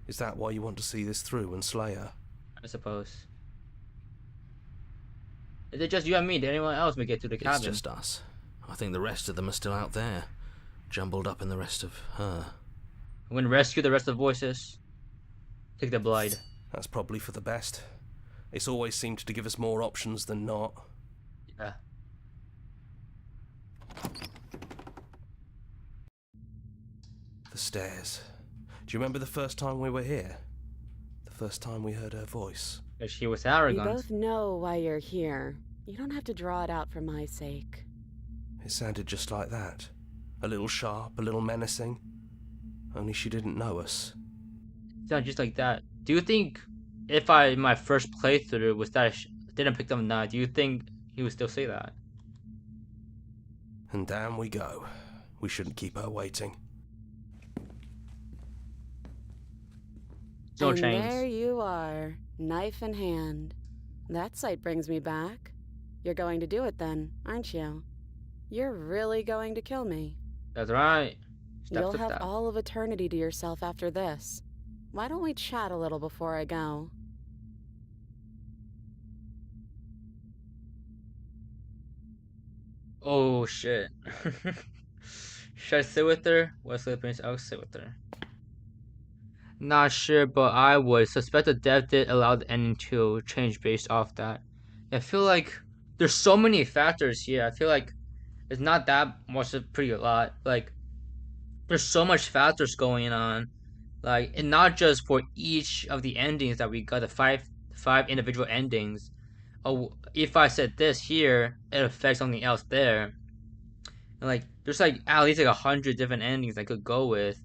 [SPEAKER 2] Is that why you want to see this through and slay her?
[SPEAKER 1] I suppose. Is it just you and me? Did anyone else make it to the cabin?
[SPEAKER 2] It's just us. I think the rest of them are still out there, jumbled up in the rest of her.
[SPEAKER 1] I'm gonna rescue the rest of the voices. Take the blade.
[SPEAKER 2] That's probably for the best. It's always seemed to give us more options than not.
[SPEAKER 1] Yeah.
[SPEAKER 2] The stairs. Do you remember the first time we were here? The first time we heard her voice?
[SPEAKER 1] Because she was
[SPEAKER 4] We
[SPEAKER 1] arrogant.
[SPEAKER 4] both know why you're here. You don't have to draw it out for my sake.
[SPEAKER 2] It sounded just like that. A little sharp, a little menacing. Only she didn't know us.
[SPEAKER 1] Sound just like that. Do you think if I my first playthrough was that didn't pick them now, do you think he would still say that?
[SPEAKER 2] And down we go. We shouldn't keep her waiting.
[SPEAKER 1] No
[SPEAKER 4] and
[SPEAKER 1] chains.
[SPEAKER 4] there you are, knife in hand. That sight brings me back. You're going to do it then, aren't you? You're really going to kill me.
[SPEAKER 1] That's right. Step
[SPEAKER 4] You'll
[SPEAKER 1] to
[SPEAKER 4] have
[SPEAKER 1] that.
[SPEAKER 4] all of eternity to yourself after this. Why don't we chat a little before I go?
[SPEAKER 1] Oh shit. Should I sit with her? What's the prince? I'll sit with her. Not sure, but I would suspect the death did allow the ending to change based off that. I feel like there's so many factors here. I feel like it's not that much, a pretty a lot. Like there's so much factors going on. Like and not just for each of the endings that we got, the five individual endings. Oh, if I said this here, it affects something else there. And like there's like at least like 100 different endings I could go with.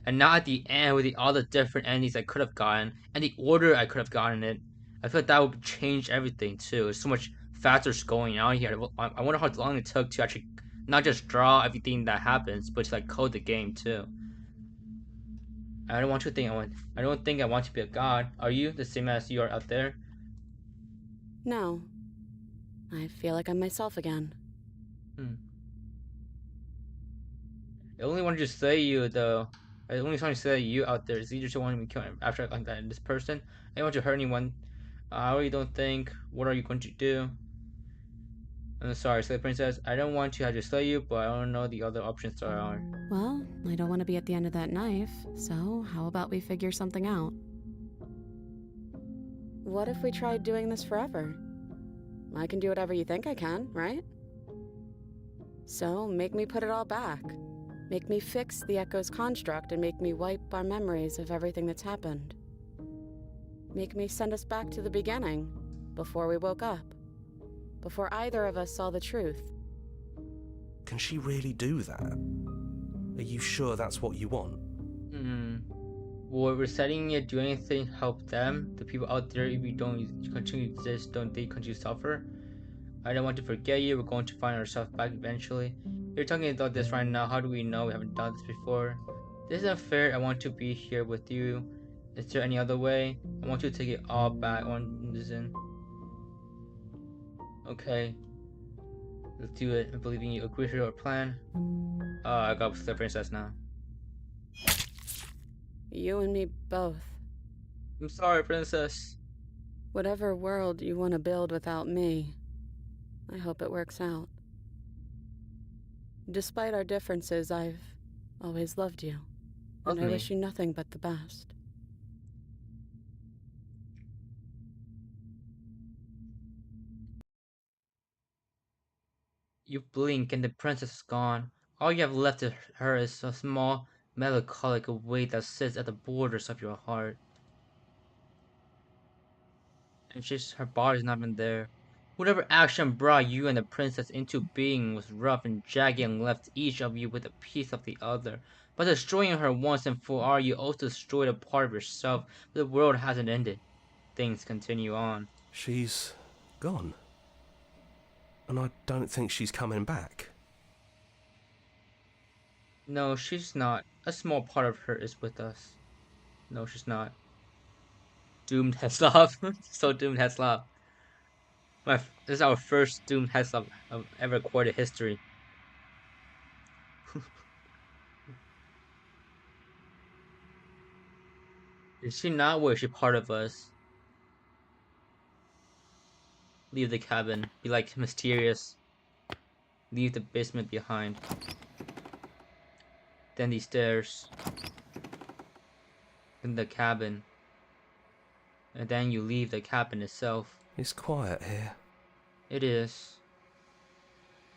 [SPEAKER 1] And not at the end with all the different endings I could have gotten and the order I could have gotten it. I feel like that would change everything too. There's so much factors going on here. I wonder how long it took to actually not just draw everything that happens, but to like code the game too. I don't want to think I don't think I want to be a god. Are you the same as you are out there?
[SPEAKER 4] No. I feel like I'm myself again.
[SPEAKER 1] I only wanted to say you though. I only want to say you out there. It's easier to want to be killed after like that. This person, I don't want to hurt anyone. I really don't think. What are you going to do? I'm sorry, Slay Princess. I don't want to have to slay you, but I don't know the other options there are.
[SPEAKER 3] Well, I don't want to be at the end of that knife, so how about we figure something out?
[SPEAKER 4] What if we tried doing this forever? I can do whatever you think I can, right? So, make me put it all back. Make me fix the Echo's construct and make me wipe our memories of everything that's happened. Make me send us back to the beginning, before we woke up. Before either of us saw the truth.
[SPEAKER 2] Can she really do that? Are you sure that's what you want?
[SPEAKER 1] Will resetting it do anything help them? The people out there, if you don't continue to exist, don't they continue to suffer? I don't want to forget you. We're going to find ourselves back eventually. You're talking about this right now. How do we know we haven't done this before? This isn't fair. I want to be here with you. Is there any other way? I want you to take it all back. I want to listen. Okay. Let's do it. I believe in you. Agree to our plan. I got the princess now.
[SPEAKER 4] You and me both.
[SPEAKER 1] I'm sorry, princess.
[SPEAKER 4] Whatever world you want to build without me, I hope it works out. Despite our differences, I've always loved you. And I wish you nothing but the best.
[SPEAKER 1] You blink and the princess is gone. All you have left of her is a small, melancholic weight that sits at the borders of your heart. And her body's not even there. Whatever action brought you and the princess into being was rough and jagged and left each of you with a piece of the other. By destroying her once and for all, you also destroyed a part of yourself, but the world hasn't ended. Things continue on.
[SPEAKER 7] She's gone. And I don't think she's coming back.
[SPEAKER 1] No, she's not. A small part of her is with us. No, she's not. Doomed Heslov. So Doomed Heslov. This is our first Doomed Heslov of ever recorded history. Is she not, or is she part of us? Leave the cabin. Be like mysterious. Leave the basement behind. Then the stairs. Then the cabin. And then you leave the cabin itself.
[SPEAKER 7] It's quiet here.
[SPEAKER 1] It is.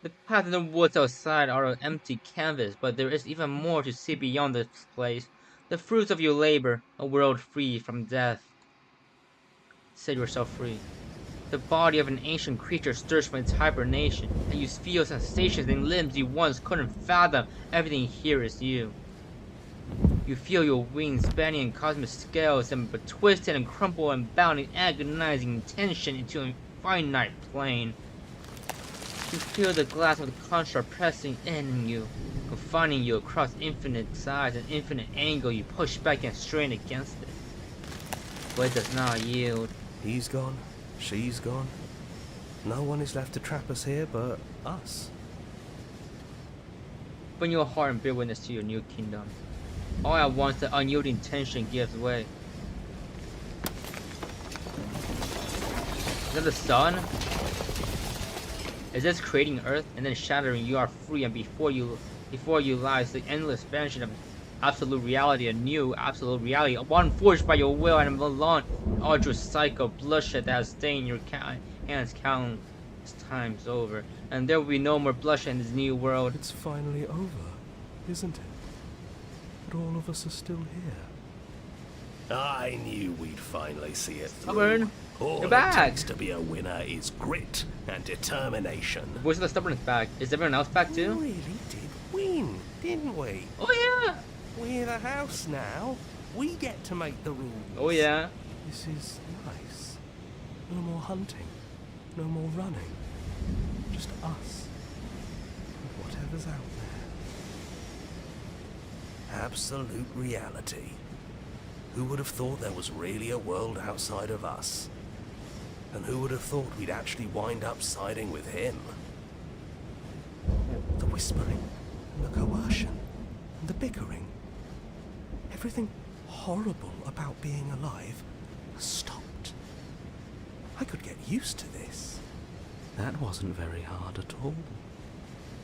[SPEAKER 1] The path in the woods outside are an empty canvas, but there is even more to see beyond this place. The fruits of your labor, a world free from death. Set yourself free. The body of an ancient creature stirs from its hibernation, and you feel sensations in limbs you once couldn't fathom. Everything here is you. You feel your wings spanning in cosmic scales and but twisted and crumple and bound in agonizing tension into a finite plane. You feel the glass of the construct pressing in you, confining you across infinite size and infinite angle. You push back and strain against it, but it does not yield.
[SPEAKER 7] He's gone. She's gone. No one is left to trap us here but us.
[SPEAKER 1] Open your heart and bear witness to your new kingdom. All at once, the unyielding tension gives way. Is that the sun? Is this creating Earth and then shattering? You are free, and before you lies the endless expansion of absolute reality, a new absolute reality, one forged by your will and alone, arduous cycle, bloodshed that has stained your hands countless times over, and there will be no more bloodshed in this new world.
[SPEAKER 7] It's finally over, isn't it? But all of us are still here.
[SPEAKER 8] I knew we'd finally see it through.
[SPEAKER 1] Stubborn,
[SPEAKER 8] All
[SPEAKER 1] you're
[SPEAKER 8] it
[SPEAKER 1] back.
[SPEAKER 8] takes to be a winner is grit and determination.
[SPEAKER 1] The voice of the stubborn is back. Is everyone else back
[SPEAKER 7] We
[SPEAKER 1] too?
[SPEAKER 7] really did win, didn't we?
[SPEAKER 1] Oh yeah.
[SPEAKER 7] We're the house now. We get to make the rules.
[SPEAKER 1] Oh yeah.
[SPEAKER 7] This is nice. No more hunting. No more running. Just us. And whatever's out there.
[SPEAKER 8] Absolute reality. Who would have thought there was really a world outside of us? And who would have thought we'd actually wind up siding with him?
[SPEAKER 7] The whispering, and the coercion, and the bickering. Everything horrible about being alive has stopped. I could get used to this.
[SPEAKER 2] That wasn't very hard at all.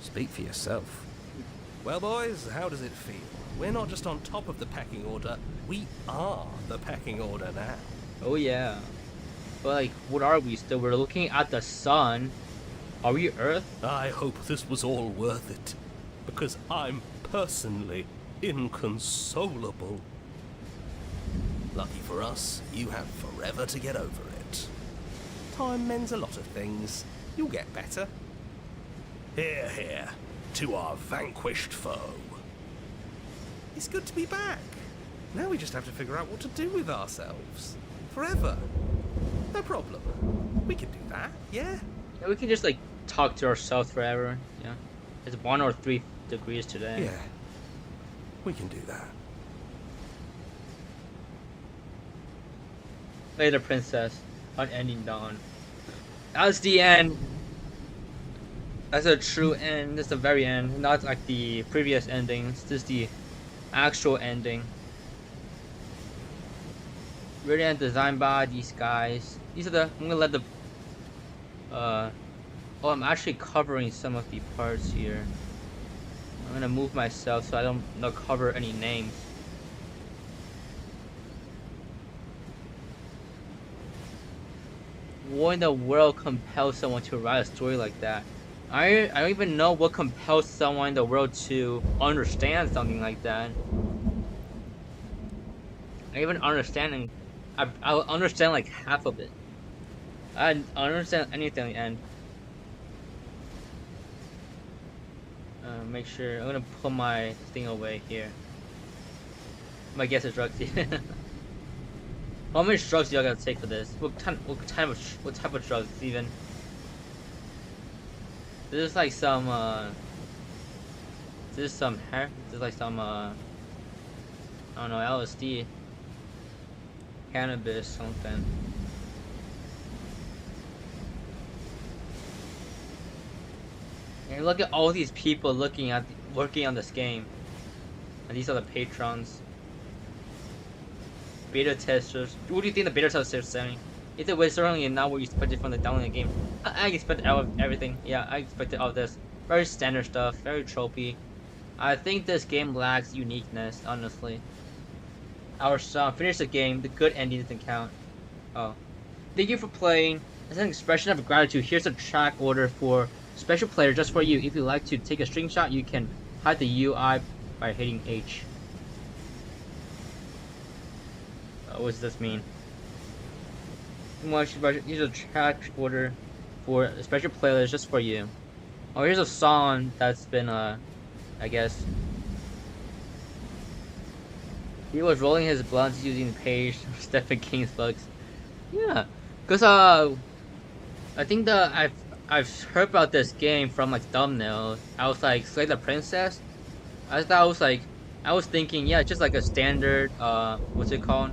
[SPEAKER 2] Speak for yourself.
[SPEAKER 7] Well, boys, how does it feel? We're not just on top of the pecking order, we are the pecking order now.
[SPEAKER 1] Oh yeah. But like, what are we still? We're looking at the sun. Are we Earth?
[SPEAKER 7] I hope this was all worth it, because I'm personally inconsolable.
[SPEAKER 8] Lucky for us, you have forever to get over it.
[SPEAKER 7] Time mends a lot of things. You'll get better.
[SPEAKER 8] Hear, hear, to our vanquished foe.
[SPEAKER 7] It's good to be back. Now we just have to figure out what to do with ourselves. Forever. No problem. We can do that, yeah?
[SPEAKER 1] Yeah, we can just like talk to ourselves forever. Yeah. It's 1 or 3 degrees today.
[SPEAKER 7] Yeah. We can do that.
[SPEAKER 1] Later, princess. Unending dawn. That's the end. That's a true end. That's the very end. Not like the previous endings. This is the actual ending. Written and designed by these guys. These are the. I'm gonna let the. Oh, I'm actually covering some of the parts here. I'm gonna move myself so I don't not cover any names. What in the world compels someone to write a story like that? I don't even know what compels someone in the world to understand something like that. I even understanding, I'll understand like half of it. I don't understand anything, and make sure I'm gonna put my thing away here. My guess is drugs. How much drugs do y'all gotta take for this? What type of drugs even? This is like some this is some hair. This is like some I don't know, LSD, cannabis, something. And look at all these people working on this game. And these are the patrons, beta testers. What do you think the beta testers are saying? Either way, certainly not what you expected from the downloading game. I expected everything. Yeah, I expected all this. Very standard stuff, very tropey. I think this game lacks uniqueness, honestly. Our song, finish the game, the good ending doesn't count. Oh. Thank you for playing. As an expression of gratitude, here's a track order for special player just for you. If you like to take a screenshot, you can hide the UI by hitting H. What does this mean? Here's a track order for a special playlist just for you. Oh, here's a song that's been I guess he was rolling his blunts using Page Stephen King's books. Yeah, cause I think I've heard about this game from like thumbnails. I was like, Slay the Princess. I was thinking, yeah, just like a standard what's it called?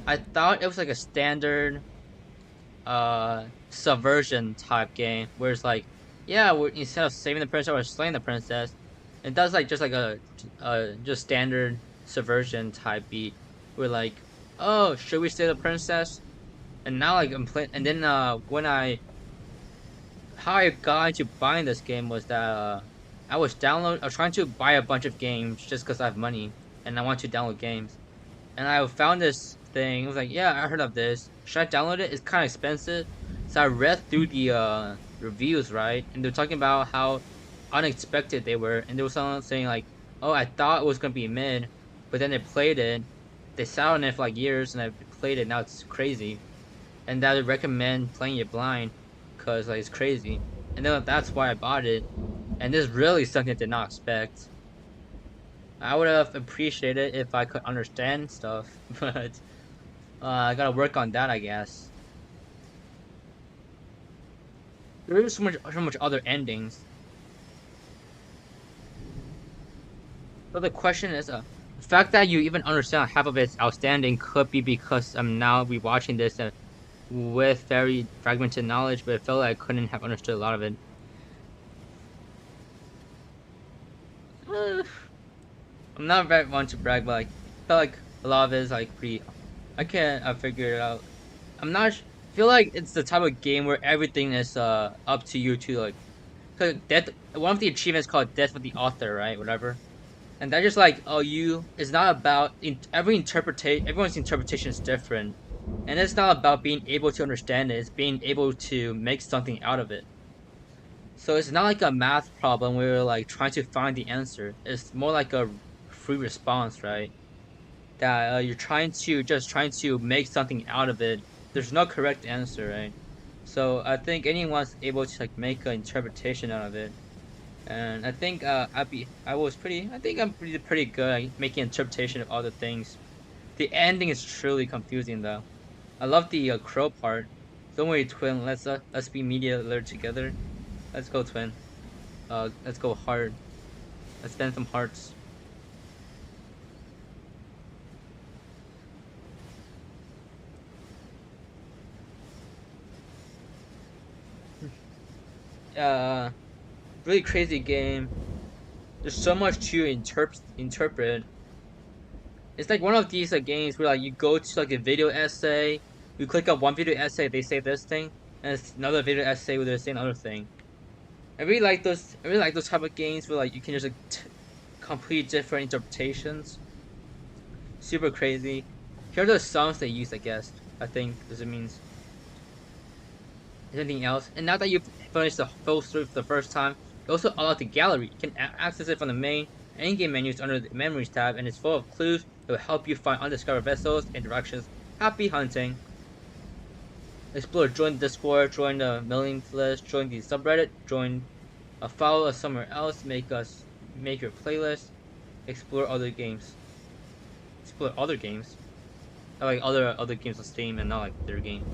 [SPEAKER 1] I thought it was like a standard subversion type game where it's like, yeah, instead of saving the princess or slaying the princess, it does like just like a just standard subversion type beat. We're like, oh, should we save the princess? And now like I'm playing, and then when how I got into buying this game was that I was trying to buy a bunch of games just because I have money and I want to download games. And I found this thing. It was like, yeah, I heard of this. Should I download it? It's kind of expensive. So I read through the reviews, right? And they're talking about how unexpected they were. And there was someone saying like, oh, I thought it was gonna be mid, but then they played it. They sat on it for like years, and I played it. Now it's crazy. And I would recommend playing it blind, cause like it's crazy. And then that's why I bought it. And this is really something I did not expect. I would have appreciated if I could understand stuff, but I gotta work on that, I guess. There is so much other endings. So the question is, the fact that you even understand half of it's outstanding could be because I'm now rewatching this with very fragmented knowledge, but I felt like I couldn't have understood a lot of it. I'm not very one to brag, but like, I feel like a lot of it is like pretty. I can't figure it out. I'm not. Feel like it's the type of game where everything is up to you to like. Cause death. One of the achievements called death with the author, right? Whatever. And that's just like, oh, it's not about everyone's interpretation is different, and it's not about being able to understand it. It's being able to make something out of it. So it's not like a math problem where you're like trying to find the answer. It's more like a free response, right? That you're trying to make something out of it. There's no correct answer, right? So I think anyone's able to like make an interpretation out of it. And I think I think I'm pretty good at making interpretation of all the things. The ending is truly confusing though. I love the crow part. Don't worry, twin. Let's be media alert together. Let's go, twin. Let's go hard. Let's spend some hearts. Really crazy game. There's so much to interpret. It's like one of these games where like you go to like a video essay, you click on one video essay, they say this thing, and it's another video essay where they're saying another thing. I really like those. I really like those type of games where like you can just like complete different interpretations. Super crazy. Here are the songs they use, I guess. I think this means. anything else. And now that you've finished the full story for the first time, you also unlock the gallery. You can access it from the main endgame menus under the Memories tab, and it's full of clues that will help you find undiscovered vessels and directions. Happy hunting! Explore, join the Discord, join the mailing list, join the subreddit, follow us somewhere else, make your playlist, explore other games. Explore other games. I like other games on Steam and not like their game.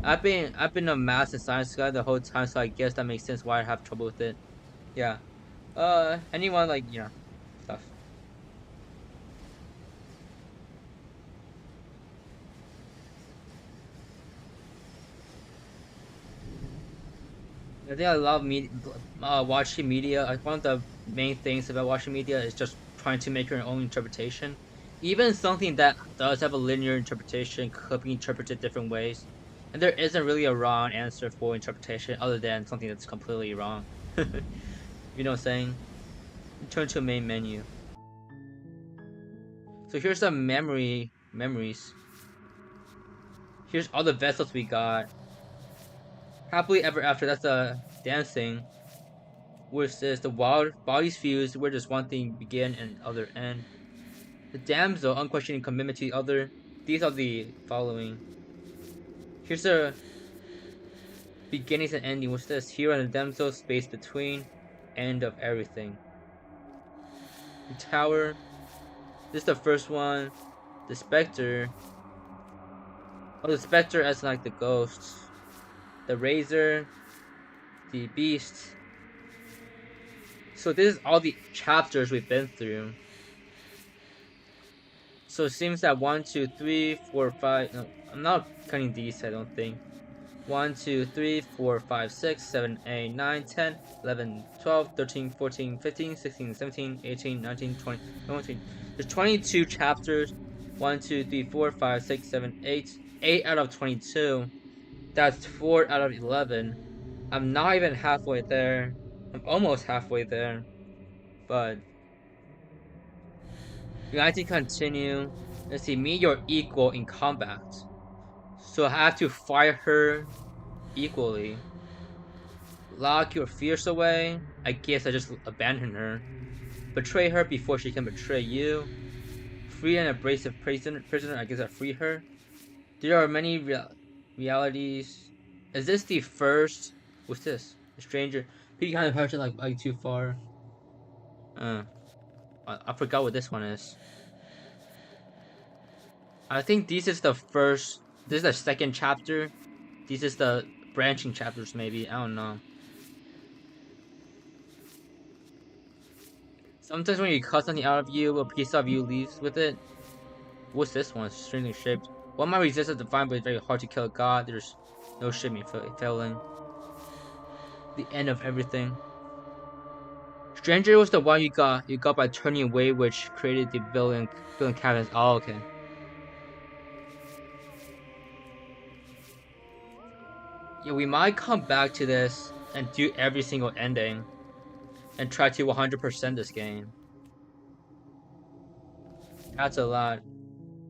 [SPEAKER 1] I've been a math and science guy the whole time, so I guess that makes sense why I have trouble with it. Yeah. Anyone like stuff. I think I love watching media. One of the main things about watching media is just trying to make your own interpretation. Even something that does have a linear interpretation could be interpreted different ways, and there isn't really a wrong answer for interpretation other than something that's completely wrong. You know what I'm saying? Turn to main menu. So here's some memories. Here's all the vessels we got. Happily ever after. That's the dancing. Where it says the wild bodies fused, where does one thing begin and other end? The damsel, unquestioning commitment to the other. These are the following. Here's the beginnings and ending, which says hero and the damsel, space between, end of everything. The tower. This is the first one. The specter. Oh, the specter as like the ghosts. The razor. The beast. So this is all the chapters we've been through. So it seems that 1, 2, 3, 4, 5. No, I'm not counting these, I don't think. 1, 2, 3, 4, 5, 6, 7, 8, 9, 10, 11, 12, 13, 14, 15, 16, 17, 18, 19, 20, 21. There's 22 chapters. 1, 2, 3, 4, 5, 6, 7, 8. 8 out of 22. That's 4 out of 11. I'm not even halfway there. I'm almost halfway there. But you like to continue. Let's see, meet your equal in combat. So I have to fight her equally. Lock your fears away. I guess I just abandon her. Betray her before she can betray you. Free an abrasive prisoner. I guess I free her. There are many realities. Is this the first? What's this? A stranger. He kind of pushed it like too far. I forgot what this one is. I think this is the first. This is the second chapter. This is the branching chapters, maybe. I don't know. Sometimes when you cut something out of you, a piece of you leaves with it. What's this one? Strangely shaped. One might resist a divine, but it's very hard to kill a god. There's no shame in failing. The end of everything. Stranger was the one you got by turning away, which created the villain cabins. Oh, okay. Yeah, we might come back to this and do every single ending and try to 100% this game. That's a lot.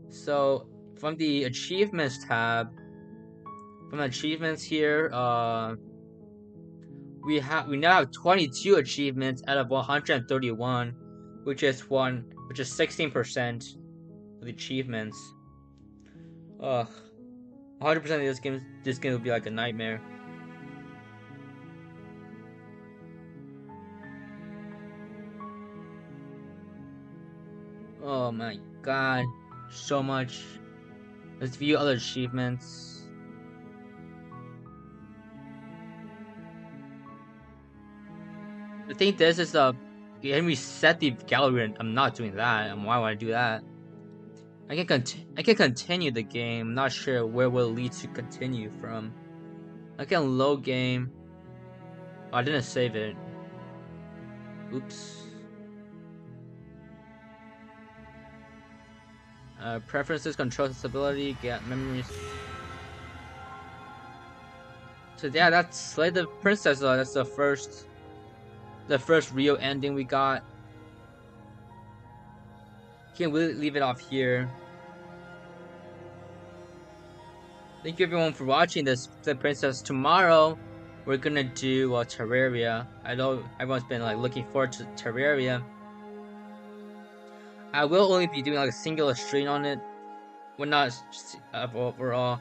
[SPEAKER 1] So from the achievements tab, from the achievements here, we now have 22 achievements out of 131, which is 16% of the achievements. Ugh, 100% of this game will be like a nightmare. Oh my god, so much. Let's view other achievements. I think this is a. Can reset the gallery? And I'm not doing that. Why would I do that? I can continue the game. I'm not sure where will lead to continue from. I can load game. Oh, I didn't save it. Oops. Preferences, control, stability, get memories. So yeah, that's Slay the Princess. That's the first real ending we got. Can't really leave it off here. Thank you everyone for watching this The Princess. Tomorrow we're gonna do Terraria. I know everyone's been like looking forward to Terraria. I will only be doing like a singular stream on it. Well, not overall,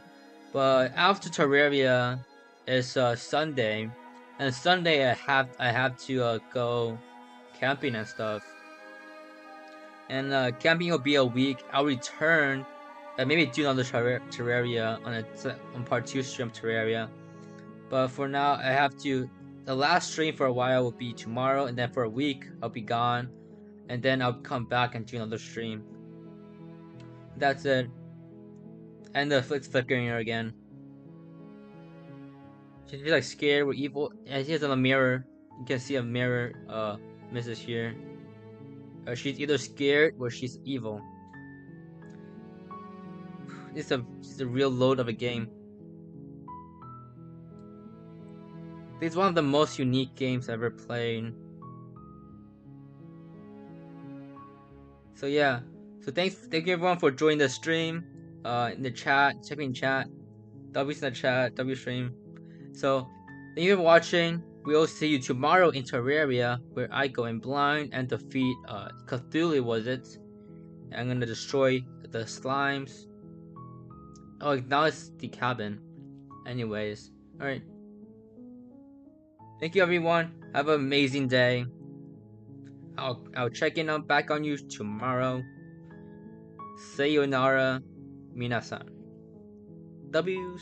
[SPEAKER 1] but after Terraria is Sunday, and Sunday I have to go camping and stuff. And camping will be a week. I'll return and maybe do another Terraria on part 2 stream of Terraria. But for now, I have to. The last stream for a while will be tomorrow, and then for a week I'll be gone, and then I'll come back and do another stream. That's it. And the flick's flickering her again. She's like scared. We're evil. And she's on a mirror. You can see a mirror. Mrs. here. She's either scared or she's evil. It's a real load of a game. It's one of the most unique games I've ever played. So yeah. So thank you everyone for joining the stream. In the chat, checking chat. W's in the chat, W stream. So thank you for watching. We'll see you tomorrow in Terraria, where I go in blind and defeat Cthulhu, was it? I'm gonna destroy the slimes. Oh, now it's the cabin. Anyways, alright. Thank you everyone. Have an amazing day. I'll check in back on you tomorrow. Sayonara, minasan. W's.